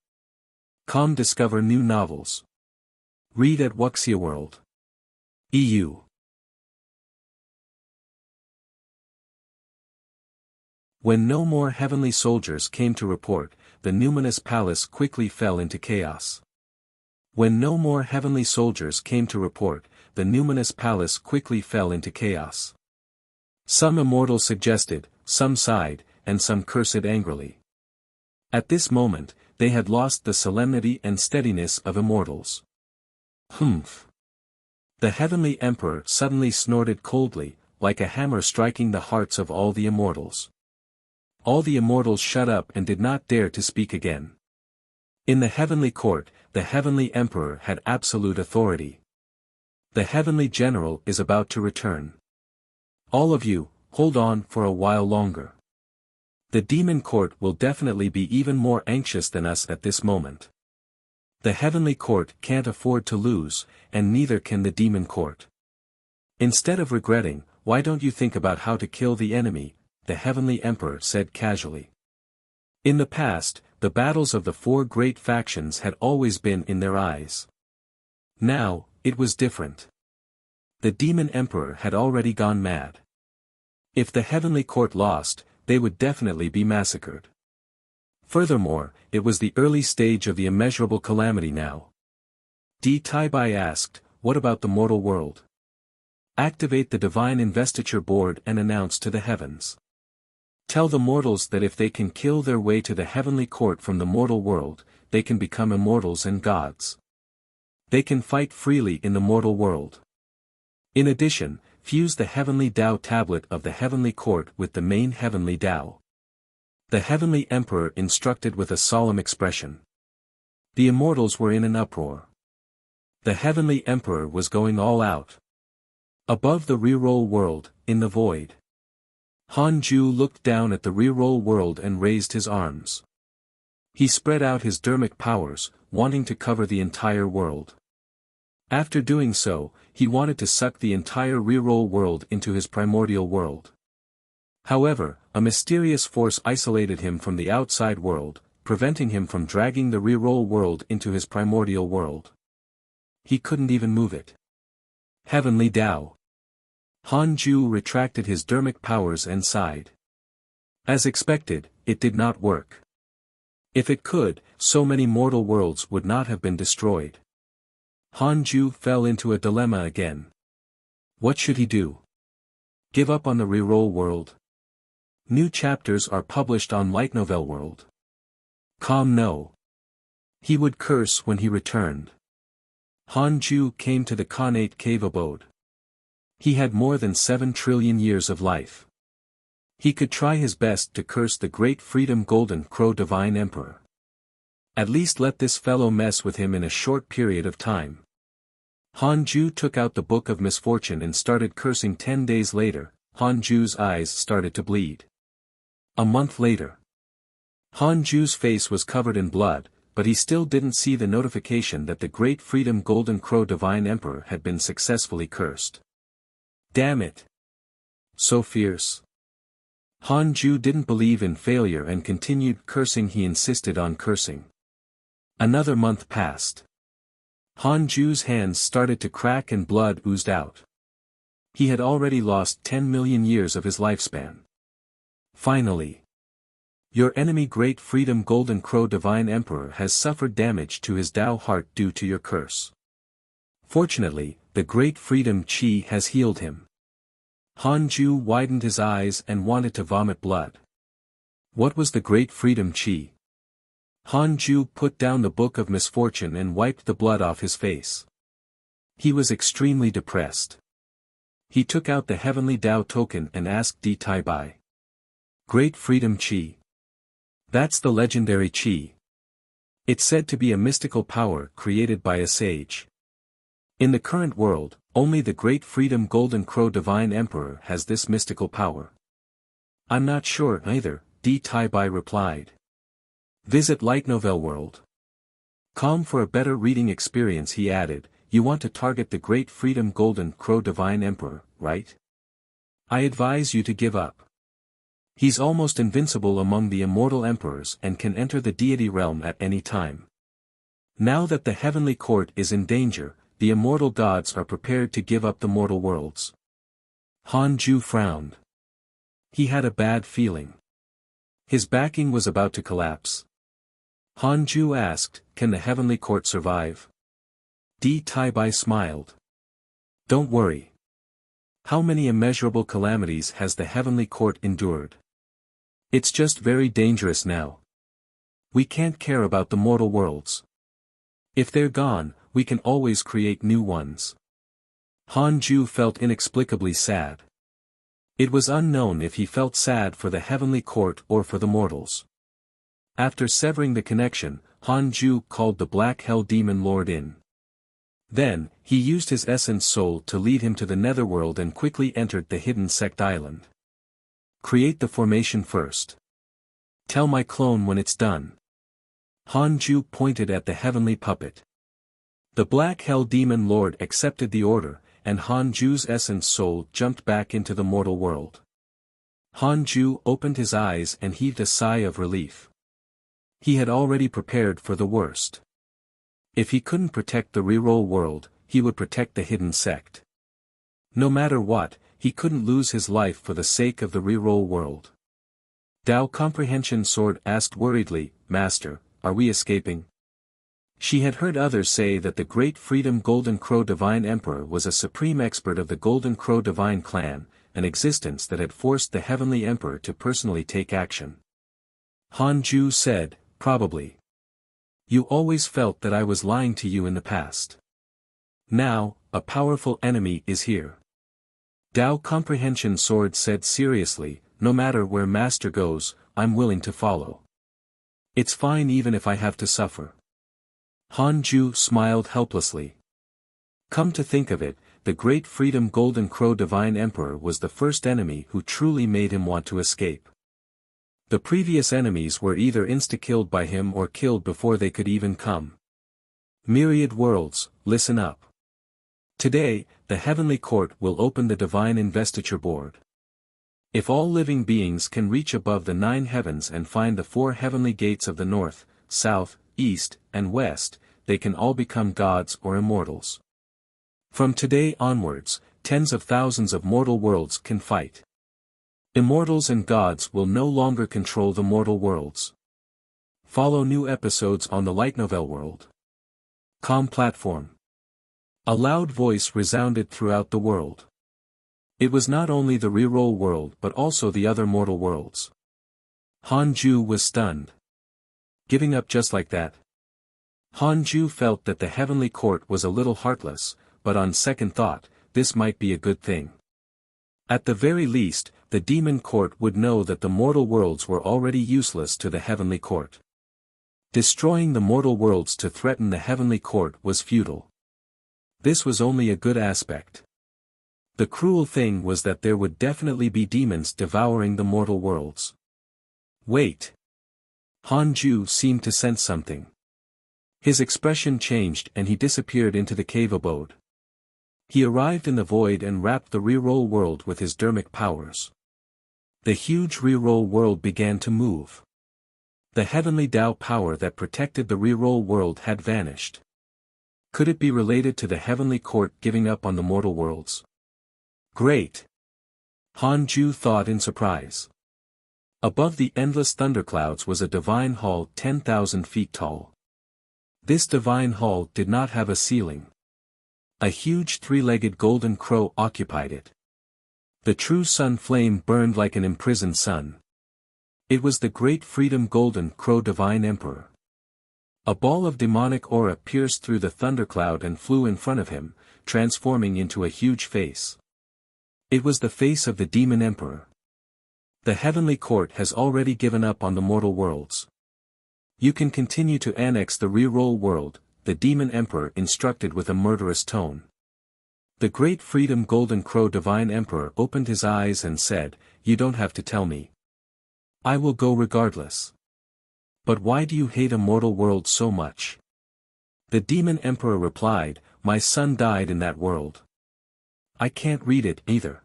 Discover new novels. Read at Wuxia World. EU. When no more heavenly soldiers came to report, the numinous palace quickly fell into chaos. When no more heavenly soldiers came to report, the numinous palace quickly fell into chaos. Some immortals suggested, some sighed, and some cursed angrily. At this moment, they had lost the solemnity and steadiness of immortals. Humph! The heavenly emperor suddenly snorted coldly, like a hammer striking the hearts of all the immortals. All the immortals shut up and did not dare to speak again. In the heavenly court, the heavenly emperor had absolute authority. The heavenly general is about to return. All of you, hold on for a while longer. The demon court will definitely be even more anxious than us at this moment. The heavenly court can't afford to lose, and neither can the demon court. Instead of regretting, why don't you think about how to kill the enemy, the heavenly emperor said casually. In the past, the battles of the four great factions had always been in their eyes. Now, it was different. The demon emperor had already gone mad. If the heavenly court lost, they would definitely be massacred. Furthermore, it was the early stage of the immeasurable calamity now. Tai Bai asked, what about the mortal world? Activate the divine investiture board and announce to the heavens. Tell the mortals that if they can kill their way to the heavenly court from the mortal world, they can become immortals and gods. They can fight freely in the mortal world. In addition, fuse the heavenly Tao tablet of the heavenly court with the main heavenly Tao. The heavenly emperor instructed with a solemn expression. The immortals were in an uproar. The heavenly emperor was going all out. Above the reroll world, in the void. Hanju looked down at the reroll world and raised his arms. He spread out his dermic powers, wanting to cover the entire world. After doing so, he wanted to suck the entire reroll world into his primordial world. However, a mysterious force isolated him from the outside world, preventing him from dragging the reroll world into his primordial world. He couldn't even move it. Heavenly Tao. Hanju retracted his dermic powers and sighed. As expected, it did not work. If it could, so many mortal worlds would not have been destroyed. Hanju fell into a dilemma again. What should he do? Give up on the reroll world? New chapters are published on Light Novel World. No. He would curse when he returned. Hanju came to the Khanate cave abode. He had more than 7 trillion years of life. He could try his best to curse the great Freedom Golden Crow Divine Emperor. At least let this fellow mess with him in a short period of time. Hanju took out the Book of Misfortune and started cursing. 10 days later, Hanju's eyes started to bleed. A month later, Hanju's face was covered in blood, but he still didn't see the notification that the great Freedom Golden Crow Divine Emperor had been successfully cursed. Damn it! So fierce. Hanju didn't believe in failure and continued cursing. He insisted on cursing. Another month passed. Hanju's hands started to crack and blood oozed out. He had already lost 10 million years of his lifespan. Finally, your enemy Great Freedom Golden Crow Divine Emperor has suffered damage to his Tao heart due to your curse. Fortunately, the Great Freedom Chi has healed him. Hanju widened his eyes and wanted to vomit blood. What was the Great Freedom Chi? Hanju put down the Book of Misfortune and wiped the blood off his face. He was extremely depressed. He took out the Heavenly Tao token and asked Di Tai Bai. Great Freedom Chi. That's the legendary Chi. It's said to be a mystical power created by a sage. In the current world, only the Great Freedom Golden Crow Divine Emperor has this mystical power. I'm not sure either, Di Tai Bai replied. Visit Light Novel World. For a better reading experience, he added, you want to target the Great Freedom Golden Crow Divine Emperor, right? I advise you to give up. He's almost invincible among the immortal emperors and can enter the deity realm at any time. Now that the heavenly court is in danger, the immortal gods are prepared to give up the mortal worlds. Hanju frowned. He had a bad feeling. His backing was about to collapse. Hanju asked, can the heavenly court survive? Di Tai Bai smiled. Don't worry. How many immeasurable calamities has the heavenly court endured? It's just very dangerous now. We can't care about the mortal worlds. If they're gone, we can always create new ones. Hanju felt inexplicably sad. It was unknown if he felt sad for the heavenly court or for the mortals. After severing the connection, Hanju called the Black Hell Demon Lord in. Then, he used his essence soul to lead him to the netherworld and quickly entered the hidden sect island. Create the formation first. Tell my clone when it's done. Hanju pointed at the heavenly puppet. The Black Hell Demon Lord accepted the order, and Hanju's essence soul jumped back into the mortal world. Hanju opened his eyes and heaved a sigh of relief. He had already prepared for the worst. If he couldn't protect the reroll world, he would protect the hidden sect. No matter what, he couldn't lose his life for the sake of the reroll world. Tao Comprehension Sword asked worriedly, Master, are we escaping? She had heard others say that the Great Freedom Golden Crow Divine Emperor was a supreme expert of the Golden Crow Divine Clan, an existence that had forced the Heavenly Emperor to personally take action. Hanju said, probably. You always felt that I was lying to you in the past. Now, a powerful enemy is here. Tao Comprehension Sword said seriously, no matter where Master goes, I'm willing to follow. It's fine even if I have to suffer. Hanju smiled helplessly. Come to think of it, the Great Freedom Golden Crow Divine Emperor was the first enemy who truly made him want to escape. The previous enemies were either insta-killed by him or killed before they could even come. Myriad worlds, listen up. Today, the Heavenly Court will open the Divine Investiture Board. If all living beings can reach above the 9 heavens and find the 4 heavenly gates of the north, south, east, and west, they can all become gods or immortals. From today onwards, tens of thousands of mortal worlds can fight. Immortals and gods will no longer control the mortal worlds. Follow new episodes on the Light Novel World. Platform. A loud voice resounded throughout the world. It was not only the reroll world but also the other mortal worlds. Hanju was stunned. Giving up just like that? Hanju felt that the heavenly court was a little heartless, but on second thought, this might be a good thing. At the very least, the demon court would know that the mortal worlds were already useless to the heavenly court. Destroying the mortal worlds to threaten the heavenly court was futile. This was only a good aspect. The cruel thing was that there would definitely be demons devouring the mortal worlds. Wait. Hanju seemed to sense something. His expression changed and he disappeared into the cave abode. He arrived in the void and wrapped the reroll world with his dermic powers. The huge reroll world began to move. The heavenly Tao power that protected the reroll world had vanished. Could it be related to the heavenly court giving up on the mortal worlds? Great! Hanju thought in surprise. Above the endless thunderclouds was a divine hall 10,000 feet tall. This divine hall did not have a ceiling. A huge three-legged golden crow occupied it. The true sun flame burned like an imprisoned sun. It was the great freedom golden crow divine emperor. A ball of demonic aura pierced through the thundercloud and flew in front of him, transforming into a huge face. It was the face of the demon emperor. The heavenly court has already given up on the mortal worlds. You can continue to annex the reroll world, the demon emperor instructed with a murderous tone. The great freedom golden crow divine emperor opened his eyes and said, "You don't have to tell me. I will go regardless." "But why do you hate a mortal world so much?" The demon emperor replied, "My son died in that world. I can't read it either.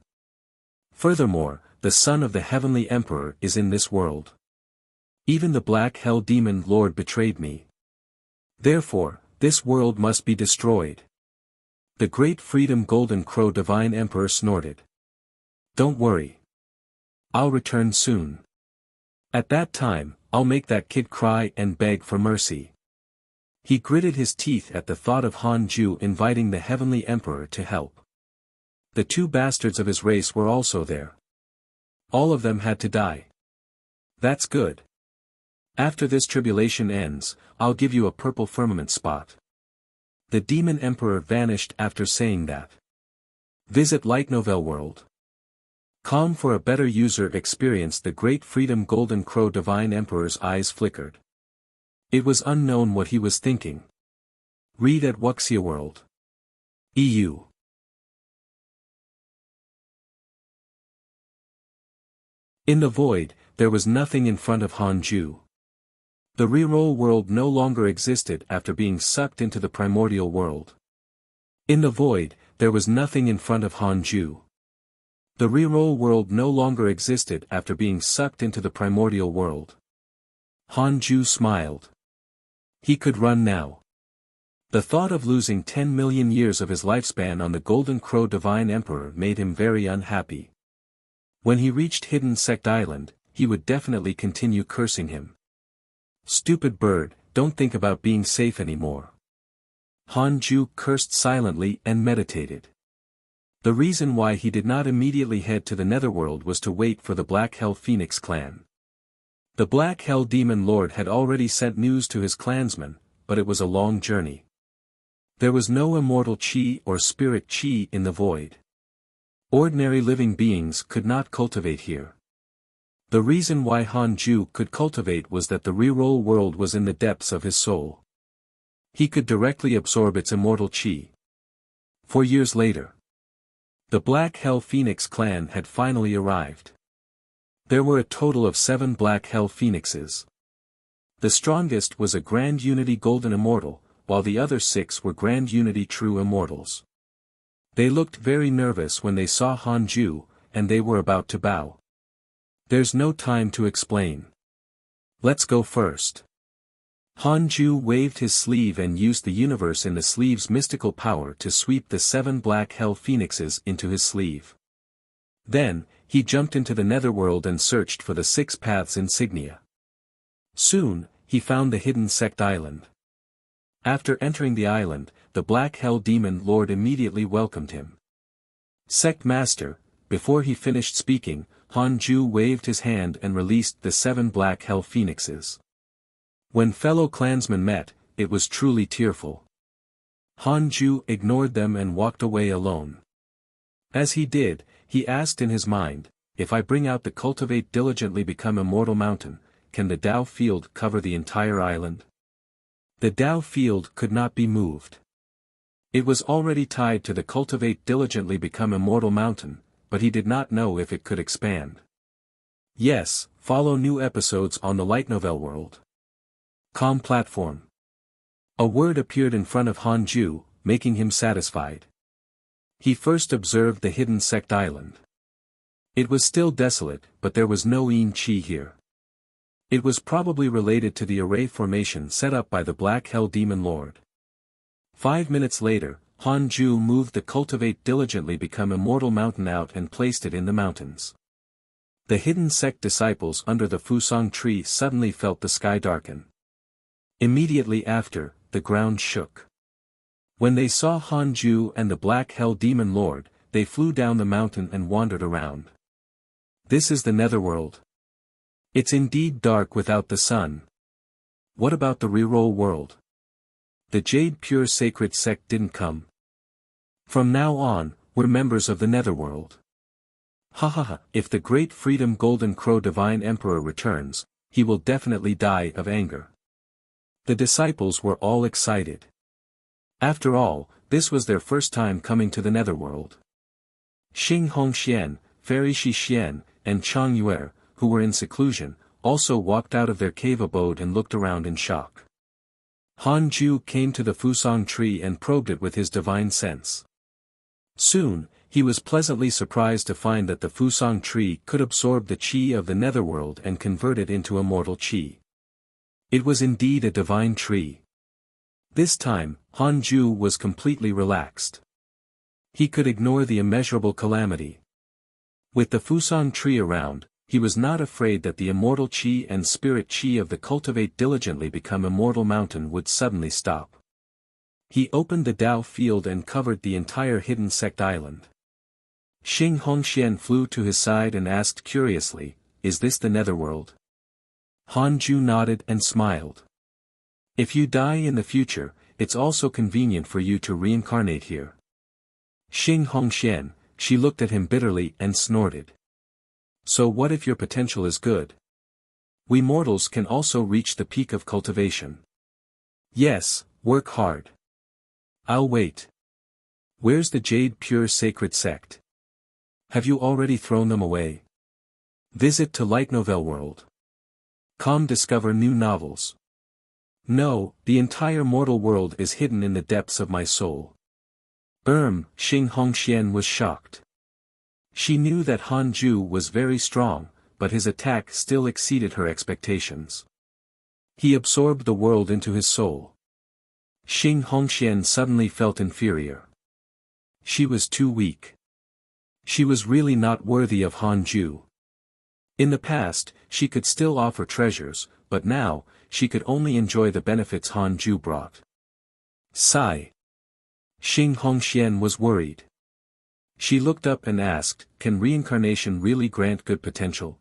Furthermore, the son of the heavenly emperor is in this world. Even the black hell demon lord betrayed me. Therefore, this world must be destroyed." The great freedom golden crow divine emperor snorted. "Don't worry. I'll return soon. At that time, I'll make that kid cry and beg for mercy." He gritted his teeth at the thought of Hanju inviting the heavenly emperor to help. The two bastards of his race were also there. All of them had to die. That's good. After this tribulation ends, I'll give you a purple firmament spot. The demon emperor vanished after saying that. Visit Light Novel World. Calm for a better user experience. The great freedom golden crow divine emperor's eyes flickered. It was unknown what he was thinking. Read at Wuxia World. EU. In the void, there was nothing in front of Hanju. The reroll world no longer existed after being sucked into the primordial world. In the void, there was nothing in front of Hanju. The reroll world no longer existed after being sucked into the primordial world. Hanju smiled. He could run now. The thought of losing 10 million years of his lifespan on the Golden Crow Divine Emperor made him very unhappy. When he reached Hidden Sect Island, he would definitely continue cursing him. "Stupid bird, don't think about being safe anymore." Hanju cursed silently and meditated. The reason why he did not immediately head to the Netherworld was to wait for the Black Hell Phoenix clan. The Black Hell Demon Lord had already sent news to his clansmen, but it was a long journey. There was no immortal chi or spirit chi in the void. Ordinary living beings could not cultivate here. The reason why Hanju could cultivate was that the reroll world was in the depths of his soul. He could directly absorb its immortal chi. 4 years later, the Black Hell Phoenix clan had finally arrived. There were a total of 7 Black Hell Phoenixes. The strongest was a Grand Unity Golden Immortal, while the other 6 were Grand Unity True Immortals. They looked very nervous when they saw Hanju, and they were about to bow. "There's no time to explain. Let's go first." Hanju waved his sleeve and used the universe in the sleeve's mystical power to sweep the 7 Black Hell Phoenixes into his sleeve. Then, he jumped into the Netherworld and searched for the 6 Paths insignia. Soon, he found the Hidden Sect Island. After entering the island, the Black Hell Demon Lord immediately welcomed him. "Sect Master, before he finished speaking, Han Ju waved his hand and released the 7 black hell phoenixes. When fellow clansmen met, it was truly tearful. Han Ju ignored them and walked away alone. As he did, he asked in his mind, if I bring out the cultivate diligently become immortal mountain, can the Dao field cover the entire island? The Dao field could not be moved. It was already tied to the cultivate diligently become immortal mountain, but he did not know if it could expand. Yes, follow new episodes on the light novel world. Com platform. A word appeared in front of Han Ju, making him satisfied. He first observed the hidden sect island. It was still desolate, but there was no Yin Qi here. It was probably related to the array formation set up by the Black Hell Demon Lord. 5 minutes later, Han Ju moved the cultivate diligently become immortal mountain out and placed it in the mountains. The hidden sect disciples under the Fusang tree suddenly felt the sky darken. Immediately after, the ground shook. When they saw Han Ju and the Black Hell Demon Lord, they flew down the mountain and wandered around. This is the netherworld. It's indeed dark without the sun. What about the reroll world? The Jade Pure Sacred Sect didn't come. From now on, we're members of the netherworld. If the great Freedom Golden Crow Divine Emperor returns, he will definitely die of anger. The disciples were all excited. After all, this was their first time coming to the netherworld. Xing Hongxian, Fairy Shi Xian, and Chang Yue, who were in seclusion, also walked out of their cave abode and looked around in shock. Han Ju came to the Fusang tree and probed it with his divine sense. Soon, he was pleasantly surprised to find that the Fusang tree could absorb the qi of the netherworld and convert it into immortal qi. It was indeed a divine tree. This time, Han Ju was completely relaxed. He could ignore the immeasurable calamity. With the Fusang tree around, he was not afraid that the immortal qi and spirit qi of the cultivate diligently become immortal mountain would suddenly stop. He opened the Dao field and covered the entire hidden sect island. Xing Hongxian flew to his side and asked curiously, "Is this the netherworld?" Han Ju nodded and smiled. "If you die in the future, it's also convenient for you to reincarnate here." Xing Hongxian, she looked at him bitterly and snorted. "So what if your potential is good? We mortals can also reach the peak of cultivation. Yes, work hard. I'll wait. Where's the Jade Pure Sacred Sect? Have you already thrown them away? Visit to Light Novel World. Discover new novels. No, the entire mortal world is hidden in the depths of my soul." Xing Hongxian was shocked. She knew that Han Ju was very strong, but his attack still exceeded her expectations. He absorbed the world into his soul. Xing Hongxian suddenly felt inferior. She was too weak. She was really not worthy of Han Ju. In the past, she could still offer treasures, but now, she could only enjoy the benefits Han Ju brought. Sigh. Xing Hongxian was worried. She looked up and asked, "Can reincarnation really grant good potential?"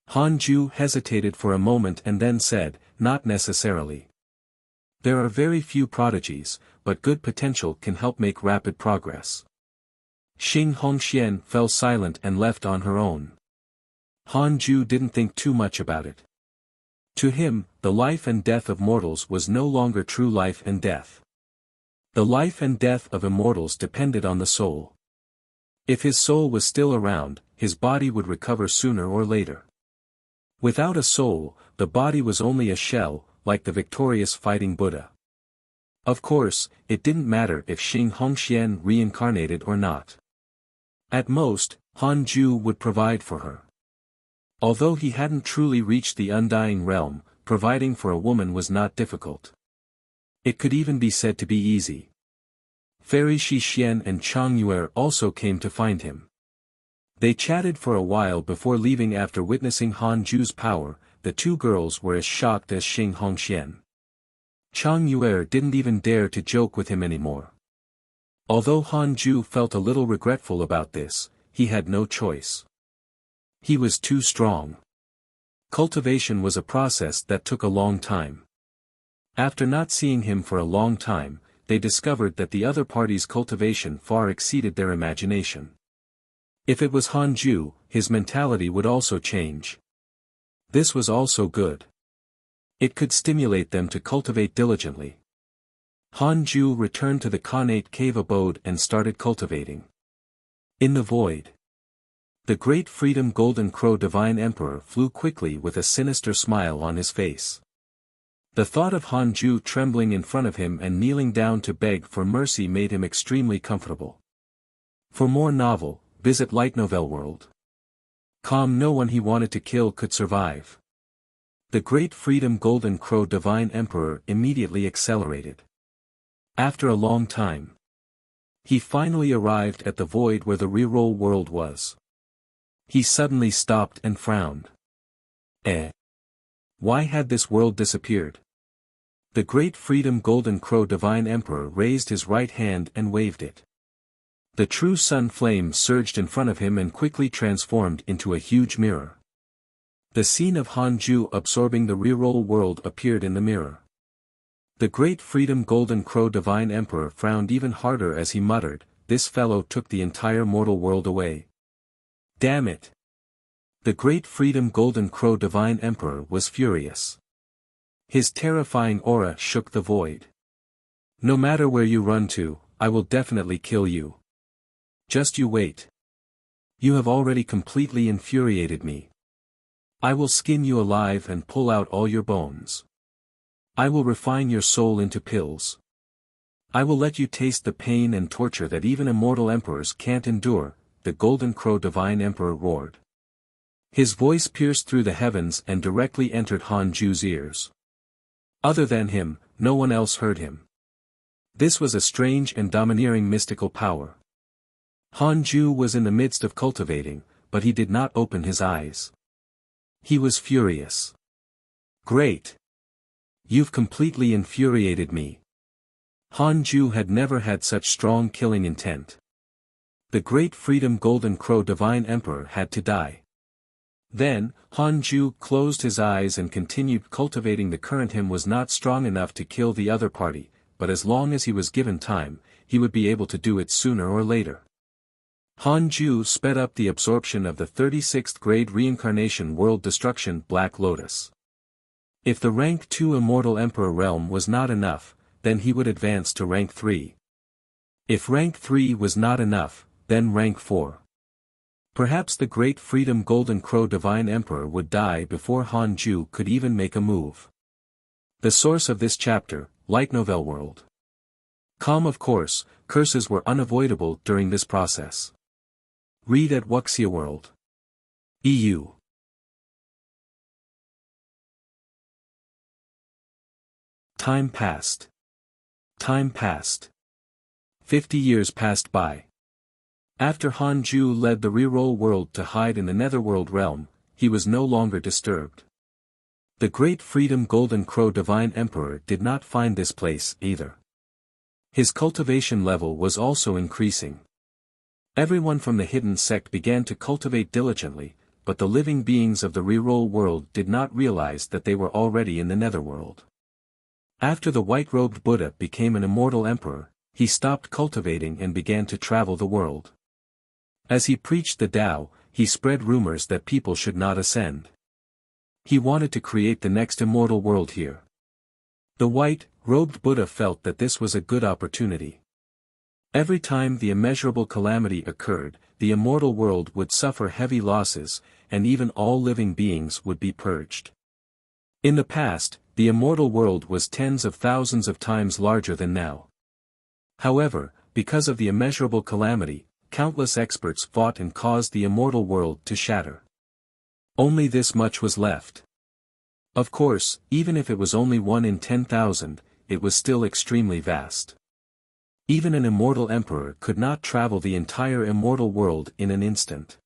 Han Ju hesitated for a moment and then said, "Not necessarily. There are very few prodigies, but good potential can help make rapid progress." Xing Hongxian fell silent and left on her own. Han Ju didn't think too much about it. To him, the life and death of mortals was no longer true life and death. The life and death of immortals depended on the soul. If his soul was still around, his body would recover sooner or later. Without a soul, the body was only a shell, like the victorious fighting Buddha. Of course, it didn't matter if Xing Hongxian reincarnated or not. At most, Han Ju would provide for her. Although he hadn't truly reached the undying realm, providing for a woman was not difficult. It could even be said to be easy. Fairy Shi Xian and Chang Yue also came to find him. They chatted for a while before leaving. After witnessing Han Ju's power, the two girls were as shocked as Xing Hongxian. Chang Yue didn't even dare to joke with him anymore. Although Han Ju felt a little regretful about this, he had no choice. He was too strong. Cultivation was a process that took a long time. After not seeing him for a long time, they discovered that the other party's cultivation far exceeded their imagination. If it was Hanju, his mentality would also change. This was also good. It could stimulate them to cultivate diligently. Hanju returned to the Khanate cave abode and started cultivating. In the void, the great freedom golden crow divine emperor flew quickly with a sinister smile on his face. The thought of Hanju trembling in front of him and kneeling down to beg for mercy made him extremely comfortable. For more novel, visit Light Novel World. No one he wanted to kill could survive. The great freedom golden crow divine emperor immediately accelerated. After a long time, he finally arrived at the void where the reroll world was. He suddenly stopped and frowned. Why had this world disappeared? The great freedom golden crow divine emperor raised his right hand and waved it. The true sun flame surged in front of him and quickly transformed into a huge mirror. The scene of Hanju absorbing the reroll world appeared in the mirror. The great freedom golden crow divine emperor frowned even harder as he muttered, "This fellow took the entire mortal world away. Damn it!" The great freedom golden crow divine emperor was furious. His terrifying aura shook the void. "No matter where you run to, I will definitely kill you. Just you wait. You have already completely infuriated me. I will skin you alive and pull out all your bones. I will refine your soul into pills. I will let you taste the pain and torture that even immortal emperors can't endure," the golden crow divine emperor roared. His voice pierced through the heavens and directly entered Hanju's ears. Other than him, no one else heard him. This was a strange and domineering mystical power. Hanju was in the midst of cultivating, but he did not open his eyes. He was furious. "Great! You've completely infuriated me." Hanju had never had such strong killing intent. The great freedom golden crow divine emperor had to die. Then, Hanju closed his eyes and continued cultivating. The current him was not strong enough to kill the other party, but as long as he was given time, he would be able to do it sooner or later. Hanju sped up the absorption of the 36th grade reincarnation world destruction Black Lotus. If the rank 2 immortal emperor realm was not enough, then he would advance to rank 3. If rank 3 was not enough, then rank 4. Perhaps the great freedom golden crow divine emperor would die before Hanju could even make a move. The source of this chapter, Light Novel World. Of course, curses were unavoidable during this process. Read at Wuxia World. EU. Time passed. Time passed. 50 years passed by. After Hanju led the reroll world to hide in the netherworld realm, he was no longer disturbed. The great freedom golden crow divine emperor did not find this place either. His cultivation level was also increasing. Everyone from the hidden sect began to cultivate diligently, but the living beings of the reroll world did not realize that they were already in the netherworld. After the white-robed Buddha became an immortal emperor, he stopped cultivating and began to travel the world. As he preached the Tao, he spread rumors that people should not ascend. He wanted to create the next immortal world here. The white-robed Buddha felt that this was a good opportunity. Every time the immeasurable calamity occurred, the immortal world would suffer heavy losses, and even all living beings would be purged. In the past, the immortal world was tens of thousands of times larger than now. However, because of the immeasurable calamity, countless experts fought and caused the immortal world to shatter. Only this much was left. Of course, even if it was only 1 in 10,000, it was still extremely vast. Even an immortal emperor could not travel the entire immortal world in an instant.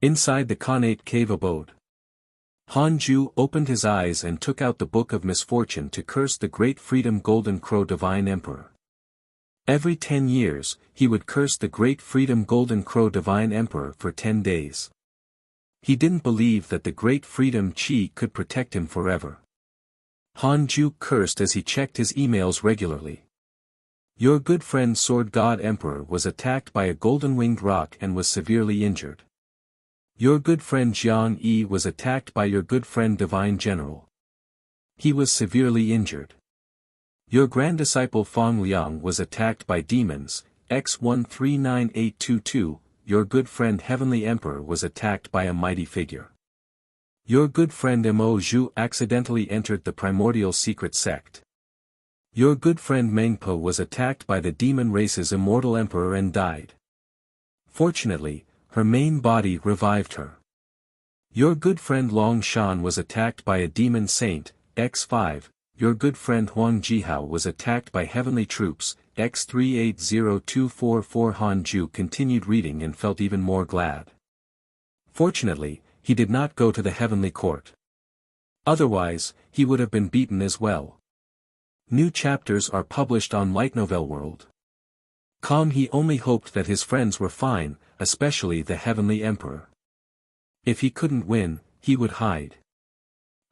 Inside the Khanate cave abode, Hanju opened his eyes and took out the Book of Misfortune to curse the great freedom golden crow divine emperor. Every 10 years, he would curse the great Freedom Golden Crow Divine Emperor for 10 days. He didn't believe that the great Freedom Chi could protect him forever. Hanju cursed as he checked his emails regularly. Your good friend Sword God Emperor was attacked by a golden-winged roc and was severely injured. Your good friend Jiang Yi was attacked by your good friend Divine General. He was severely injured. Your grand disciple Fang Liang was attacked by demons, X139822, your good friend Heavenly Emperor was attacked by a mighty figure. Your good friend Mo Zhu accidentally entered the primordial secret sect. Your good friend Mengpo was attacked by the demon race's immortal emperor and died. Fortunately, her main body revived her. Your good friend Long Shan was attacked by a demon saint, X5, your good friend Huang Jihao was attacked by heavenly troops, X380244. Hanju continued reading and felt even more glad. Fortunately, he did not go to the heavenly court. Otherwise, he would have been beaten as well. New chapters are published on Light Novel World. He only hoped that his friends were fine, especially the Heavenly Emperor. If he couldn't win, he would hide.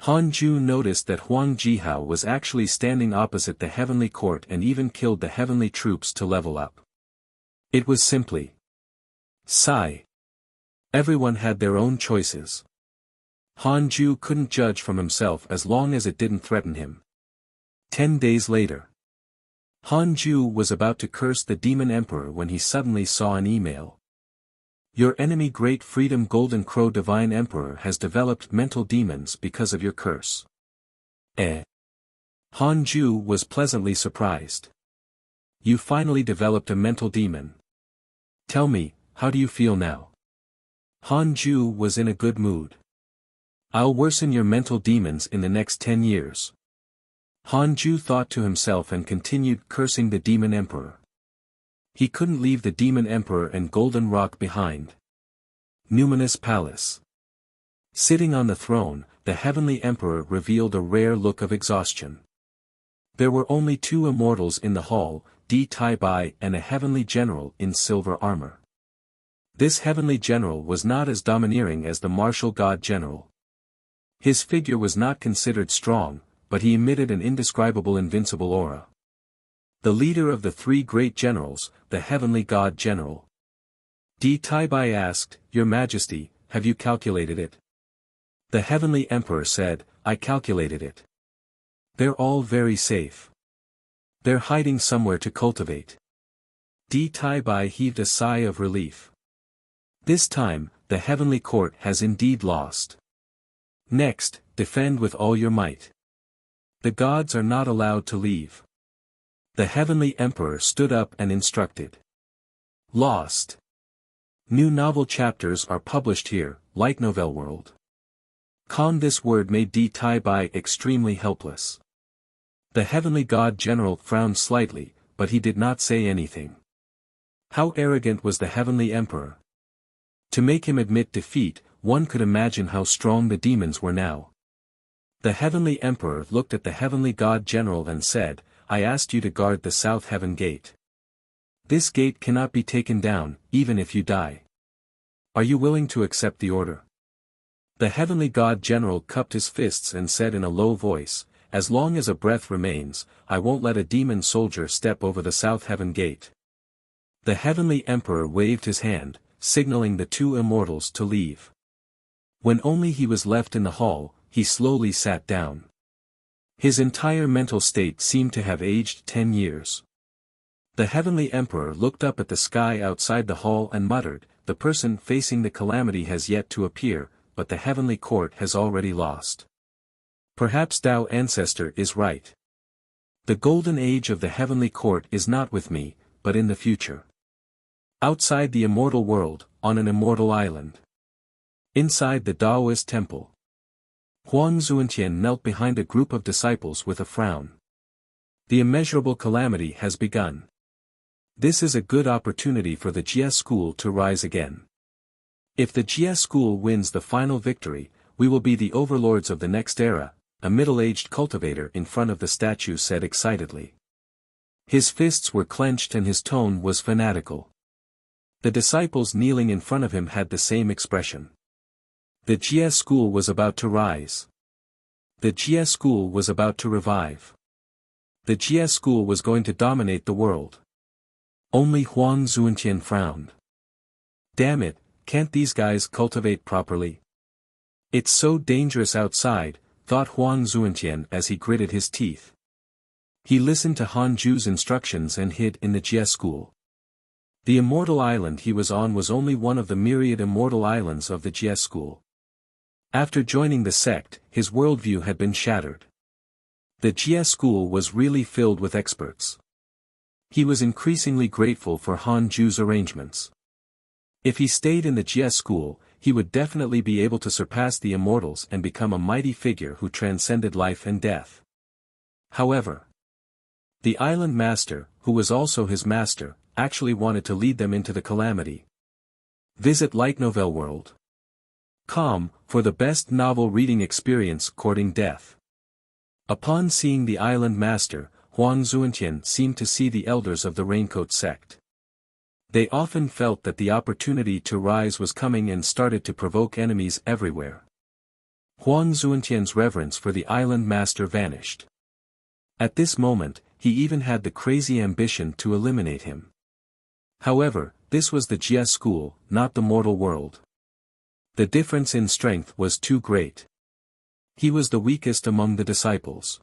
Hanju noticed that Huang Jihao was actually standing opposite the Heavenly Court and even killed the heavenly troops to level up. It was simply sigh. Everyone had their own choices. Hanju couldn't judge from himself as long as it didn't threaten him. 10 days later. Hanju was about to curse the Demon Emperor when he suddenly saw an email. Your enemy Great Freedom Golden Crow Divine Emperor has developed mental demons because of your curse. Hanju was pleasantly surprised. You finally developed a mental demon. Tell me, how do you feel now? Hanju was in a good mood. I'll worsen your mental demons in the next 10 years. Hanju thought to himself and continued cursing the Demon Emperor. He couldn't leave the Demon Emperor and Golden Rock behind. Numinous Palace. Sitting on the throne, the Heavenly Emperor revealed a rare look of exhaustion. There were only 2 immortals in the hall, Di Tai Bai and a Heavenly General in silver armor. This Heavenly General was not as domineering as the Martial God General. His figure was not considered strong, but he emitted an indescribable invincible aura. The leader of the 3 great generals, the Heavenly God General. Di Tai Bai asked, Your Majesty, have you calculated it? The Heavenly Emperor said, I calculated it. They're all very safe. They're hiding somewhere to cultivate. Di Tai Bai heaved a sigh of relief. This time, the Heavenly Court has indeed lost. Next, defend with all your might. The gods are not allowed to leave. The Heavenly Emperor stood up and instructed. Lost. New novel chapters are published here, Light Novel World. This word made Di Tai Bai extremely helpless. The Heavenly God General frowned slightly, but he did not say anything. How arrogant was the Heavenly Emperor? To make him admit defeat, one could imagine how strong the demons were now. The Heavenly Emperor looked at the Heavenly God General and said, I asked you to guard the South Heaven Gate. This gate cannot be taken down, even if you die. Are you willing to accept the order? The Heavenly God General cupped his fists and said in a low voice, As long as a breath remains, I won't let a demon soldier step over the South Heaven Gate. The Heavenly Emperor waved his hand, signaling the 2 immortals to leave. When only he was left in the hall, he slowly sat down. His entire mental state seemed to have aged 10 years. The Heavenly Emperor looked up at the sky outside the hall and muttered, The person facing the calamity has yet to appear, but the Heavenly Court has already lost. Perhaps Tao Ancestor is right. The golden age of the Heavenly Court is not with me, but in the future. Outside the immortal world, on an immortal island. Inside the Taoist temple. Huang Zuantian knelt behind a group of disciples with a frown. The immeasurable calamity has begun. This is a good opportunity for the Jia school to rise again. If the Jia school wins the final victory, we will be the overlords of the next era, a middle-aged cultivator in front of the statue said excitedly. His fists were clenched and his tone was fanatical. The disciples kneeling in front of him had the same expression. The Jie school was about to rise. The Jie school was about to revive. The Jie school was going to dominate the world. Only Huang Zuantian frowned. Damn it, can't these guys cultivate properly? It's so dangerous outside, thought Huang Zuantian as he gritted his teeth. He listened to Han Ju's instructions and hid in the Jie school. The immortal island he was on was only one of the myriad immortal islands of the Jie school. After joining the sect, his worldview had been shattered. The Jie school was really filled with experts. He was increasingly grateful for Han Ju's arrangements. If he stayed in the Jie school, he would definitely be able to surpass the immortals and become a mighty figure who transcended life and death. However, the island master, who was also his master, actually wanted to lead them into the calamity. Visit Light Novel World. Com, for the best novel reading experience courting death. Upon seeing the island master, Huang Zuantian seemed to see the elders of the Raincoat sect. They often felt that the opportunity to rise was coming and started to provoke enemies everywhere. Huang Zuantian's reverence for the island master vanished. At this moment, he even had the crazy ambition to eliminate him. However, this was the Jie school, not the mortal world. The difference in strength was too great. He was the weakest among the disciples.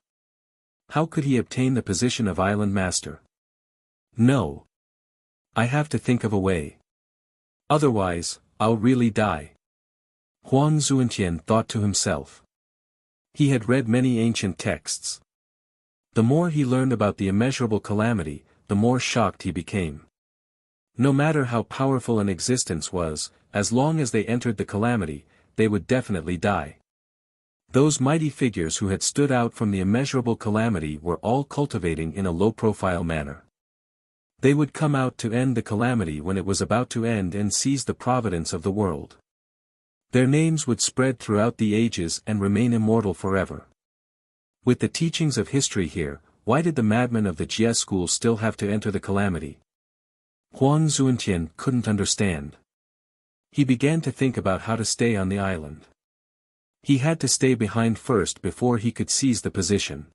How could he obtain the position of island master? No. I have to think of a way. Otherwise, I'll really die. Huang Zuantian thought to himself. He had read many ancient texts. The more he learned about the immeasurable calamity, the more shocked he became. No matter how powerful an existence was, as long as they entered the calamity, they would definitely die. Those mighty figures who had stood out from the immeasurable calamity were all cultivating in a low-profile manner. They would come out to end the calamity when it was about to end and seize the providence of the world. Their names would spread throughout the ages and remain immortal forever. With the teachings of history here, why did the madmen of the Jie school still have to enter the calamity? Huang Zuantian couldn't understand. He began to think about how to stay on the island. He had to stay behind first before he could seize the position.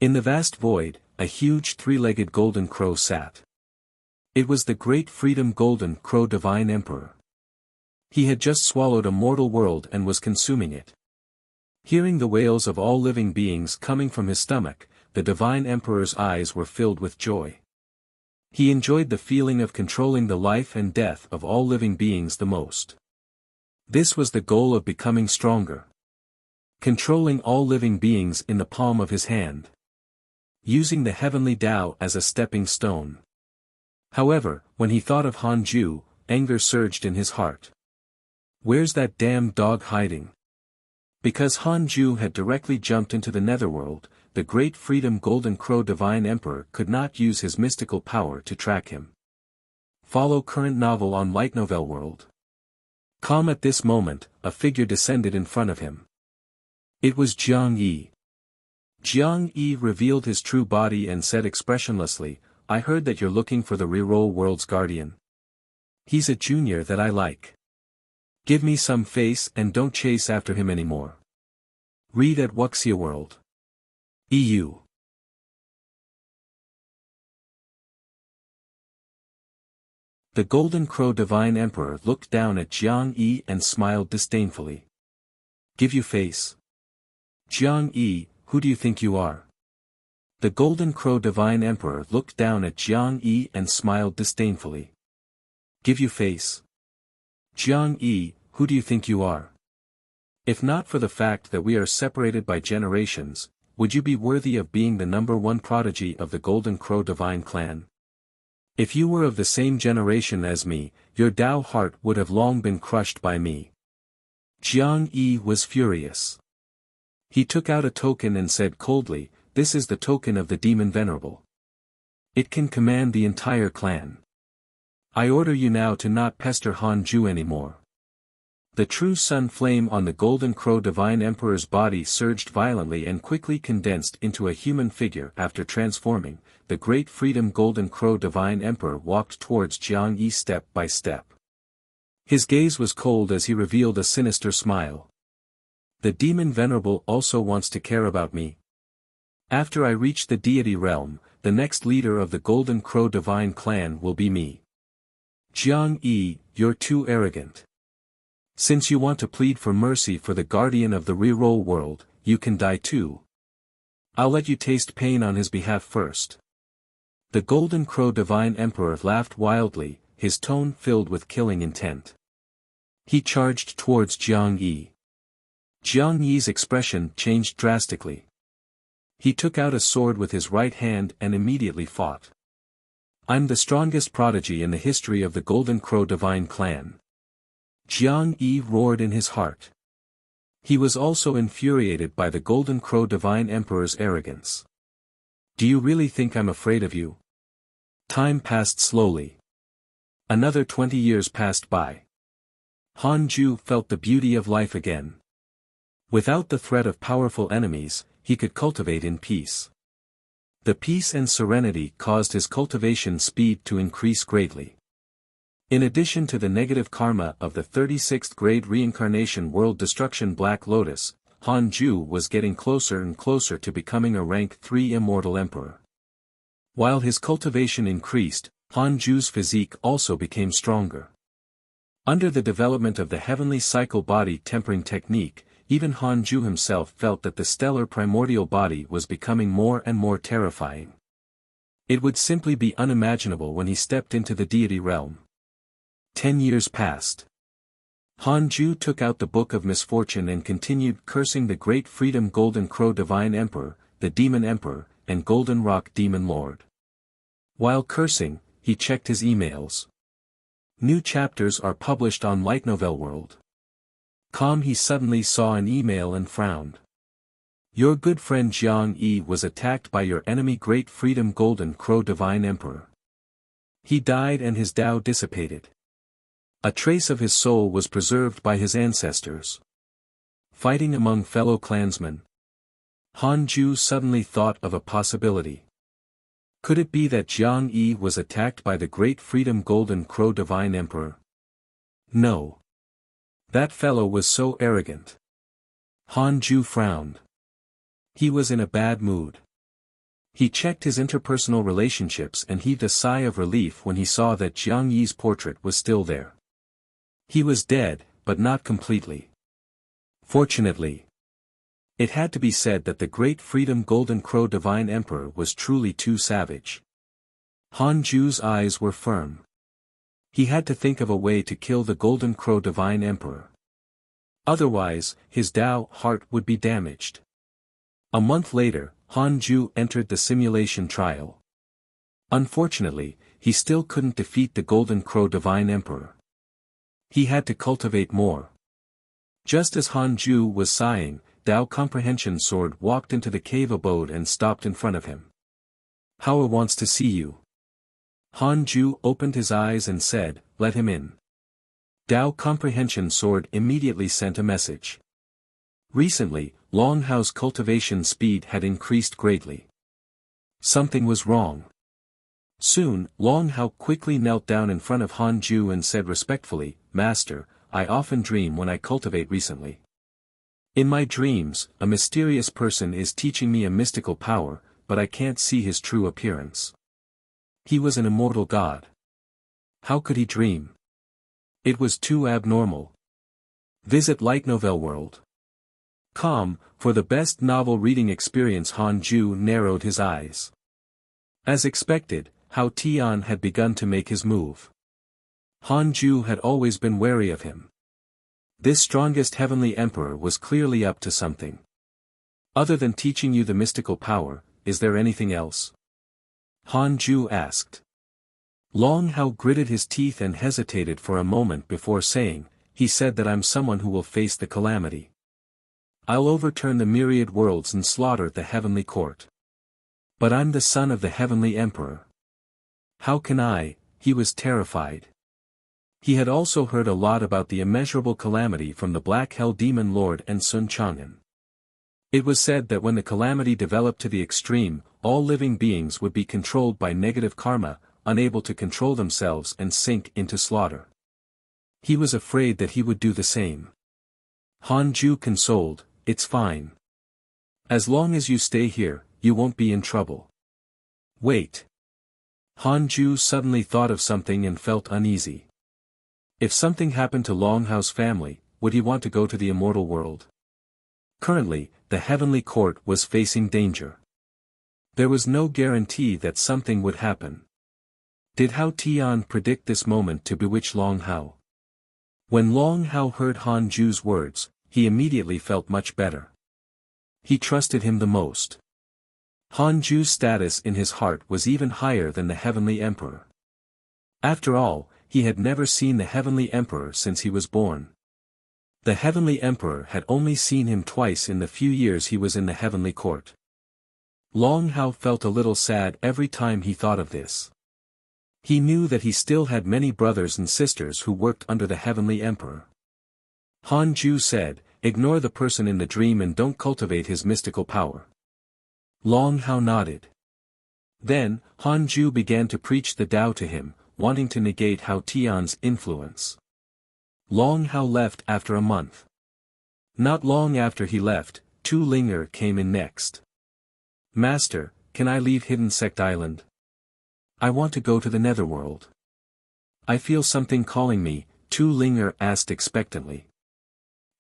In the vast void, a huge three-legged golden crow sat. It was the great freedom golden crow divine emperor. He had just swallowed a mortal world and was consuming it. Hearing the wails of all living beings coming from his stomach, the divine emperor's eyes were filled with joy. He enjoyed the feeling of controlling the life and death of all living beings the most. This was the goal of becoming stronger. Controlling all living beings in the palm of his hand. Using the heavenly Tao as a stepping stone. However, when he thought of Han Ju, anger surged in his heart. Where's that damn dog hiding? Because Han Ju had directly jumped into the netherworld, the great freedom golden crow divine emperor could not use his mystical power to track him. Follow current novel on Light Novel World. Calm at this moment, a figure descended in front of him. It was Jiang Yi. Jiang Yi revealed his true body and said expressionlessly, I heard that you're looking for the reroll world's guardian. He's a junior that I like. Give me some face and don't chase after him anymore. Read at Wuxia World. EU. The Golden Crow Divine Emperor looked down at Jiang Yi and smiled disdainfully. Give you face. Jiang Yi, who do you think you are? The Golden Crow Divine Emperor looked down at Jiang Yi and smiled disdainfully. Give you face. Jiang Yi, who do you think you are? If not for the fact that we are separated by generations, would you be worthy of being the #1 prodigy of the Golden Crow Divine Clan? If you were of the same generation as me, your Tao heart would have long been crushed by me. Jiang Yi was furious. He took out a token and said coldly, this is the token of the Demon Venerable. It can command the entire clan. I order you now to not pester Han Ju anymore. The true sun flame on the Golden Crow Divine Emperor's body surged violently and quickly condensed into a human figure. After transforming, the Great Freedom Golden Crow Divine Emperor walked towards Jiang Yi step by step. His gaze was cold as he revealed a sinister smile. The demon venerable also wants to care about me. After I reach the deity realm, the next leader of the Golden Crow Divine Clan will be me. Jiang Yi, you're too arrogant. Since you want to plead for mercy for the guardian of the reroll world, you can die too. I'll let you taste pain on his behalf first. The Golden Crow Divine Emperor laughed wildly, his tone filled with killing intent. He charged towards Jiang Yi. Jiang Yi's expression changed drastically. He took out a sword with his right hand and immediately fought. I'm the strongest prodigy in the history of the Golden Crow Divine Clan. Jiang Yi roared in his heart. He was also infuriated by the Golden Crow Divine Emperor's arrogance. Do you really think I'm afraid of you? Time passed slowly. Another 20 years passed by. Han Ju felt the beauty of life again. Without the threat of powerful enemies, he could cultivate in peace. The peace and serenity caused his cultivation speed to increase greatly. In addition to the negative karma of the 36th grade reincarnation world destruction Black Lotus, Han Ju was getting closer and closer to becoming a rank 3 immortal emperor. While his cultivation increased, Han Ju's physique also became stronger. Under the development of the heavenly cycle body tempering technique, even Han Ju himself felt that the stellar primordial body was becoming more and more terrifying. It would simply be unimaginable when he stepped into the deity realm. 10 years passed. Han Ju took out the Book of Misfortune and continued cursing the Great Freedom Golden Crow Divine Emperor, the Demon Emperor, and Golden Rock Demon Lord. While cursing, he checked his emails. New chapters are published on Light Novel World. He suddenly saw an email and frowned. Your good friend Jiang Yi was attacked by your enemy Great Freedom Golden Crow Divine Emperor. He died and his Tao dissipated. A trace of his soul was preserved by his ancestors. Fighting among fellow clansmen. Han Ju suddenly thought of a possibility. Could it be that Jiang Yi was attacked by the Great Freedom Golden Crow Divine Emperor? No. That fellow was so arrogant. Han Ju frowned. He was in a bad mood. He checked his interpersonal relationships and heaved a sigh of relief when he saw that Jiang Yi's portrait was still there. He was dead, but not completely. Fortunately. It had to be said that the Great Freedom Golden Crow Divine Emperor was truly too savage. Han Ju's eyes were firm. He had to think of a way to kill the Golden Crow Divine Emperor. Otherwise, his Tao heart would be damaged. A month later, Han Ju entered the simulation trial. Unfortunately, he still couldn't defeat the Golden Crow Divine Emperor. He had to cultivate more. Just as Han Ju was sighing, Tao Comprehension Sword walked into the cave abode and stopped in front of him. Hao wants to see you. Han Ju opened his eyes and said, let him in. Tao Comprehension Sword immediately sent a message. Recently, Long Hao's cultivation speed had increased greatly. Something was wrong. Soon, Long Hao quickly knelt down in front of Han Ju and said respectfully, Master, I often dream when I cultivate recently. In my dreams, a mysterious person is teaching me a mystical power, but I can't see his true appearance. He was an immortal god. How could he dream? It was too abnormal. Visit Light Novel World. For the best novel reading experience. Han Ju narrowed his eyes. As expected, Hao Tian had begun to make his move. Han Ju had always been wary of him. This strongest heavenly emperor was clearly up to something. Other than teaching you the mystical power, is there anything else? Han Ju asked. Long Hao gritted his teeth and hesitated for a moment before saying, he said that I'm someone who will face the calamity. I'll overturn the myriad worlds and slaughter the heavenly court. But I'm the son of the heavenly emperor. How can I? He was terrified. He had also heard a lot about the immeasurable calamity from the Black Hell Demon Lord and Sun Chang'an. It was said that when the calamity developed to the extreme, all living beings would be controlled by negative karma, unable to control themselves and sink into slaughter. He was afraid that he would do the same. Han Ju consoled, "It's fine. As long as you stay here, you won't be in trouble." Wait. Han Ju suddenly thought of something and felt uneasy. If something happened to Long Hao's family, would he want to go to the immortal world? Currently, the heavenly court was facing danger. There was no guarantee that something would happen. Did Hao Tian predict this moment to bewitch Long Hao? When Long Hao heard Han Ju's words, he immediately felt much better. He trusted him the most. Han Ju's status in his heart was even higher than the Heavenly Emperor. After all, he had never seen the Heavenly Emperor since he was born. The Heavenly Emperor had only seen him twice in the few years he was in the Heavenly Court. Long Hao felt a little sad every time he thought of this. He knew that he still had many brothers and sisters who worked under the Heavenly Emperor. Han Ju said, "Ignore the person in the dream and don't cultivate his mystical power." Long Hao nodded. Then, Han Ju began to preach the Tao to him, wanting to negate Hao Tian's influence. Long Hao left after a month. Not long after he left, Tu Linger came in next. "Master, can I leave Hidden Sect Island? I want to go to the Netherworld. I feel something calling me," Tu Linger asked expectantly.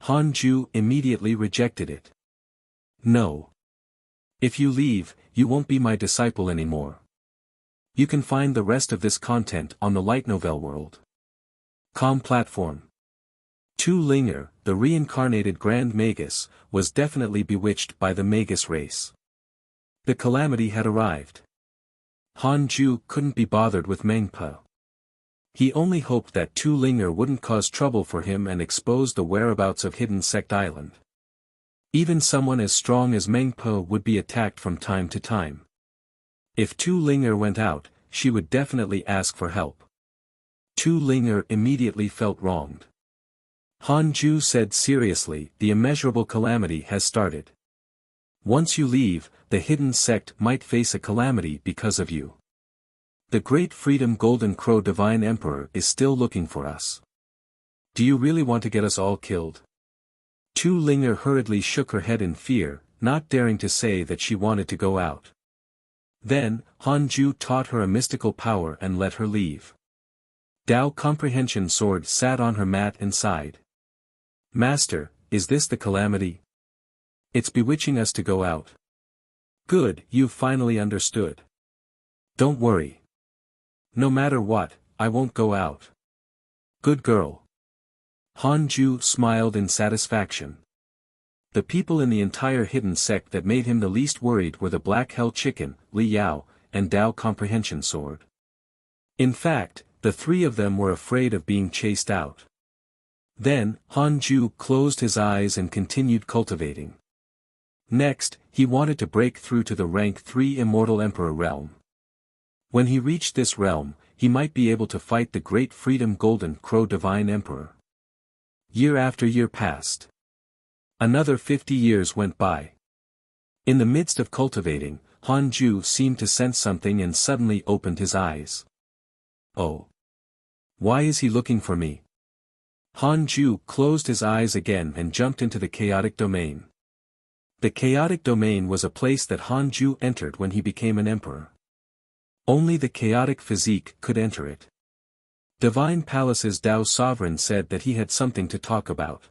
Han Ju immediately rejected it. "No. If you leave, you won't be my disciple anymore. You can find the rest of this content on the Light Novel World. Com platform." Tu Linger, the reincarnated Grand Magus, was definitely bewitched by the Magus race. The calamity had arrived. Han Ju couldn't be bothered with Mengpo. He only hoped that Tu Linger wouldn't cause trouble for him and expose the whereabouts of Hidden Sect Island. Even someone as strong as Mengpo would be attacked from time to time. If Tu Linger went out, she would definitely ask for help. Tu Linger immediately felt wronged. Han Ju said seriously, "The immeasurable calamity has started. Once you leave, the hidden sect might face a calamity because of you. The Great Freedom Golden Crow Divine Emperor is still looking for us. Do you really want to get us all killed?" Tu Linger hurriedly shook her head in fear, not daring to say that she wanted to go out. Then, Han Ju taught her a mystical power and let her leave. Tao Comprehension Sword sat on her mat and sighed. "Master, is this the calamity? It's bewitching us to go out." "Good, you've finally understood. Don't worry. No matter what, I won't go out. Good girl." Han Ju smiled in satisfaction. The people in the entire hidden sect that made him the least worried were the Black Hell Chicken, Li Yao, and Tao Comprehension Sword. In fact, the three of them were afraid of being chased out. Then, Han Ju closed his eyes and continued cultivating. Next, he wanted to break through to the rank 3 Immortal Emperor realm. When he reached this realm, he might be able to fight the Great Freedom Golden Crow Divine Emperor. Year after year passed. Another 50 years went by. In the midst of cultivating, Han Ju seemed to sense something and suddenly opened his eyes. "Oh. Why is he looking for me?" Han Ju closed his eyes again and jumped into the chaotic domain. The chaotic domain was a place that Han Ju entered when he became an emperor. Only the chaotic physique could enter it. Divine Palace's Tao Sovereign said that he had something to talk about.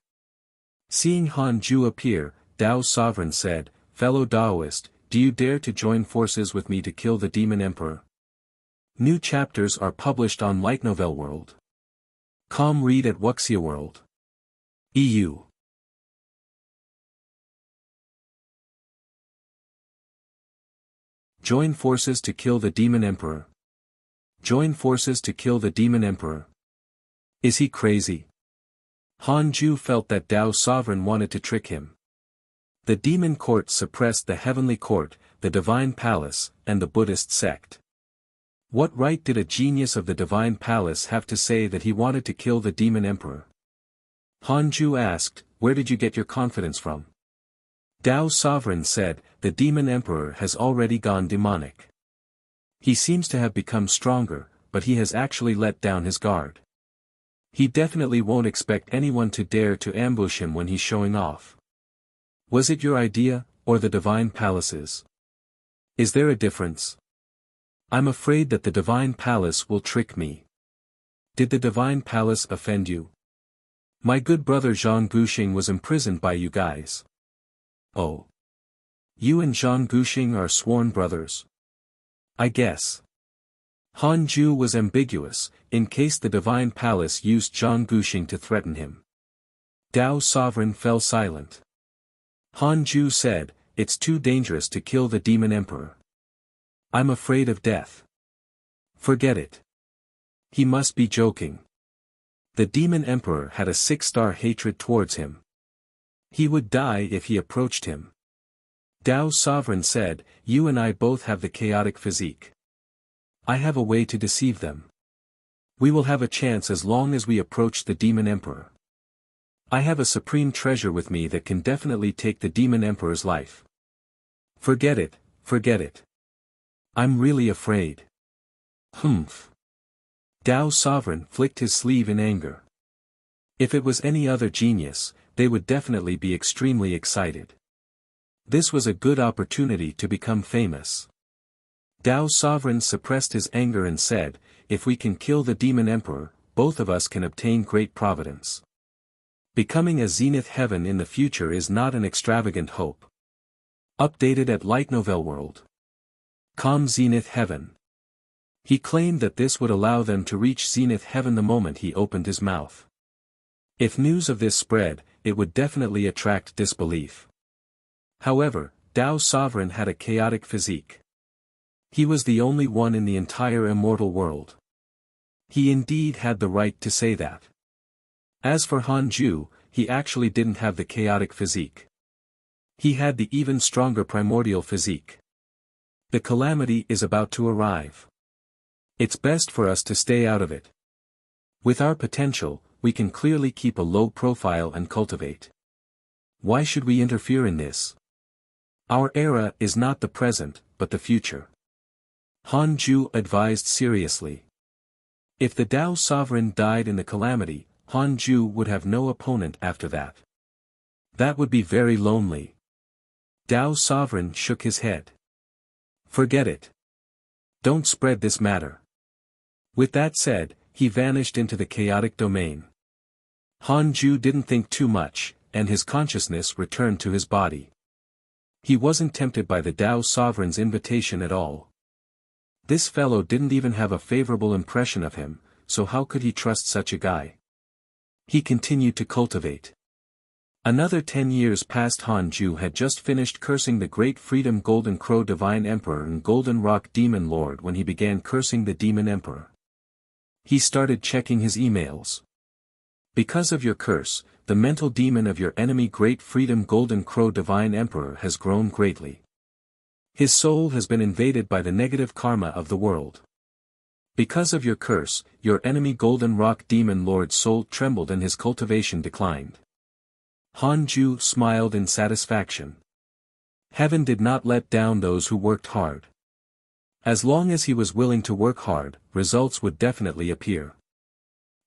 Seeing Han Ju appear, Tao Sovereign said, "Fellow Taoist, do you dare to join forces with me to kill the Demon Emperor?" New chapters are published on Light Novel World. Read at Wuxia World. EU. Join forces to kill the Demon Emperor. Join forces to kill the Demon Emperor. Is he crazy? Han Ju felt that Tao Sovereign wanted to trick him. The Demon Court suppressed the Heavenly Court, the Divine Palace, and the Buddhist sect. What right did a genius of the divine palace have to say that he wanted to kill the demon emperor? Hanju asked, where did you get your confidence from? Dao Sovereign said, the demon emperor has already gone demonic. He seems to have become stronger, but he has actually let down his guard. He definitely won't expect anyone to dare to ambush him when he's showing off. Was it your idea, or the divine palace's? Is there a difference? I'm afraid that the divine palace will trick me. Did the divine palace offend you? My good brother Zhang Guxing was imprisoned by you guys. Oh. You and Zhang Guxing are sworn brothers? I guess. Hanju was ambiguous, in case the divine palace used Zhang Guxing to threaten him. Dao Sovereign fell silent. Hanju said, it's too dangerous to kill the demon emperor. I'm afraid of death. Forget it. He must be joking. The demon emperor had a 6-star hatred towards him. He would die if he approached him. Dao Sovereign said, you and I both have the chaotic physique. I have a way to deceive them. We will have a chance as long as we approach the demon emperor. I have a supreme treasure with me that can definitely take the demon emperor's life. Forget it, forget it. I'm really afraid. Humph. Dao Sovereign flicked his sleeve in anger. If it was any other genius, they would definitely be extremely excited. This was a good opportunity to become famous. Dao Sovereign suppressed his anger and said, if we can kill the demon emperor, both of us can obtain great providence. Becoming a zenith heaven in the future is not an extravagant hope. Updated at Light Novel World. Zenith Heaven. He claimed that this would allow them to reach Zenith Heaven the moment he opened his mouth. If news of this spread, it would definitely attract disbelief. However, Dao Sovereign had a chaotic physique. He was the only one in the entire immortal world. He indeed had the right to say that. As for Hanju, he actually didn't have the chaotic physique. He had the even stronger primordial physique. The calamity is about to arrive. It's best for us to stay out of it. With our potential, we can clearly keep a low profile and cultivate. Why should we interfere in this? Our era is not the present, but the future. Hanju advised seriously. If the Dao Sovereign died in the calamity, Hanju would have no opponent after that. That would be very lonely. Dao Sovereign shook his head. Forget it. Don't spread this matter. With that said, he vanished into the chaotic domain. Hanju didn't think too much, and his consciousness returned to his body. He wasn't tempted by the Dao Sovereign's invitation at all. This fellow didn't even have a favorable impression of him, so how could he trust such a guy? He continued to cultivate. Another 10 years passed. Hanju had just finished cursing the Great Freedom Golden Crow Divine Emperor and Golden Rock Demon Lord when he began cursing the Demon Emperor. He started checking his emails. Because of your curse, the mental demon of your enemy Great Freedom Golden Crow Divine Emperor has grown greatly. His soul has been invaded by the negative karma of the world. Because of your curse, your enemy Golden Rock Demon Lord's soul trembled and his cultivation declined. Hanju smiled in satisfaction. Heaven did not let down those who worked hard. As long as he was willing to work hard, results would definitely appear.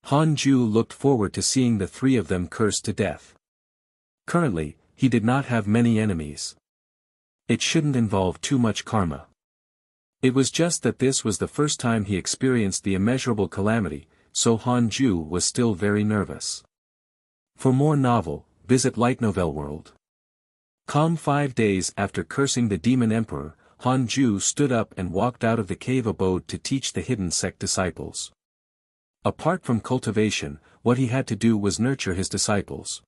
Hanju looked forward to seeing the three of them cursed to death. Currently, he did not have many enemies. It shouldn't involve too much karma. It was just that this was the first time he experienced the immeasurable calamity, so Hanju was still very nervous. For more novel, visit Light Novel World. 5 days after cursing the Demon Emperor, Hanju stood up and walked out of the cave abode to teach the hidden sect disciples. Apart from cultivation, what he had to do was nurture his disciples.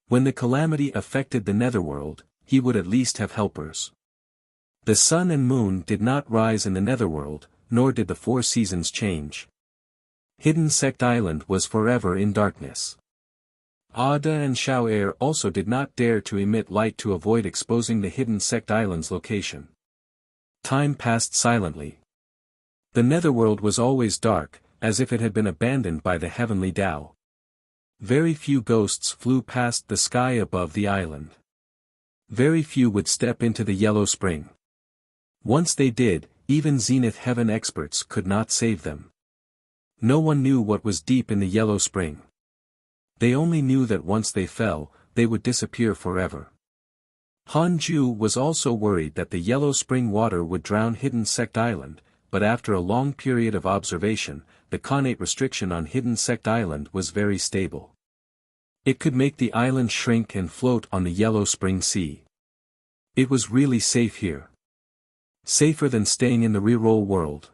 When the calamity affected the netherworld, he would at least have helpers. The sun and moon did not rise in the netherworld, nor did the 4 seasons change. Hidden Sect Island was forever in darkness. Ada and Xiao also did not dare to emit light to avoid exposing the Hidden Sect Island's location. Time passed silently. The netherworld was always dark, as if it had been abandoned by the heavenly Tao. Very few ghosts flew past the sky above the island. Very few would step into the yellow spring. Once they did, even Zenith Heaven experts could not save them. No one knew what was deep in the yellow spring. They only knew that once they fell, they would disappear forever. Han Ju was also worried that the yellow spring water would drown Hidden Sect Island, but after a long period of observation, the Khanate restriction on Hidden Sect Island was very stable. It could make the island shrink and float on the Yellow Spring Sea. It was really safe here. Safer than staying in the reroll world.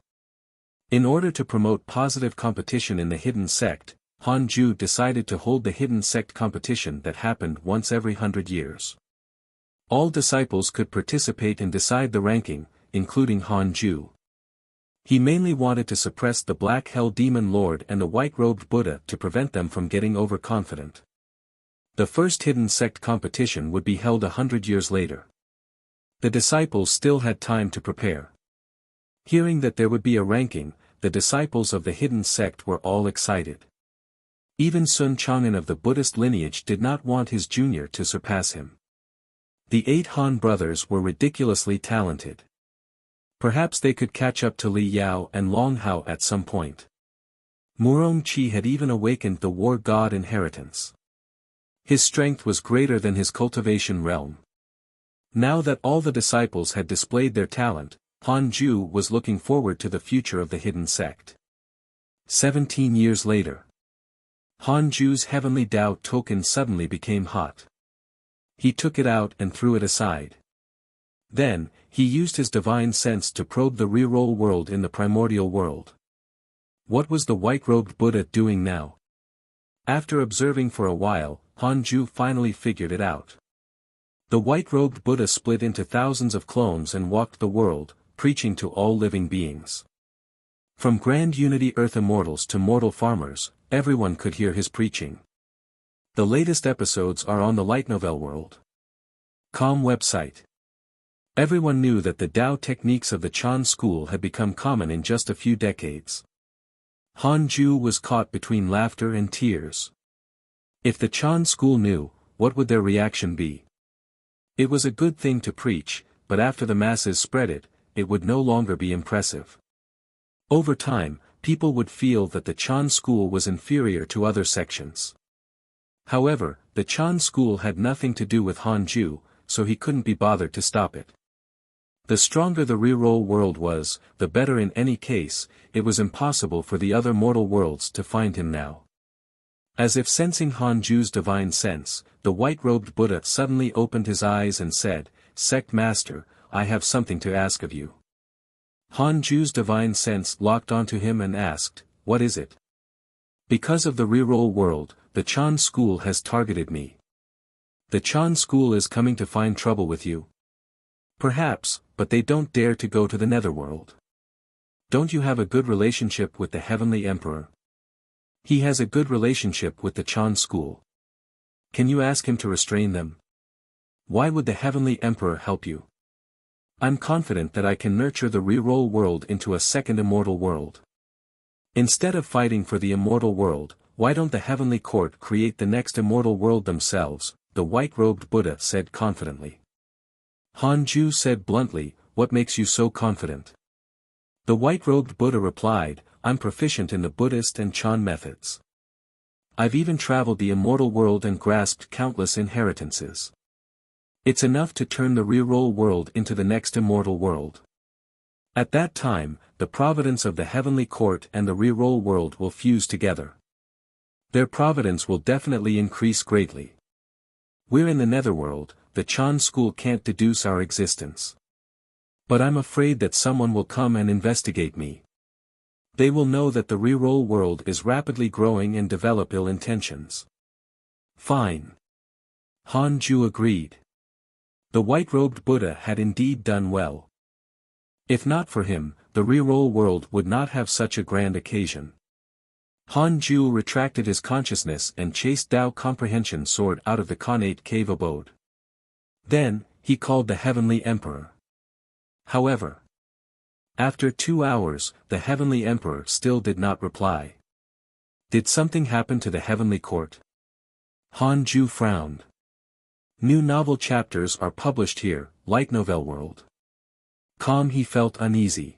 In order to promote positive competition in the Hidden Sect, Han Ju decided to hold the Hidden Sect competition that happened once every 100 years. All disciples could participate and decide the ranking, including Han Ju. He mainly wanted to suppress the Black Hell Demon Lord and the White-Robed Buddha to prevent them from getting overconfident. The first Hidden Sect competition would be held 100 years later. The disciples still had time to prepare. Hearing that there would be a ranking, the disciples of the Hidden Sect were all excited. Even Sun Chang'an of the Buddhist lineage did not want his junior to surpass him. The 8 Han brothers were ridiculously talented. Perhaps they could catch up to Li Yao and Long Hao at some point. Murong Qi had even awakened the war god inheritance. His strength was greater than his cultivation realm. Now that all the disciples had displayed their talent, Han Ju was looking forward to the future of the Hidden Sect. 17 years later. Han Ju's heavenly Tao token suddenly became hot. He took it out and threw it aside. Then, he used his divine sense to probe the reroll world in the primordial world. What was the white-robed Buddha doing now? After observing for a while, Han Ju finally figured it out. The white-robed Buddha split into thousands of clones and walked the world, preaching to all living beings. From Grand Unity Earth Immortals to mortal farmers, everyone could hear his preaching. The latest episodes are on the Light Novel World. Com website. Everyone knew that the Tao techniques of the Chan school had become common in just a few decades. Han Ju was caught between laughter and tears. If the Chan school knew, what would their reaction be? It was a good thing to preach, but after the masses spread it, it would no longer be impressive. Over time, people would feel that the Chan school was inferior to other sections. However, the Chan school had nothing to do with Han Ju, so he couldn't be bothered to stop it. The stronger the reroll world was, the better in any case. It was impossible for the other mortal worlds to find him now. As if sensing Han Ju's divine sense, the white-robed Buddha suddenly opened his eyes and said, "Sect Master, I have something to ask of you." Han Ju's divine sense locked onto him and asked, "What is it?" "Because of the reroll world, the Chan school has targeted me." "The Chan school is coming to find trouble with you?" "Perhaps, but they don't dare to go to the netherworld." "Don't you have a good relationship with the Heavenly Emperor?" "He has a good relationship with the Chan school." "Can you ask him to restrain them?" "Why would the Heavenly Emperor help you?" "I'm confident that I can nurture the reroll world into a second immortal world." "Instead of fighting for the immortal world, why don't the Heavenly Court create the next immortal world themselves?" the white-robed Buddha said confidently. Han Ju said bluntly, "What makes you so confident?" The white-robed Buddha replied, "I'm proficient in the Buddhist and Chan methods. I've even traveled the immortal world and grasped countless inheritances. It's enough to turn the reroll world into the next immortal world. At that time, the providence of the Heavenly Court and the reroll world will fuse together. Their providence will definitely increase greatly. We're in the netherworld, the Chan school can't deduce our existence. But I'm afraid that someone will come and investigate me. They will know that the reroll world is rapidly growing and develop ill intentions." "Fine." Han Ju agreed. The white-robed Buddha had indeed done well. If not for him, the reroll world would not have such a grand occasion. Han Ju retracted his consciousness and chased Tao Comprehension Sword out of the Khanate cave abode. Then, he called the Heavenly Emperor. However, After 2 hours, the Heavenly Emperor still did not reply. Did something happen to the Heavenly Court? Han Ju frowned. New novel chapters are published here, Light Novel World. He felt uneasy.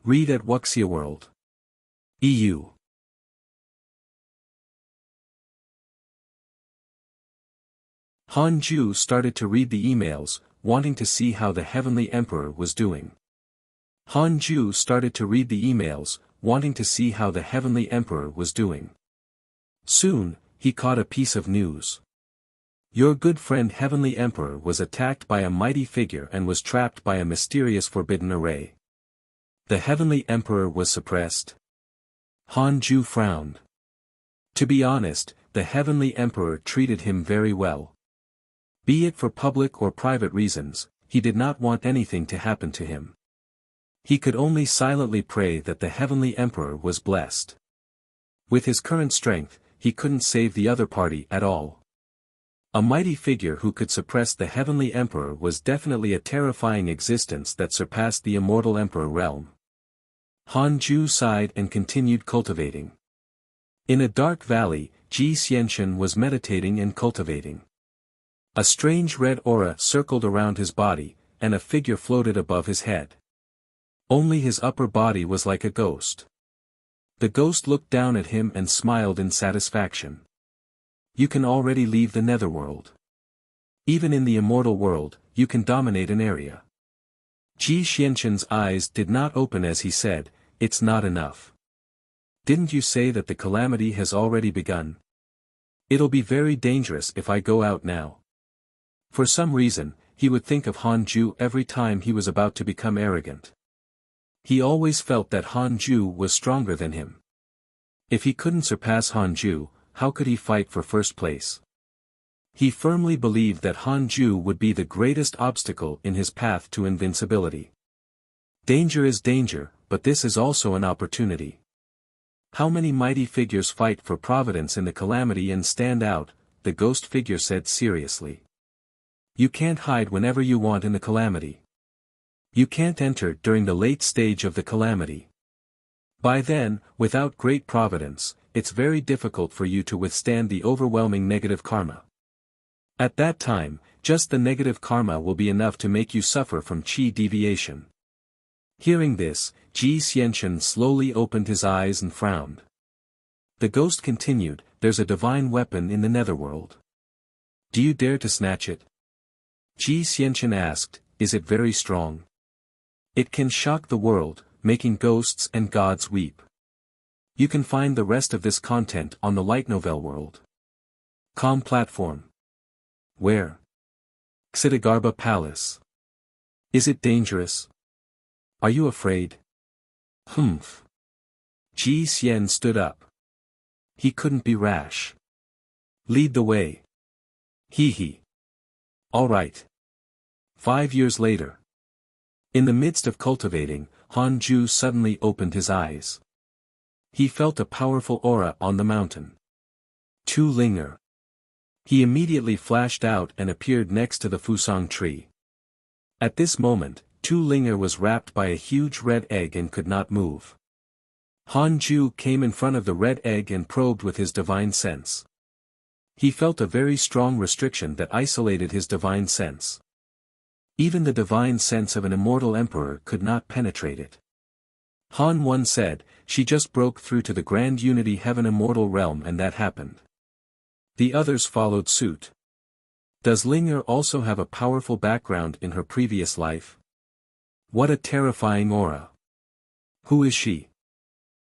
Read at Wuxia World. EU. Han Ju started to read the emails, wanting to see how the Heavenly Emperor was doing. Han Ju started to read the emails, wanting to see how the Heavenly Emperor was doing. Soon, he caught a piece of news. Your good friend Heavenly Emperor was attacked by a mighty figure and was trapped by a mysterious forbidden array. The Heavenly Emperor was suppressed. Han Ju frowned. To be honest, the Heavenly Emperor treated him very well. Be it for public or private reasons, he did not want anything to happen to him. He could only silently pray that the Heavenly Emperor was blessed. With his current strength, he couldn't save the other party at all. A mighty figure who could suppress the Heavenly Emperor was definitely a terrifying existence that surpassed the immortal Emperor realm. Han Ju sighed and continued cultivating. In a dark valley, Ji Xianxian was meditating and cultivating. A strange red aura circled around his body, and a figure floated above his head. Only his upper body was like a ghost. The ghost looked down at him and smiled in satisfaction. You can already leave the netherworld. Even in the immortal world, you can dominate an area. Ji Xianxian's eyes did not open as he said, "It's not enough. Didn't you say that the calamity has already begun? It'll be very dangerous if I go out now." For some reason, he would think of Han Ju every time he was about to become arrogant. He always felt that Han Ju was stronger than him. If he couldn't surpass Han Ju, how could he fight for first place? He firmly believed that Han Ju would be the greatest obstacle in his path to invincibility. Danger is danger, but this is also an opportunity. How many mighty figures fight for providence in the calamity and stand out, the ghost figure said seriously. You can't hide whenever you want in the calamity. You can't enter during the late stage of the calamity. By then, without great providence, it's very difficult for you to withstand the overwhelming negative karma. At that time, just the negative karma will be enough to make you suffer from qi deviation. Hearing this, Ji Xianxian slowly opened his eyes and frowned. The ghost continued, "There's a divine weapon in the netherworld. Do you dare to snatch it?" Ji Xianxian asked, "Is it very strong?" "It can shock the world, making ghosts and gods weep." You can find the rest of this content on the Light Novel World. Platform. Where? Xitigarbha Palace. Is it dangerous? Are you afraid? Humph. Ji Xian stood up. He couldn't be rash. Lead the way. Hee. All right. 5 years later. In the midst of cultivating, Han Ju suddenly opened his eyes. He felt a powerful aura on the mountain. Tu Linger. He immediately flashed out and appeared next to the Fusang tree. At this moment, Tu Linger was wrapped by a huge red egg and could not move. Han Ju came in front of the red egg and probed with his divine sense. He felt a very strong restriction that isolated his divine sense. Even the divine sense of an immortal emperor could not penetrate it. Han One said, "She just broke through to the Grand Unity Heaven Immortal Realm and that happened." The others followed suit. Does Linger also have a powerful background in her previous life? What a terrifying aura. Who is she?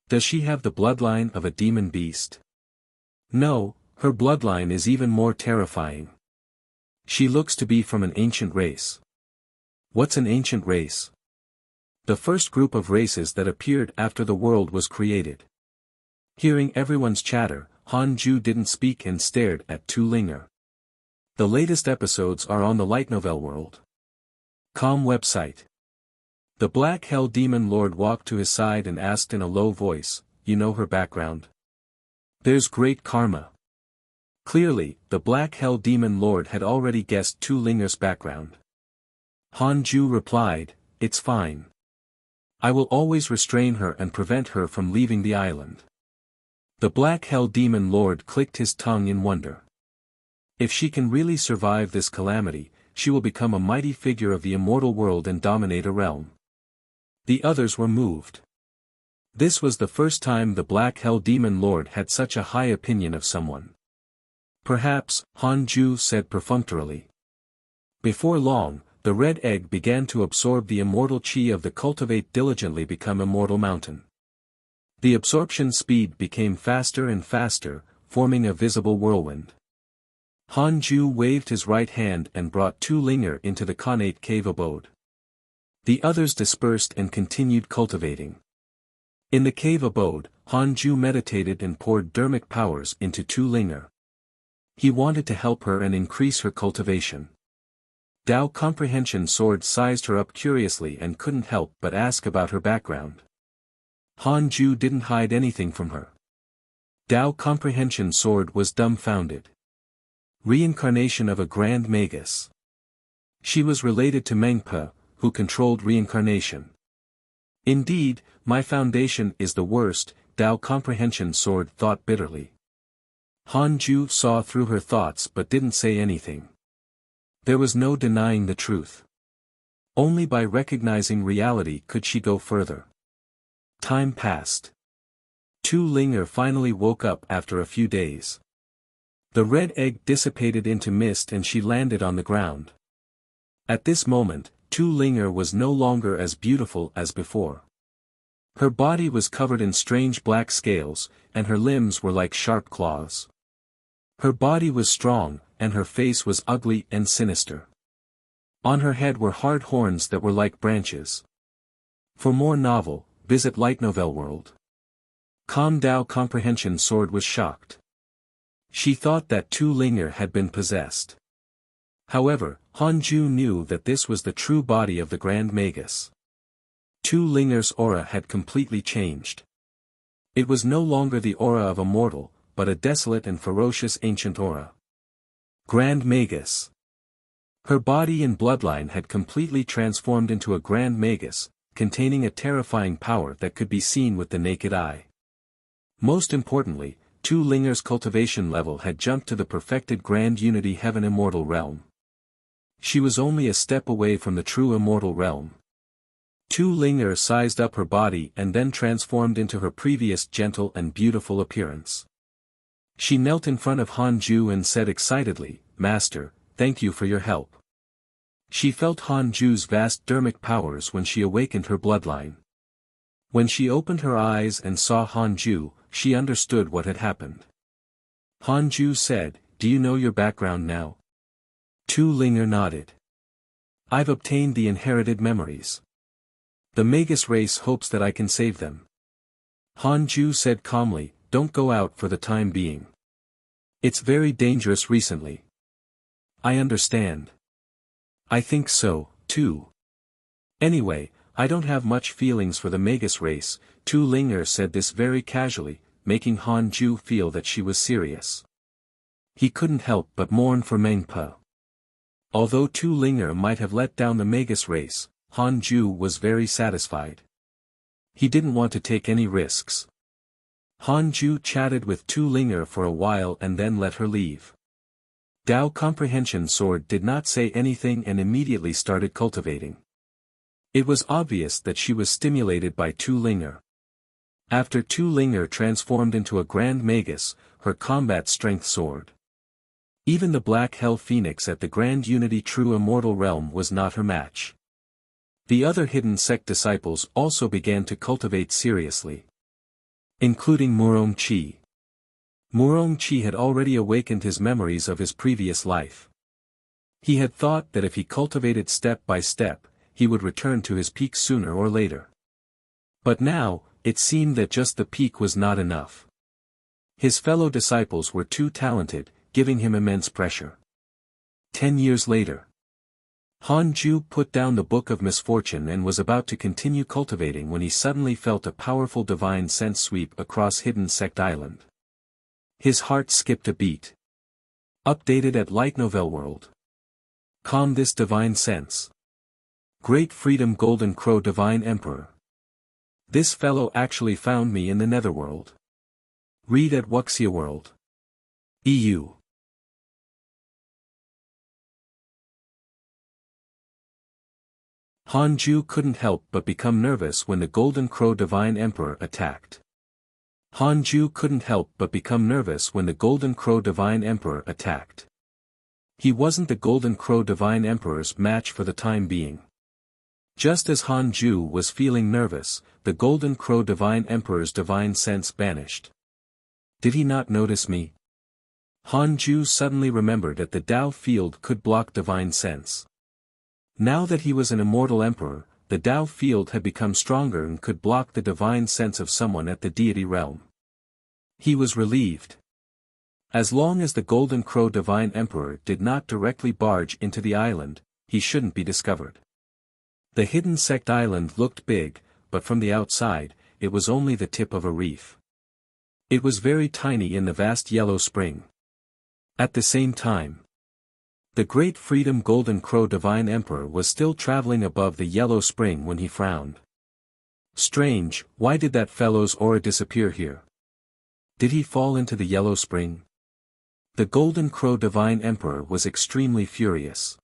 Does she have the bloodline of a demon beast? No, her bloodline is even more terrifying. She looks to be from an ancient race. What's an ancient race? The first group of races that appeared after the world was created. Hearing everyone's chatter, Han Ju didn't speak and stared at Tu Linger. The latest episodes are on the Light Novel World. Website. The Black Hell Demon Lord walked to his side and asked in a low voice, "You know her background?" "There's great karma." Clearly, the Black Hell Demon Lord had already guessed Tu Linger's background. Han Ju replied, "It's fine. I will always restrain her and prevent her from leaving the island. The Black Hell Demon Lord clicked his tongue in wonder. If she can really survive this calamity, she will become a mighty figure of the immortal world and dominate a realm. The others were moved. This was the first time the Black Hell Demon Lord had such a high opinion of someone. Perhaps, Han Ju said perfunctorily. Before long, the red egg began to absorb the immortal chi of the Cultivate diligently become immortal mountain. The absorption speed became faster and faster, forming a visible whirlwind. Han Ju waved his right hand and brought Tu Linger into the connate cave abode. The others dispersed and continued cultivating. In the cave abode, Han Ju meditated and poured dermic powers into Tu Linger. He wanted to help her and increase her cultivation. Dao Comprehension Sword sized her up curiously and couldn't help but ask about her background. Han Ju didn't hide anything from her. Dao Comprehension Sword was dumbfounded. Reincarnation of a Grand Magus. She was related to Mengpe, who controlled reincarnation. Indeed, my foundation is the worst, Dao Comprehension Sword thought bitterly. Han Ju saw through her thoughts but didn't say anything. There was no denying the truth. Only by recognizing reality could she go further. Time passed. Tu Linger finally woke up after a few days. The red egg dissipated into mist and she landed on the ground. At this moment, Tu Linger was no longer as beautiful as before. Her body was covered in strange black scales, and her limbs were like sharp claws. Her body was strong, and her face was ugly and sinister. On her head were hard horns that were like branches. For more novel, visit Light Novel World. Dao Comprehension Sword was shocked. She thought that Tu Linger had been possessed. However, Han Ju knew that this was the true body of the Grand Magus. Tu Linger's aura had completely changed. It was no longer the aura of a mortal, but a desolate and ferocious ancient aura. Grand Magus. Her body and bloodline had completely transformed into a Grand Magus, containing a terrifying power that could be seen with the naked eye. Most importantly, Tu Linger's cultivation level had jumped to the perfected Grand Unity Heaven Immortal Realm. She was only a step away from the true immortal realm. Tu Linger sized up her body and then transformed into her previous gentle and beautiful appearance. She knelt in front of Han Ju and said excitedly, "Master, thank you for your help." She felt Han Ju's vast dermic powers when she awakened her bloodline. When she opened her eyes and saw Han Ju, she understood what had happened. Han Ju said, "Do you know your background now?" Tu Linger nodded. "I've obtained the inherited memories. The Magus race hopes that I can save them." Han Ju said calmly, "Don't go out for the time being. It's very dangerous recently." "I understand. I think so, too. Anyway, I don't have much feelings for the Magus race." Tu Linger said this very casually, making Han Ju feel that she was serious. He couldn't help but mourn for Mengpe. Although Tu Linger might have let down the Magus race, Han Ju was very satisfied. He didn't want to take any risks. Han Ju chatted with Tu Linger for a while and then let her leave. Dao Comprehension Sword did not say anything and immediately started cultivating. It was obvious that she was stimulated by Tu Linger. After Tu Linger transformed into a Grand Magus, her combat strength soared. Even the Black Hell Phoenix at the Grand Unity True Immortal Realm was not her match. The other hidden sect disciples also began to cultivate seriously. Including Murong Chi. Murong Chi had already awakened his memories of his previous life. He had thought that if he cultivated step by step, he would return to his peak sooner or later. But now, it seemed that just the peak was not enough. His fellow disciples were too talented, giving him immense pressure. 10 years later. Han Ju put down the Book of Misfortune and was about to continue cultivating when he suddenly felt a powerful divine sense sweep across Hidden Sect Island. His heart skipped a beat. Updated at Light Novel World. Calm this divine sense. Great Freedom Golden Crow Divine Emperor. This fellow actually found me in the netherworld. Read at Wuxia World. EU. Hanju couldn't help but become nervous when the Golden Crow Divine Emperor attacked. Hanju couldn't help but become nervous when the Golden Crow Divine Emperor attacked. He wasn't the Golden Crow Divine Emperor's match for the time being. Just as Hanju was feeling nervous, the Golden Crow Divine Emperor's divine sense vanished. Did he not notice me? Hanju suddenly remembered that the Dao field could block divine sense. Now that he was an immortal emperor, the Dao field had become stronger and could block the divine sense of someone at the deity realm. He was relieved. As long as the Golden Crow Divine Emperor did not directly barge into the island, he shouldn't be discovered. The hidden sect island looked big, but from the outside, it was only the tip of a reef. It was very tiny in the vast yellow spring. At the same time, the Great Freedom Golden Crow Divine Emperor was still traveling above the yellow spring when he frowned. Strange, why did that fellow's aura disappear here? Did he fall into the yellow spring? The Golden Crow Divine Emperor was extremely furious.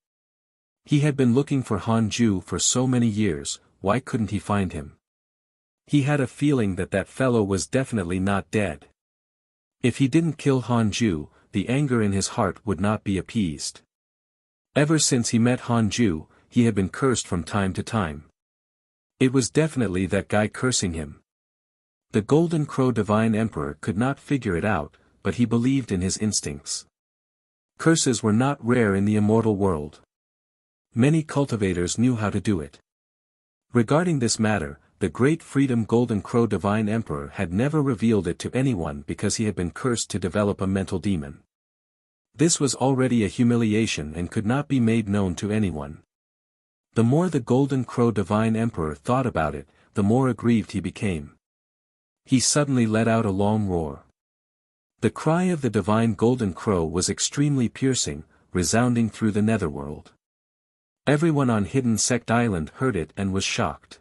He had been looking for Hanju for so many years, why couldn't he find him? He had a feeling that that fellow was definitely not dead. If he didn't kill Hanju, the anger in his heart would not be appeased. Ever since he met Hanju, he had been cursed from time to time. It was definitely that guy cursing him. The Golden Crow Divine Emperor could not figure it out, but he believed in his instincts. Curses were not rare in the immortal world. Many cultivators knew how to do it. Regarding this matter, the Great Freedom Golden Crow Divine Emperor had never revealed it to anyone because he had been cursed to develop a mental demon. This was already a humiliation and could not be made known to anyone. The more the Golden Crow Divine Emperor thought about it, the more aggrieved he became. He suddenly let out a long roar. The cry of the divine Golden Crow was extremely piercing, resounding through the netherworld. Everyone on Hidden Sect Island heard it and was shocked.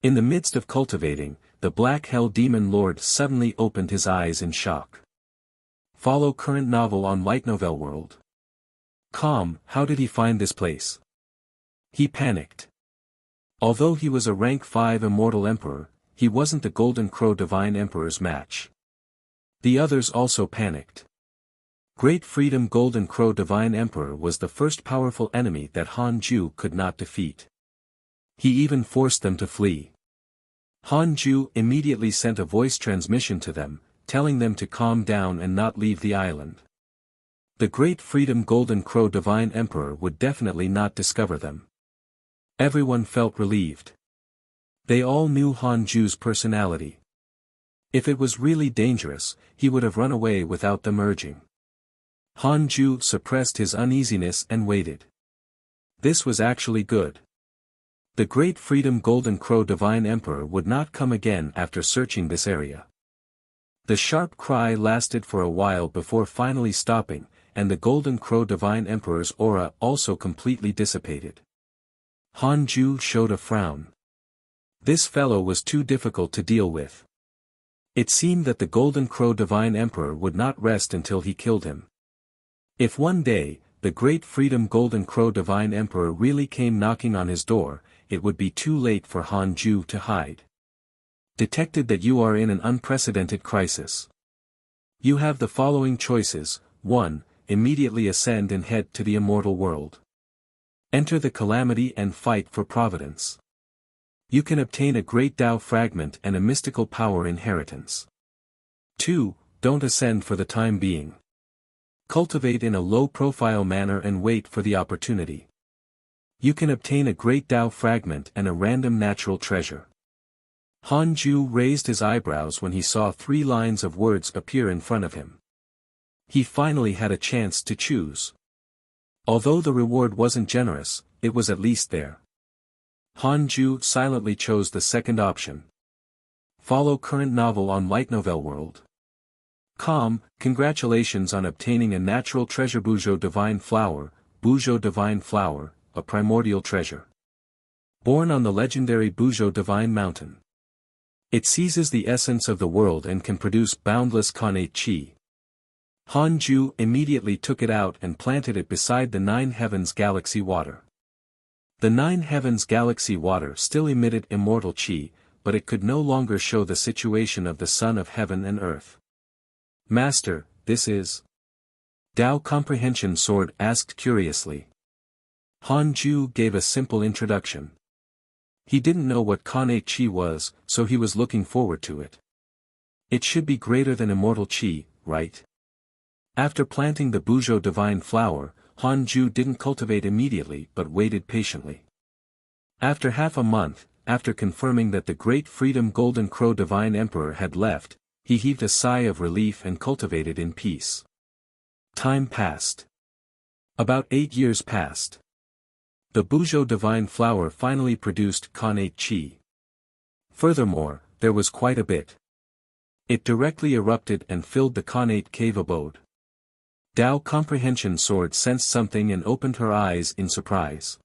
In the midst of cultivating, the Black Hell Demon Lord suddenly opened his eyes in shock. Follow current novel on Light Novel World. How did he find this place? He panicked. Although he was a rank 5 immortal emperor, he wasn't the Golden Crow Divine Emperor's match. The others also panicked. Great Freedom Golden Crow Divine Emperor was the first powerful enemy that Hanju could not defeat. He even forced them to flee. Hanju immediately sent a voice transmission to them, telling them to calm down and not leave the island. The Great Freedom Golden Crow Divine Emperor would definitely not discover them. Everyone felt relieved. They all knew Hanju's personality. If it was really dangerous, he would have run away without them urging. Hanju suppressed his uneasiness and waited. This was actually good. The Great Freedom Golden Crow Divine Emperor would not come again after searching this area. The sharp cry lasted for a while before finally stopping, and the Golden Crow Divine Emperor's aura also completely dissipated. Hanju showed a frown. This fellow was too difficult to deal with. It seemed that the Golden Crow Divine Emperor would not rest until he killed him. If one day, the Great Freedom Golden Crow Divine Emperor really came knocking on his door, it would be too late for Hanju to hide. Detected that you are in an unprecedented crisis. You have the following choices: 1. Immediately ascend and head to the immortal world. Enter the calamity and fight for providence. You can obtain a great Dao fragment and a mystical power inheritance. 2. Don't ascend for the time being. Cultivate in a low-profile manner and wait for the opportunity. You can obtain a great Dao fragment and a random natural treasure. Hanju raised his eyebrows when he saw 3 lines of words appear in front of him. He finally had a chance to choose. Although the reward wasn't generous, it was at least there. Hanju silently chose the second option. Follow current novel on Light Novel World. Congratulations on obtaining a natural treasure Buzhou Divine Flower, a primordial treasure. Born on the legendary Buzhou Divine Mountain. It seizes the essence of the world and can produce boundless connate chi. Han Ju immediately took it out and planted it beside the Nine Heavens Galaxy water. The Nine Heavens Galaxy water still emitted immortal chi, but it could no longer show the situation of the Son of Heaven and Earth. Master, this is? Dao Comprehension Sword asked curiously. Han Ju gave a simple introduction. He didn't know what connate chi was, so he was looking forward to it. It should be greater than immortal chi, right? After planting the Buzhou divine flower, Han Ju didn't cultivate immediately but waited patiently. After half a month, after confirming that the great Freedom Golden Crow Divine Emperor had left, he heaved a sigh of relief and cultivated in peace. Time passed. About 8 years passed. The Buzhou divine flower finally produced connate chi. Furthermore, there was quite a bit. It directly erupted and filled the connate cave abode. Dao Comprehension Sword sensed something and opened her eyes in surprise.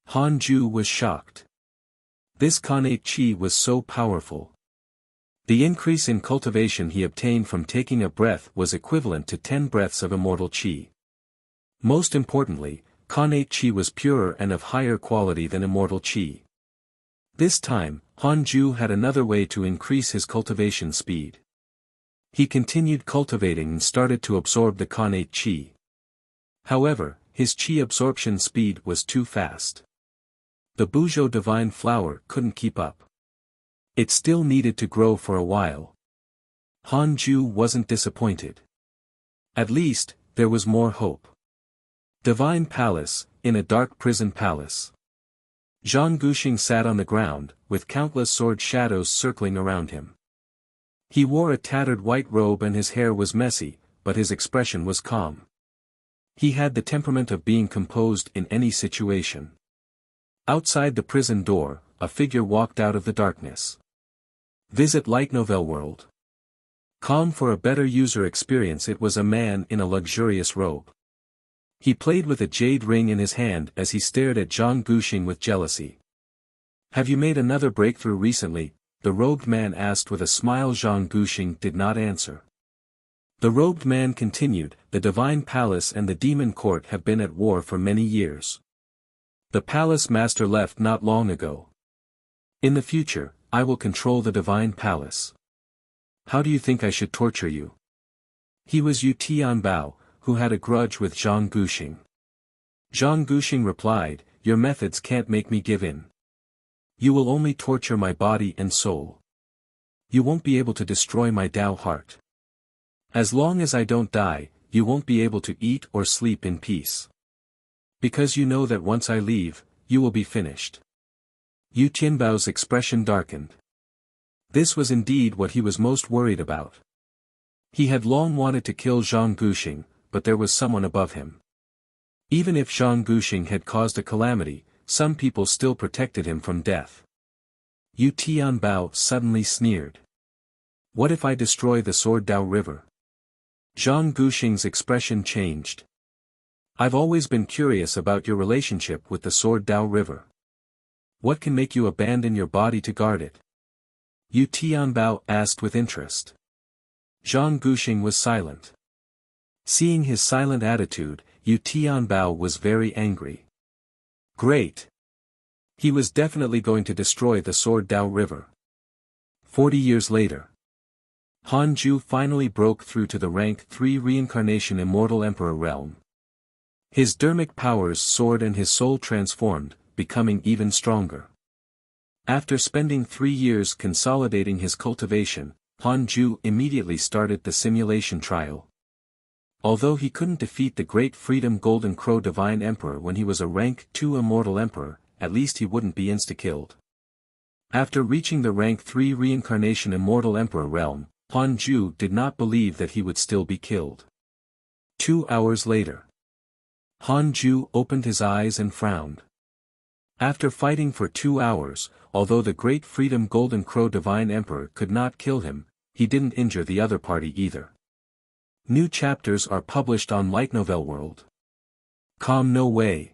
Han Ju was shocked. This connate chi was so powerful. The increase in cultivation he obtained from taking a breath was equivalent to 10 breaths of immortal chi. Most importantly, connate chi was purer and of higher quality than immortal chi. This time, Han Ju had another way to increase his cultivation speed. He continued cultivating and started to absorb the connate chi. However, his chi absorption speed was too fast. The Buzhou divine flower couldn't keep up. It still needed to grow for a while. Han Ju wasn't disappointed. At least, there was more hope. Divine Palace, in a dark prison palace. Zhang Guxing sat on the ground, with countless sword shadows circling around him. He wore a tattered white robe and his hair was messy, but his expression was calm. He had the temperament of being composed in any situation. Outside the prison door, a figure walked out of the darkness. Visit Light Novel World. Calm for a better user experience. It was a man in a luxurious robe. He played with a jade ring in his hand as he stared at Zhang Guxing with jealousy. Have you made another breakthrough recently? The robed man asked with a smile. Zhang Guxing did not answer. The robed man continued, the Divine Palace and the Demon Court have been at war for many years. The Palace Master left not long ago. In the future, I will control the Divine Palace. How do you think I should torture you? He was Yu Tianbao, who had a grudge with Zhang Guxing. Zhang Guxing replied, your methods can't make me give in. You will only torture my body and soul. You won't be able to destroy my Dao heart. As long as I don't die, you won't be able to eat or sleep in peace. Because you know that once I leave, you will be finished. Yu Tianbao's expression darkened. This was indeed what he was most worried about. He had long wanted to kill Zhang Guxing, but there was someone above him. Even if Zhang Guxing had caused a calamity, some people still protected him from death. Yu Tianbao suddenly sneered. What if I destroy the Sword Dao River? Zhang Guxing's expression changed. I've always been curious about your relationship with the Sword Dao River. What can make you abandon your body to guard it? Yu Tianbao asked with interest. Zhang Guxing was silent. Seeing his silent attitude, Yu Tianbao was very angry. Great! He was definitely going to destroy the Sword Dao River. 40 years later. Han Ju finally broke through to the rank 3 reincarnation Immortal Emperor realm. His dermic powers soared and his soul transformed, becoming even stronger. After spending 3 years consolidating his cultivation, Han Ju immediately started the simulation trial. Although he couldn't defeat the great Freedom Golden Crow Divine Emperor when he was a rank 2 Immortal Emperor, at least he wouldn't be insta-killed. After reaching the rank 3 reincarnation Immortal Emperor realm, Han Ju did not believe that he would still be killed. 2 hours later. Han Ju opened his eyes and frowned. After fighting for 2 hours, although the great Freedom Golden Crow Divine Emperor could not kill him, he didn't injure the other party either. New chapters are published on Light Novel World. Calm no way.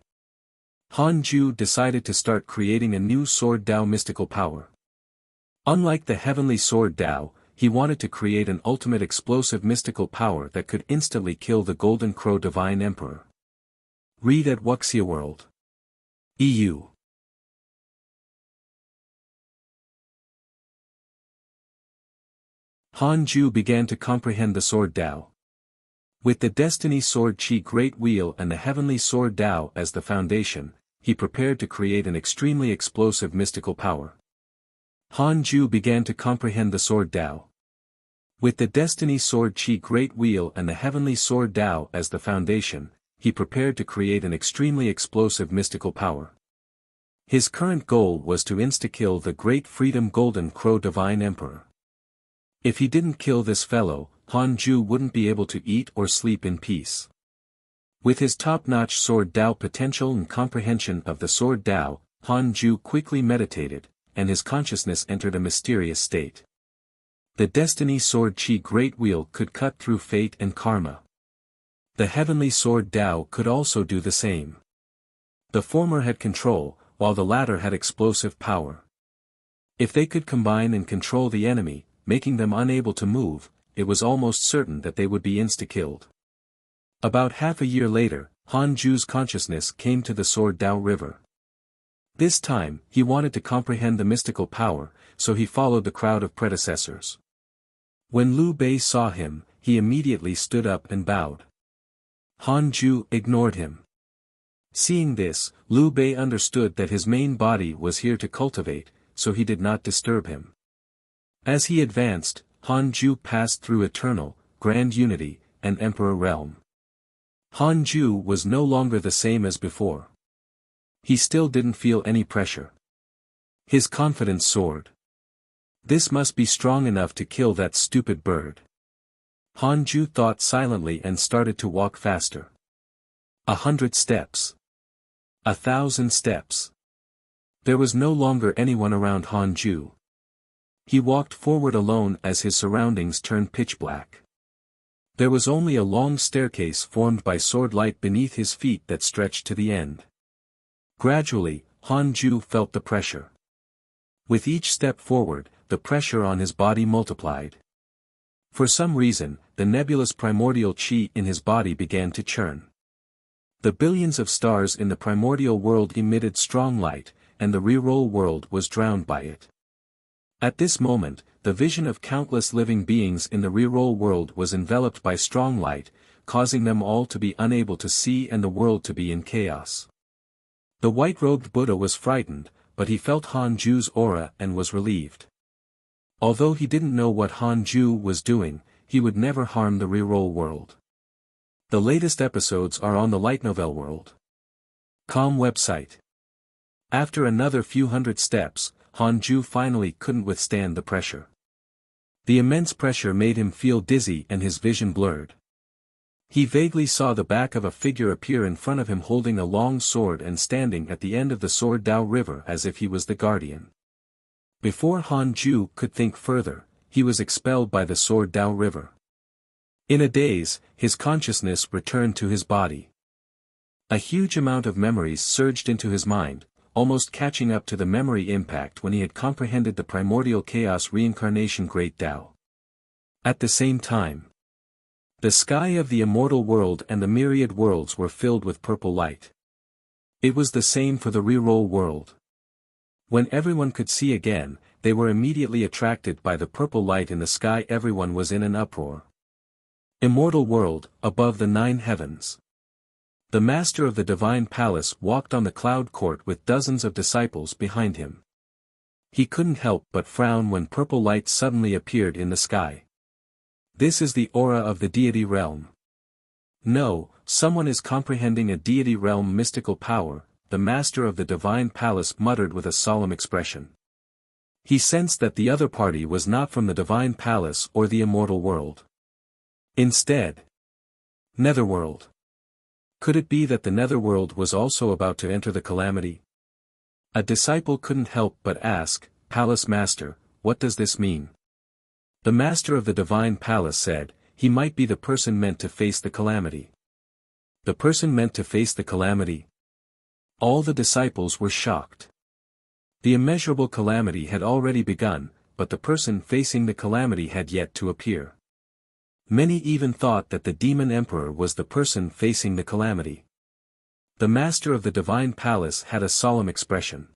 Han Ju decided to start creating a new Sword Dao mystical power. Unlike the heavenly sword Tao, he wanted to create an ultimate explosive mystical power that could instantly kill the Golden Crow Divine Emperor. Read at Wuxia World. EU. Han Ju began to comprehend the sword Tao. With the Destiny Sword Qi Great Wheel and the Heavenly Sword Tao as the foundation, he prepared to create an extremely explosive mystical power. Han Ju began to comprehend the sword Tao. With the Destiny Sword Qi Great Wheel and the Heavenly Sword Tao as the foundation, he prepared to create an extremely explosive mystical power. His current goal was to insta-kill the Great Freedom Golden Crow Divine Emperor. If he didn't kill this fellow, Han Ju wouldn't be able to eat or sleep in peace. With his top-notch sword Tao potential and comprehension of the sword Tao, Han Ju quickly meditated, and his consciousness entered a mysterious state. The Destiny Sword Qi Great Wheel could cut through fate and karma. The Heavenly Sword Tao could also do the same. The former had control, while the latter had explosive power. If they could combine and control the enemy, making them unable to move, it was almost certain that they would be insta-killed. About half a year later, Han Ju's consciousness came to the Sword Tao River. This time, he wanted to comprehend the mystical power, so he followed the crowd of predecessors. When Liu Bei saw him, he immediately stood up and bowed. Han Ju ignored him. Seeing this, Liu Bei understood that his main body was here to cultivate, so he did not disturb him. As he advanced, Han Ju passed through Eternal, Grand Unity, and Emperor Realm. Han Ju was no longer the same as before. He still didn't feel any pressure. His confidence soared. This must be strong enough to kill that stupid bird. Han Ju thought silently and started to walk faster. 100 steps. 1,000 steps. There was no longer anyone around Han Ju. He walked forward alone as his surroundings turned pitch black. There was only a long staircase formed by sword light beneath his feet that stretched to the end. Gradually, Han Ju felt the pressure. With each step forward, the pressure on his body multiplied. For some reason, the nebulous primordial qi in his body began to churn. The billions of stars in the primordial world emitted strong light, and the reroll world was drowned by it. At this moment, the vision of countless living beings in the reroll world was enveloped by strong light, causing them all to be unable to see and the world to be in chaos. The white-robed Buddha was frightened, but he felt Han Ju's aura and was relieved. Although he didn't know what Han Ju was doing, he would never harm the reroll world. The latest episodes are on the Light Novel World. Com website. After another few hundred steps, Han Ju finally couldn't withstand the pressure. The immense pressure made him feel dizzy and his vision blurred. He vaguely saw the back of a figure appear in front of him holding a long sword and standing at the end of the Sword Tao River as if he was the guardian. Before Han Ju could think further, he was expelled by the Sword Tao River. In a daze, his consciousness returned to his body. A huge amount of memories surged into his mind, almost catching up to the memory impact when he had comprehended the primordial chaos reincarnation Great Tao. At the same time, the sky of the immortal world and the myriad worlds were filled with purple light. It was the same for the reroll world. When everyone could see again, they were immediately attracted by the purple light in the sky. Everyone was in an uproar. Immortal world, above the 9 heavens. The master of the divine palace walked on the cloud court with dozens of disciples behind him. He couldn't help but frown when purple light suddenly appeared in the sky. This is the aura of the deity realm. No, someone is comprehending a deity realm mystical power, the master of the divine palace muttered with a solemn expression. He sensed that the other party was not from the divine palace or the immortal world. Instead, netherworld. Could it be that the netherworld was also about to enter the calamity? A disciple couldn't help but ask, "Palace Master, what does this mean?" The master of the divine palace said, "He might be the person meant to face the calamity." The person meant to face the calamity? All the disciples were shocked. The immeasurable calamity had already begun, but the person facing the calamity had yet to appear. Many even thought that the demon emperor was the person facing the calamity. The master of the divine palace had a solemn expression.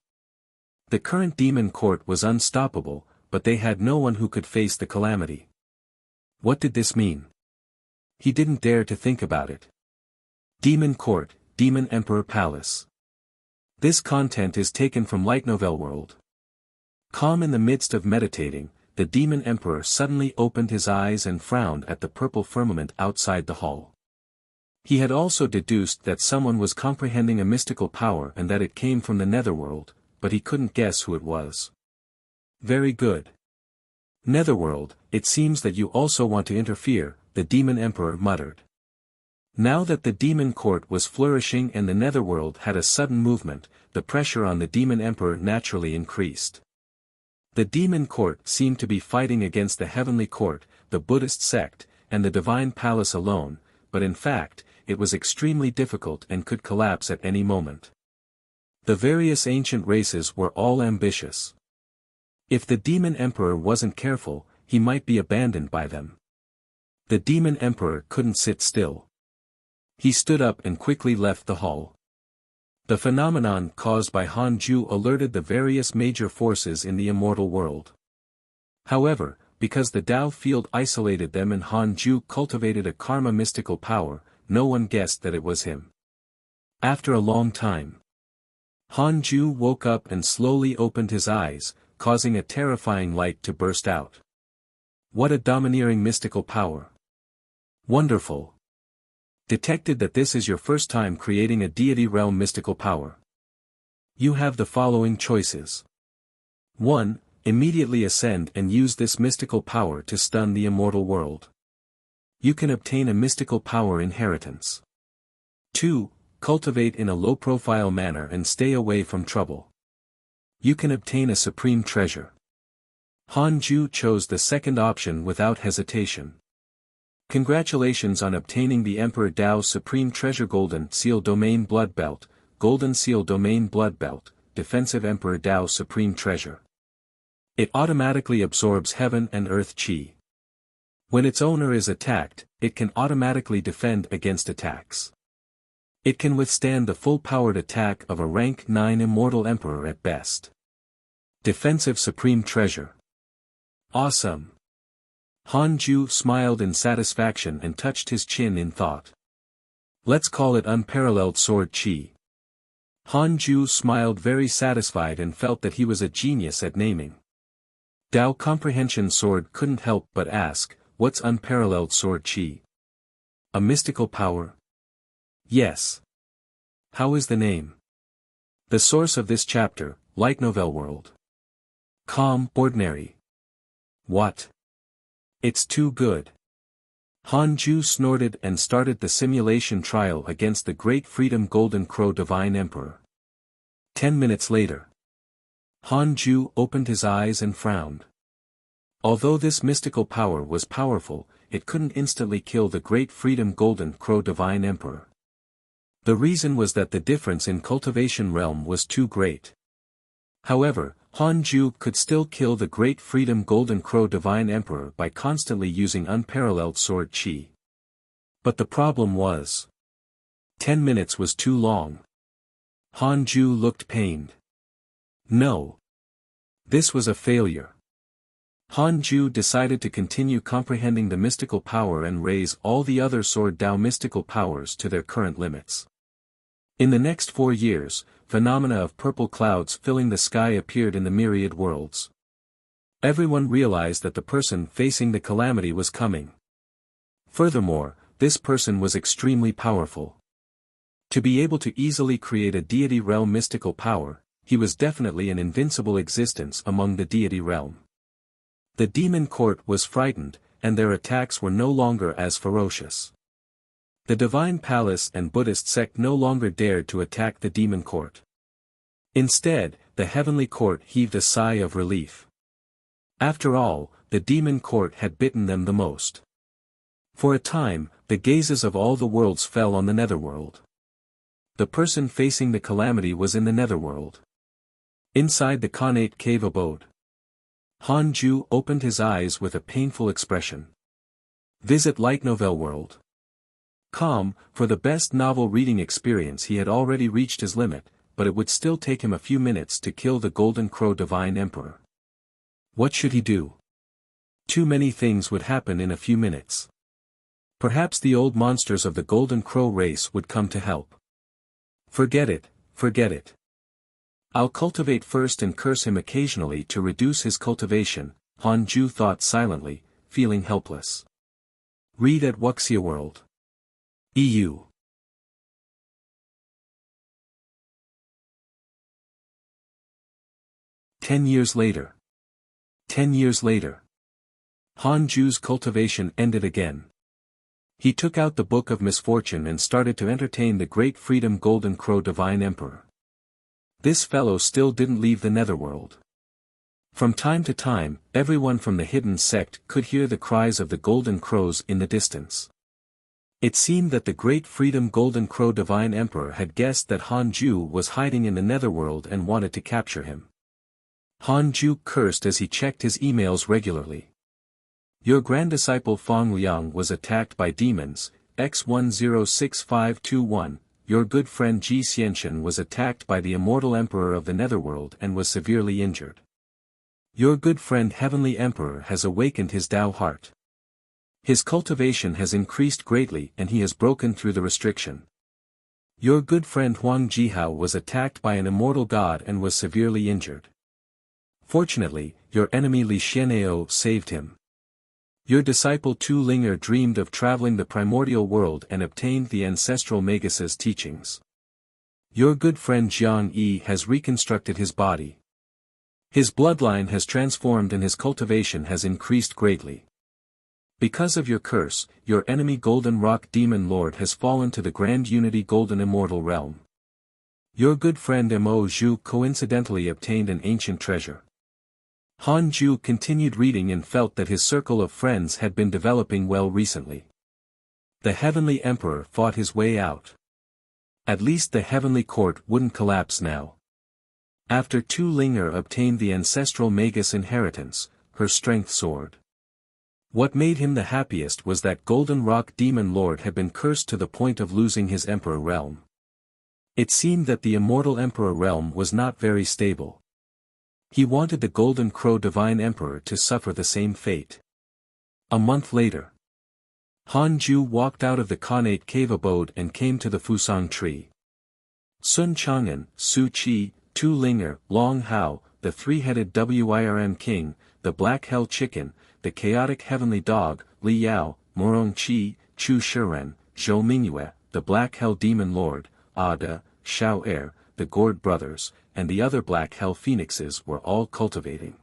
The current demon court was unstoppable, but they had no one who could face the calamity. What did this mean? He didn't dare to think about it. Demon Court, Demon Emperor Palace. This content is taken from Light Novel World. Calm in the midst of meditating, the demon emperor suddenly opened his eyes and frowned at the purple firmament outside the hall. He had also deduced that someone was comprehending a mystical power and that it came from the netherworld, but he couldn't guess who it was. Very good. Netherworld, it seems that you also want to interfere, the demon emperor muttered. Now that the demon court was flourishing and the netherworld had a sudden movement, the pressure on the demon emperor naturally increased. The demon court seemed to be fighting against the heavenly court, the Buddhist sect, and the divine palace alone, but in fact, it was extremely difficult and could collapse at any moment. The various ancient races were all ambitious. If the demon emperor wasn't careful, he might be abandoned by them. The demon emperor couldn't sit still. He stood up and quickly left the hall. The phenomenon caused by Hanju alerted the various major forces in the immortal world. However, because the Tao field isolated them and Hanju cultivated a karma mystical power, no one guessed that it was him. After a long time, Hanju woke up and slowly opened his eyes, causing a terrifying light to burst out. What a domineering mystical power! Wonderful! Detected that this is your first time creating a deity realm mystical power. You have the following choices. 1. Immediately ascend and use this mystical power to stun the immortal world. You can obtain a mystical power inheritance. 2. Cultivate in a low-profile manner and stay away from trouble. You can obtain a supreme treasure. Hanju chose the second option without hesitation. Congratulations on obtaining the Emperor Dao's Supreme Treasure Golden Seal Domain Blood Belt, Golden Seal Domain Blood Belt, Defensive Emperor Dao's Supreme Treasure. It automatically absorbs heaven and earth chi. When its owner is attacked, it can automatically defend against attacks. It can withstand the full-powered attack of a rank 9 Immortal Emperor at best. Defensive Supreme Treasure. Awesome! Hanju smiled in satisfaction and touched his chin in thought. Let's call it Unparalleled Sword Chi. Hanju smiled very satisfied and felt that he was a genius at naming. Tao Comprehension Sword couldn't help but ask, what's Unparalleled Sword Chi? A mystical power? Yes. How is the name? The source of this chapter, Light Novel World. Calm, ordinary. What? It's too good. Hanju snorted and started the simulation trial against the Great Freedom Golden Crow Divine Emperor. 10 minutes later. Hanju opened his eyes and frowned. Although this mystical power was powerful, it couldn't instantly kill the Great Freedom Golden Crow Divine Emperor. The reason was that the difference in cultivation realm was too great. However, Hanju could still kill the Great Freedom Golden Crow Divine Emperor by constantly using Unparalleled Sword Chi. But the problem was, 10 minutes was too long. Hanju looked pained. No. This was a failure. Hanju decided to continue comprehending the mystical power and raise all the other Sword Dao mystical powers to their current limits. In the next 4 years, phenomena of purple clouds filling the sky appeared in the myriad worlds. Everyone realized that the person facing the calamity was coming. Furthermore, this person was extremely powerful. To be able to easily create a deity realm mystical power, he was definitely an invincible existence among the deity realm. The demon court was frightened, and their attacks were no longer as ferocious. The divine palace and Buddhist sect no longer dared to attack the demon court. Instead, the heavenly court heaved a sigh of relief. After all, the demon court had bitten them the most. For a time, the gazes of all the worlds fell on the netherworld. The person facing the calamity was in the netherworld. Inside the connate cave abode. Han Ju opened his eyes with a painful expression. Visit Light Novel World. For the best novel reading experience he had already reached his limit, but it would still take him a few minutes to kill the Golden Crow Divine Emperor. What should he do? Too many things would happen in a few minutes. Perhaps the old monsters of the Golden Crow race would come to help. Forget it, forget it. I'll cultivate first and curse him occasionally to reduce his cultivation, Han Ju thought silently, feeling helpless. Read at Wuxia World. EU. "10 years later. 10 years later. Han Ju's cultivation ended again. He took out the Book of Misfortune and started to entertain the Great Freedom Golden Crow Divine Emperor. This fellow still didn't leave the netherworld. From time to time, everyone from the hidden sect could hear the cries of the Golden Crows in the distance. It seemed that the Great Freedom Golden Crow Divine Emperor had guessed that Han Ju was hiding in the netherworld and wanted to capture him. Han Ju cursed as he checked his emails regularly. Your grand disciple Fong Liang was attacked by demons, X106521, your good friend Ji Xianxian was attacked by the immortal emperor of the netherworld and was severely injured. Your good friend Heavenly Emperor has awakened his Tao heart. His cultivation has increased greatly and he has broken through the restriction. Your good friend Huang Jihao was attacked by an immortal god and was severely injured. Fortunately, your enemy Li Xianao saved him. Your disciple Tu Linger dreamed of traveling the primordial world and obtained the ancestral Magus' teachings. Your good friend Jiang Yi has reconstructed his body. His bloodline has transformed and his cultivation has increased greatly. Because of your curse, your enemy Golden Rock Demon Lord has fallen to the Grand Unity Golden Immortal Realm. Your good friend Mo Zhu coincidentally obtained an ancient treasure. Han Ju continued reading and felt that his circle of friends had been developing well recently. The Heavenly Emperor fought his way out. At least the Heavenly Court wouldn't collapse now. After Tu Linger obtained the ancestral Magus inheritance, her strength soared. What made him the happiest was that Golden Rock Demon Lord had been cursed to the point of losing his Emperor realm. It seemed that the Immortal Emperor realm was not very stable. He wanted the Golden Crow Divine Emperor to suffer the same fate. A month later, Han Ju walked out of the Khanate cave abode and came to the Fusang tree. Sun Chang'an, Su Qi, Tu Linger, Long Hao, the three-headed Wirm King, the Black Hell Chicken, the Chaotic Heavenly Dog, Li Yao, Morong Qi, Chu Shiren, Zhou Mingyue, the Black Hell Demon Lord, Ada, Shao Er, the Gourd Brothers, and the other Black Hell Phoenixes were all cultivating.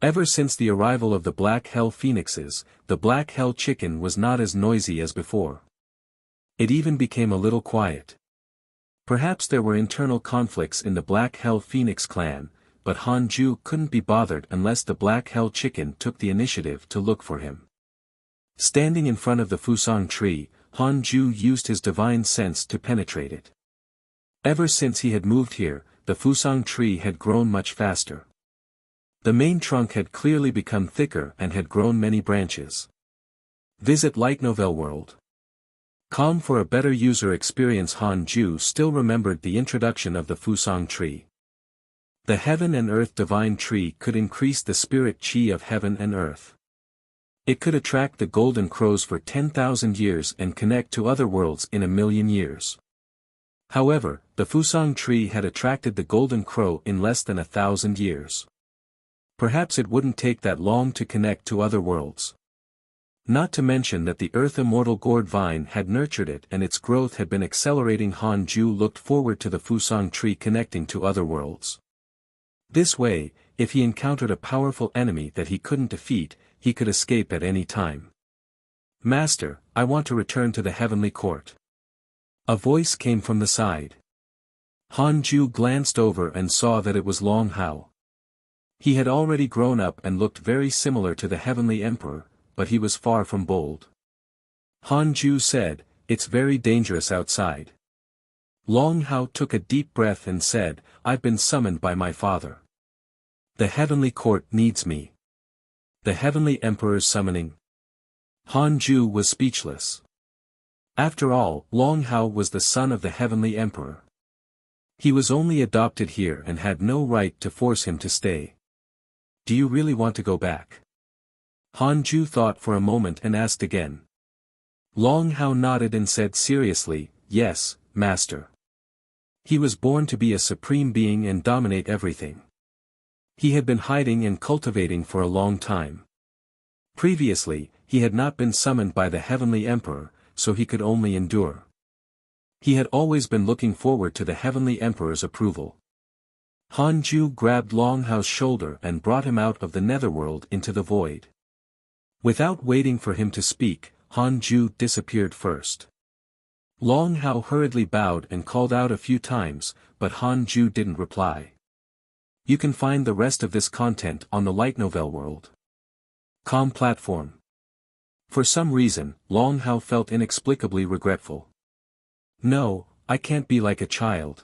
Ever since the arrival of the Black Hell Phoenixes, the Black Hell Chicken was not as noisy as before. It even became a little quiet. Perhaps there were internal conflicts in the Black Hell Phoenix clan, but Han Ju couldn't be bothered unless the Black Hell Chicken took the initiative to look for him. Standing in front of the Fusang tree, Han Ju used his divine sense to penetrate it. Ever since he had moved here, the Fusang tree had grown much faster. The main trunk had clearly become thicker and had grown many branches. Visit Light Novel World. For a better user experience. Han Ju still remembered the introduction of the Fusang tree. The Heaven and Earth Divine Tree could increase the spirit chi of heaven and earth. It could attract the Golden Crows for 10,000 years and connect to other worlds in 1,000,000 years. However, the Fusang tree had attracted the Golden Crow in less than 1,000 years. Perhaps it wouldn't take that long to connect to other worlds. Not to mention that the Earth Immortal Gourd Vine had nurtured it and its growth had been accelerating. Han Ju looked forward to the Fusang tree connecting to other worlds. This way, if he encountered a powerful enemy that he couldn't defeat, he could escape at any time. Master, I want to return to the Heavenly Court. A voice came from the side. Han Ju glanced over and saw that it was Long Hao. He had already grown up and looked very similar to the Heavenly Emperor, but he was far from bold. Han Ju said, "It's very dangerous outside." Long Hao took a deep breath and said, "I've been summoned by my father." The heavenly court needs me. The heavenly emperor's summoning. Han Ju was speechless. After all, Long Hao was the son of the heavenly emperor. He was only adopted here and had no right to force him to stay. Do you really want to go back? Han Ju thought for a moment and asked again. Long Hao nodded and said seriously, yes, master. He was born to be a supreme being and dominate everything. He had been hiding and cultivating for a long time. Previously, he had not been summoned by the heavenly emperor, so he could only endure. He had always been looking forward to the heavenly emperor's approval. Han Ju grabbed Long Hao's shoulder and brought him out of the netherworld into the void. Without waiting for him to speak, Han Ju disappeared first. Long Hao hurriedly bowed and called out a few times, but Han Ju didn't reply. You can find the rest of this content on the light novel world. Com platform. For some reason, Long Hao felt inexplicably regretful. No, I can't be like a child.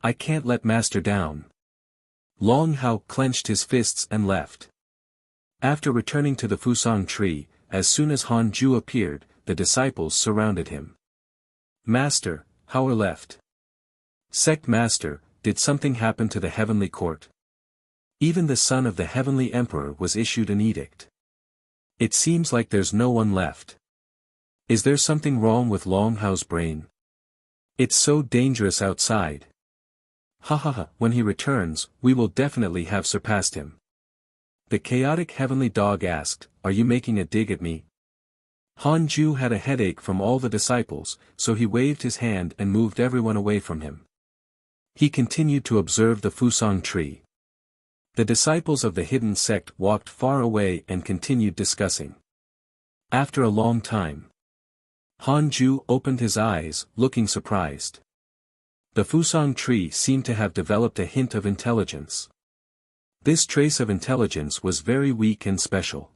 I can't let master down. Long Hao clenched his fists and left. After returning to the Fusang tree, as soon as Han Ju appeared, the disciples surrounded him. Master, Hao left. Sect Master, did something happen to the heavenly court? Even the son of the heavenly emperor was issued an edict. It seems like there's no one left. Is there something wrong with Long Hao's brain? It's so dangerous outside. Ha ha ha, when he returns, we will definitely have surpassed him. The chaotic heavenly dog asked, are you making a dig at me? Han Ju had a headache from all the disciples, so he waved his hand and moved everyone away from him. He continued to observe the Fusang tree. The disciples of the hidden sect walked far away and continued discussing. After a long time, Han Ju opened his eyes, looking surprised. The Fusang tree seemed to have developed a hint of intelligence. This trace of intelligence was very weak and special.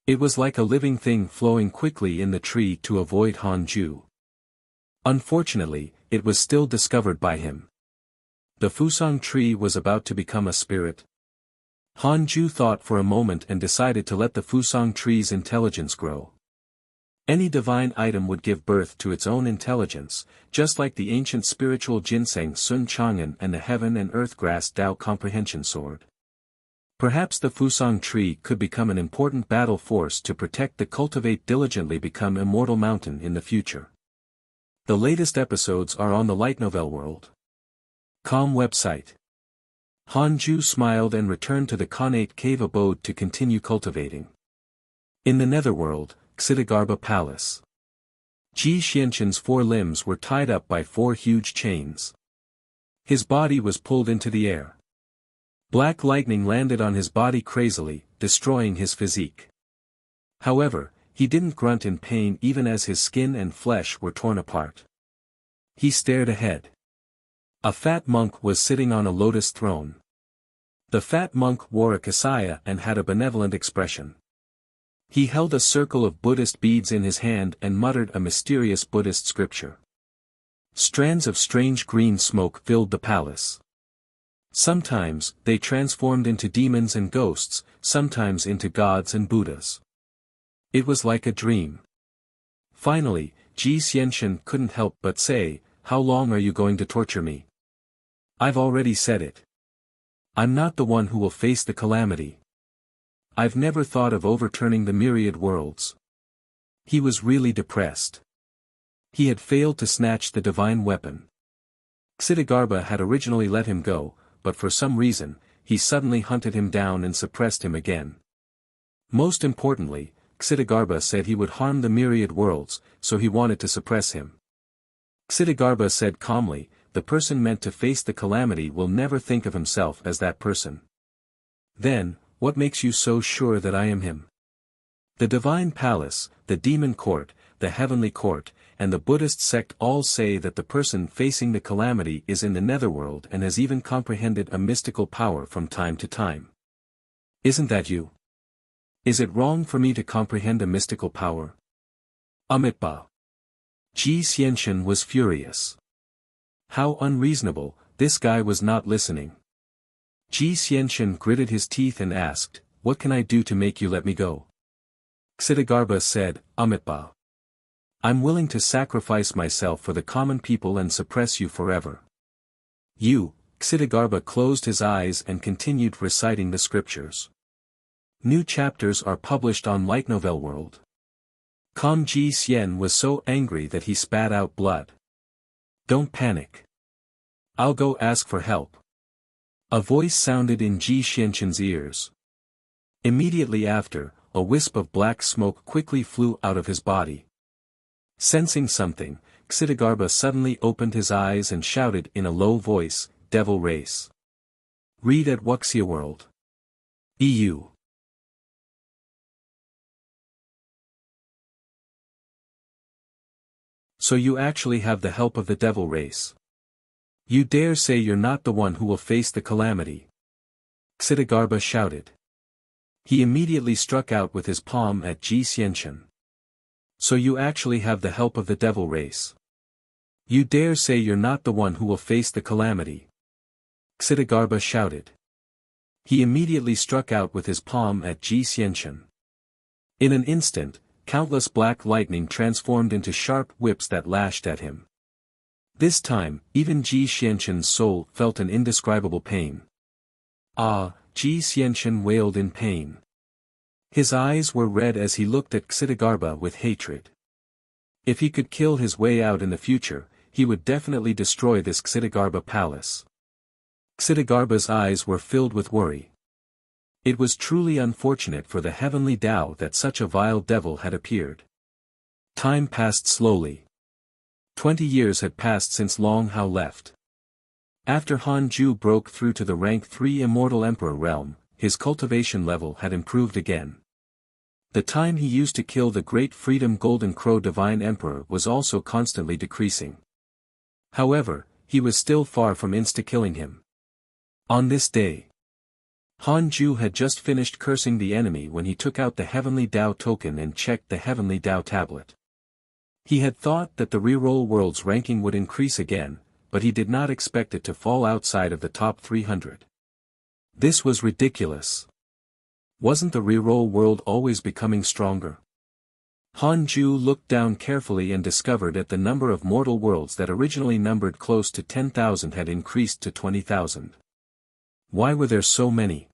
It was like a living thing flowing quickly in the tree to avoid Han Ju. Unfortunately, it was still discovered by him. The Fusang tree was about to become a spirit. Han Ju thought for a moment and decided to let the Fusang tree's intelligence grow. Any divine item would give birth to its own intelligence, just like the ancient spiritual ginseng Sun Chang'an and the heaven and earth grass Dao comprehension sword. Perhaps the Fusang tree could become an important battle force to protect the Cultivate diligently become immortal mountain in the future. The latest episodes are on the light novel world. Com website. Han Ju smiled and returned to the Khanate cave abode to continue cultivating. In the netherworld, Xitigarbha Palace. Ji Xianqian's 4 limbs were tied up by 4 huge chains. His body was pulled into the air. Black lightning landed on his body crazily, destroying his physique. However, he didn't grunt in pain even as his skin and flesh were torn apart. He stared ahead. A fat monk was sitting on a lotus throne. The fat monk wore a kasaya and had a benevolent expression. He held a circle of Buddhist beads in his hand and muttered a mysterious Buddhist scripture. Strands of strange green smoke filled the palace. Sometimes, they transformed into demons and ghosts, sometimes into gods and Buddhas. It was like a dream. Finally, Ji Xianqian couldn't help but say, "How long are you going to torture me? I've already said it. I'm not the one who will face the calamity. I've never thought of overturning the myriad worlds." He was really depressed. He had failed to snatch the divine weapon. Xitigarbha had originally let him go, but for some reason, he suddenly hunted him down and suppressed him again. Most importantly, Xitigarbha said he would harm the myriad worlds, so he wanted to suppress him. Xitigarbha said calmly, "The person meant to face the calamity will never think of himself as that person." Then, what makes you so sure that I am him? The divine palace, the demon court, the heavenly court, and the Buddhist sect all say that the person facing the calamity is in the netherworld and has even comprehended a mystical power from time to time. Isn't that you? Is it wrong for me to comprehend a mystical power? Amitabha. Ji Xianqian was furious. How unreasonable, this guy was not listening. Ji Xianxian gritted his teeth and asked, "What can I do to make you let me go?" Xitigarbha said, "Amitba. I'm willing to sacrifice myself for the common people and suppress you forever." Xitigarbha closed his eyes and continued reciting the scriptures. New chapters are published on Light Novel World. Ji Xian was so angry that he spat out blood. "Don't panic. I'll go ask for help." A voice sounded in Ji Xianxian's ears. Immediately after, a wisp of black smoke quickly flew out of his body. Sensing something, Xitigarbha suddenly opened his eyes and shouted in a low voice, "Devil race. Read at Wuxia World. EU." So you actually have the help of the devil race. You dare say you're not the one who will face the calamity? Xitigarbha shouted. He immediately struck out with his palm at Ji Xianxian. So you actually have the help of the devil race. You dare say you're not the one who will face the calamity? Xitigarbha shouted. He immediately struck out with his palm at Ji Xianxian. In an instant, countless black lightning transformed into sharp whips that lashed at him. This time, even Ji Xianxian's soul felt an indescribable pain. "Ah!" Ji Xianxian wailed in pain. His eyes were red as he looked at Xitigarbha with hatred. If he could kill his way out in the future, he would definitely destroy this Xitigarbha palace. Xitigarbha's eyes were filled with worry. It was truly unfortunate for the heavenly Tao that such a vile devil had appeared. Time passed slowly. 20 years had passed since Long Hao left. After Han Ju broke through to the rank 3 Immortal Emperor realm, his cultivation level had improved again. The time he used to kill the Great Freedom Golden Crow Divine Emperor was also constantly decreasing. However, he was still far from insta-killing him. On this day, Han Ju had just finished cursing the enemy when he took out the Heavenly Tao token and checked the Heavenly Tao tablet. He had thought that the reroll world's ranking would increase again, but he did not expect it to fall outside of the top 300. This was ridiculous. Wasn't the reroll world always becoming stronger? Han Ju looked down carefully and discovered that the number of mortal worlds that originally numbered close to 10,000 had increased to 20,000. Why were there so many?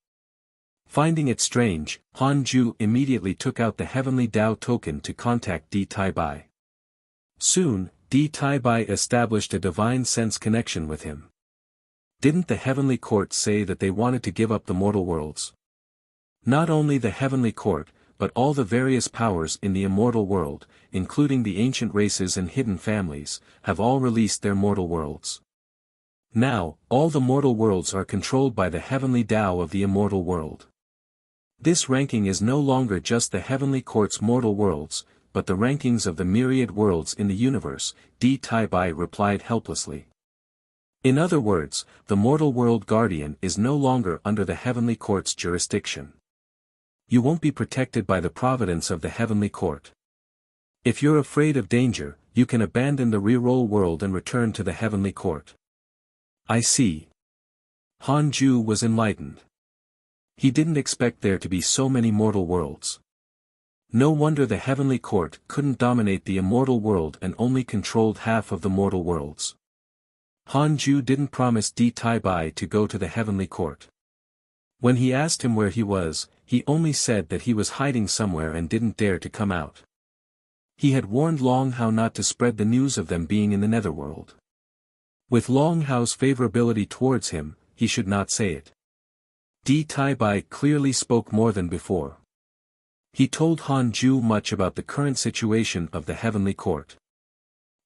Finding it strange, Han Ju immediately took out the Heavenly Tao token to contact Di Tai Bai. Soon, Di Tai Bai established a divine sense connection with him. Didn't the Heavenly Court say that they wanted to give up the mortal worlds? Not only the Heavenly Court, but all the various powers in the immortal world, including the ancient races and hidden families, have all released their mortal worlds. Now, all the mortal worlds are controlled by the Heavenly Tao of the immortal world. This ranking is no longer just the Heavenly Court's mortal worlds, but the rankings of the myriad worlds in the universe, Di Tai Bai replied helplessly. In other words, the mortal world guardian is no longer under the Heavenly Court's jurisdiction. You won't be protected by the providence of the Heavenly Court. If you're afraid of danger, you can abandon the reroll world and return to the Heavenly Court. I see. Han Ju was enlightened. He didn't expect there to be so many mortal worlds. No wonder the Heavenly Court couldn't dominate the immortal world and only controlled half of the mortal worlds. Han Ju didn't promise Di Tai Bai to go to the Heavenly Court. When he asked him where he was, he only said that he was hiding somewhere and didn't dare to come out. He had warned Long Hao not to spread the news of them being in the netherworld. With Long Hao's favorability towards him, he should not say it. Di Tai Bai clearly spoke more than before. He told Han Ju much about the current situation of the Heavenly Court.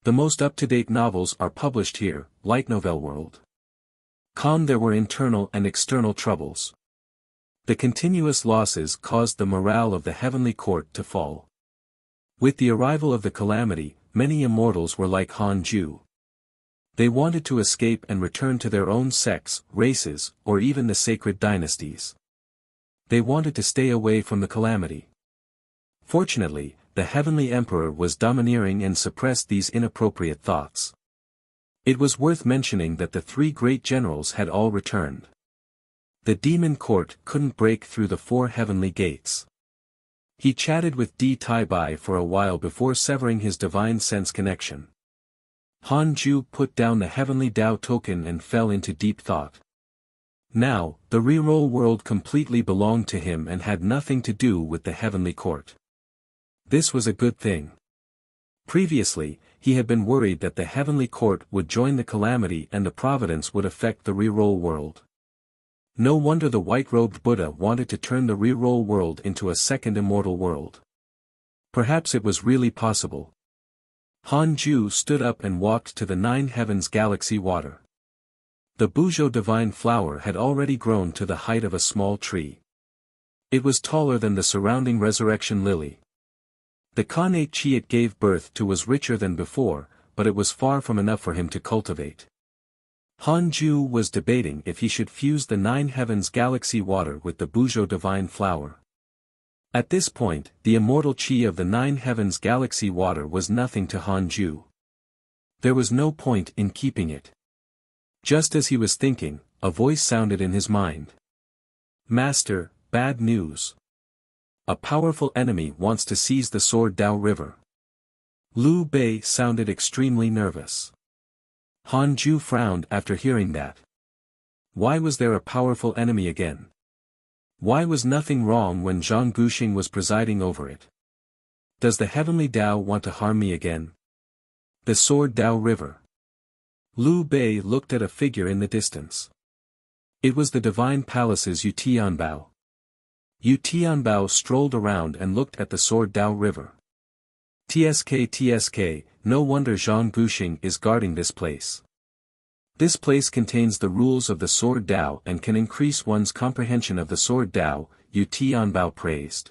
The most up-to-date novels are published here, Light Novel World. There were internal and external troubles. The continuous losses caused the morale of the Heavenly Court to fall. With the arrival of the calamity, many immortals were like Han Ju. They wanted to escape and return to their own sects, races, or even the sacred dynasties. They wanted to stay away from the calamity. Fortunately, the Heavenly Emperor was domineering and suppressed these inappropriate thoughts. It was worth mentioning that the 3 great generals had all returned. The demon court couldn't break through the 4 heavenly gates. He chatted with Di Tai Bai for a while before severing his divine sense connection. Han Ju put down the heavenly Dao token and fell into deep thought. Now, the reroll world completely belonged to him and had nothing to do with the heavenly court. This was a good thing. Previously, he had been worried that the heavenly court would join the calamity and the providence would affect the reroll world. No wonder the white-robed Buddha wanted to turn the reroll world into a second immortal world. Perhaps it was really possible. Han Ju stood up and walked to the 9 heavens galaxy water. The Buzhou divine flower had already grown to the height of a small tree. It was taller than the surrounding resurrection lily. The Kane Chi it gave birth to was richer than before, but it was far from enough for him to cultivate. Han Ju was debating if he should fuse the 9 heavens galaxy water with the Buzhou divine flower. At this point, the immortal chi of the 9 heavens galaxy water was nothing to Han Ju. There was no point in keeping it. Just as he was thinking, a voice sounded in his mind. Master, bad news. A powerful enemy wants to seize the Sword Dao River. Liu Bei sounded extremely nervous. Han Ju frowned after hearing that. Why was there a powerful enemy again? Why was nothing wrong when Zhang Guxing was presiding over it? Does the heavenly Dao want to harm me again? The Sword Dao River. Liu Bei looked at a figure in the distance. It was the divine palace's Yu Tianbao. Yu Tianbao strolled around and looked at the Sword Dao River. TSK, no wonder Zhang Guxing is guarding this place. This place contains the rules of the Sword Dao and can increase one's comprehension of the Sword Dao, Yu Tianbao praised.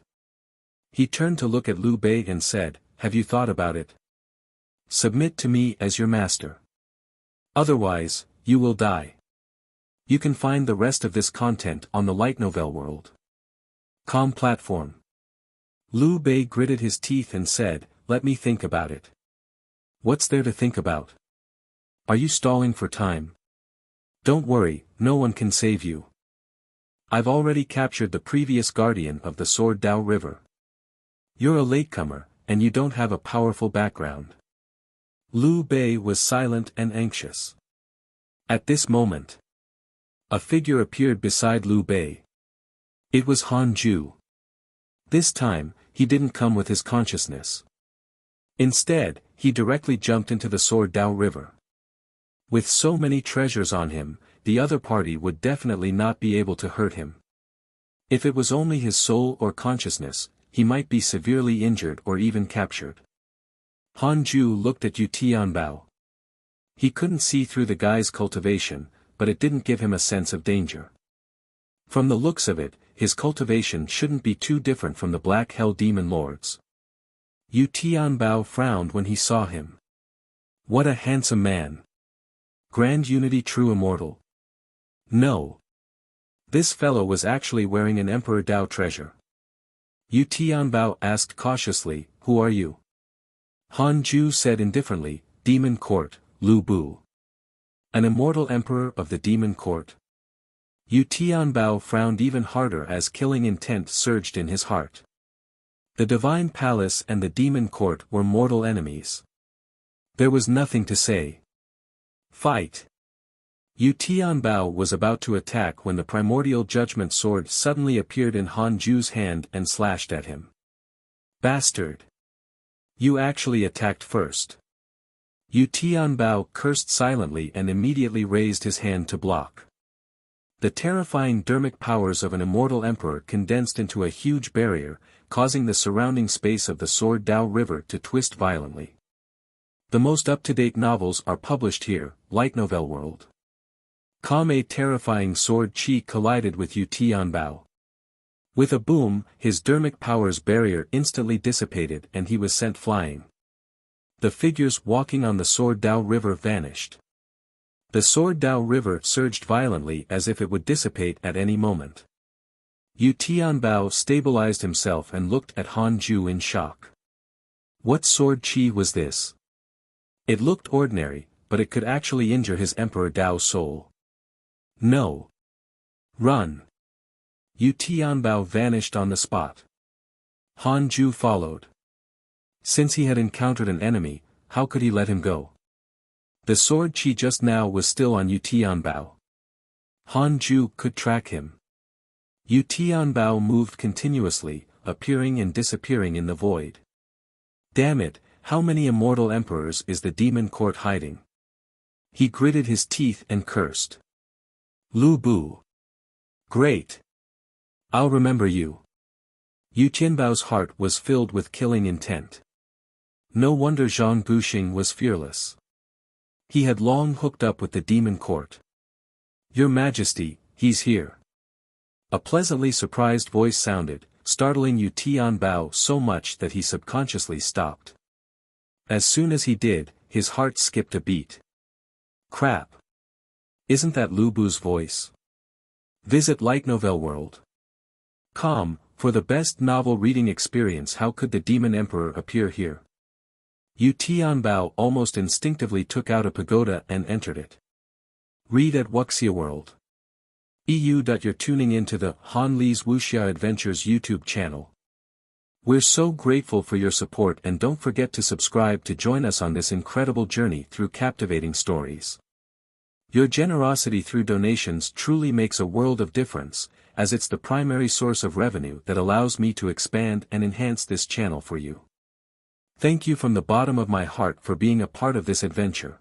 He turned to look at Liu Bei and said, have you thought about it? Submit to me as your master. Otherwise, you will die. You can find the rest of this content on the light novel world. Com platform. Liu Bei gritted his teeth and said, let me think about it. What's there to think about? Are you stalling for time? Don't worry, no one can save you. I've already captured the previous guardian of the Sword Dao River. You're a latecomer, and you don't have a powerful background. Liu Bei was silent and anxious. At this moment, a figure appeared beside Liu Bei. It was Han Ju. This time, he didn't come with his consciousness. Instead, he directly jumped into the Sword Dao River. With so many treasures on him, the other party would definitely not be able to hurt him. If it was only his soul or consciousness, he might be severely injured or even captured. Han Ju looked at Yu Tianbao. He couldn't see through the guy's cultivation, but it didn't give him a sense of danger. From the looks of it, his cultivation shouldn't be too different from the Black Hell Demon Lord's. Yu Tianbao frowned when he saw him. What a handsome man. Grand Unity True Immortal. No. This fellow was actually wearing an Emperor Dao treasure. Yu Tianbao asked cautiously, who are you? Han Ju said indifferently, Demon Court, Lu Bu. An immortal emperor of the Demon Court. Yu Tianbao frowned even harder as killing intent surged in his heart. The Divine Palace and the Demon Court were mortal enemies. There was nothing to say. Fight! Yu Tianbao was about to attack when the primordial judgment sword suddenly appeared in Han Ju's hand and slashed at him. Bastard! You actually attacked first. Yu Tianbao cursed silently and immediately raised his hand to block. The terrifying dermic powers of an immortal emperor condensed into a huge barrier, causing the surrounding space of the Sword Dao River to twist violently. The most up-to-date novels are published here, Light Novel World. A terrifying sword chi collided with Yu Tianbao. With a boom, his dermic powers barrier instantly dissipated and he was sent flying. The figures walking on the Sword Dao River vanished. The Sword Dao River surged violently as if it would dissipate at any moment. Yu Tianbao stabilized himself and looked at Han Ju in shock. What sword chi was this? It looked ordinary, but it could actually injure his Emperor Dao soul. No. Run! Yu Tianbao vanished on the spot. Han Ju followed. Since he had encountered an enemy, how could he let him go? The sword chi just now was still on Yu Tianbao. Han Ju could track him. Yu Tianbao moved continuously, appearing and disappearing in the void. Damn it, how many immortal emperors is the demon court hiding? He gritted his teeth and cursed. Lu Bu. Great! I'll remember you. Yu Tianbao's heart was filled with killing intent. No wonder Zhang Guxing was fearless. He had long hooked up with the demon court. Your Majesty, he's here. A pleasantly surprised voice sounded, startling Yu Tianbao so much that he subconsciously stopped. As soon as he did, his heart skipped a beat. Crap! Isn't that Lu Bu's voice? Visit lightnovelworld.com for the best novel reading experience. How could the Demon Emperor appear here? Yu Tianbao almost instinctively took out a pagoda and entered it. Read at Wuxia World. EU. You're tuning into the Han Li's Wuxia Adventures YouTube channel. We're so grateful for your support, and don't forget to subscribe to join us on this incredible journey through captivating stories. Your generosity through donations truly makes a world of difference, as it's the primary source of revenue that allows me to expand and enhance this channel for you. Thank you from the bottom of my heart for being a part of this adventure.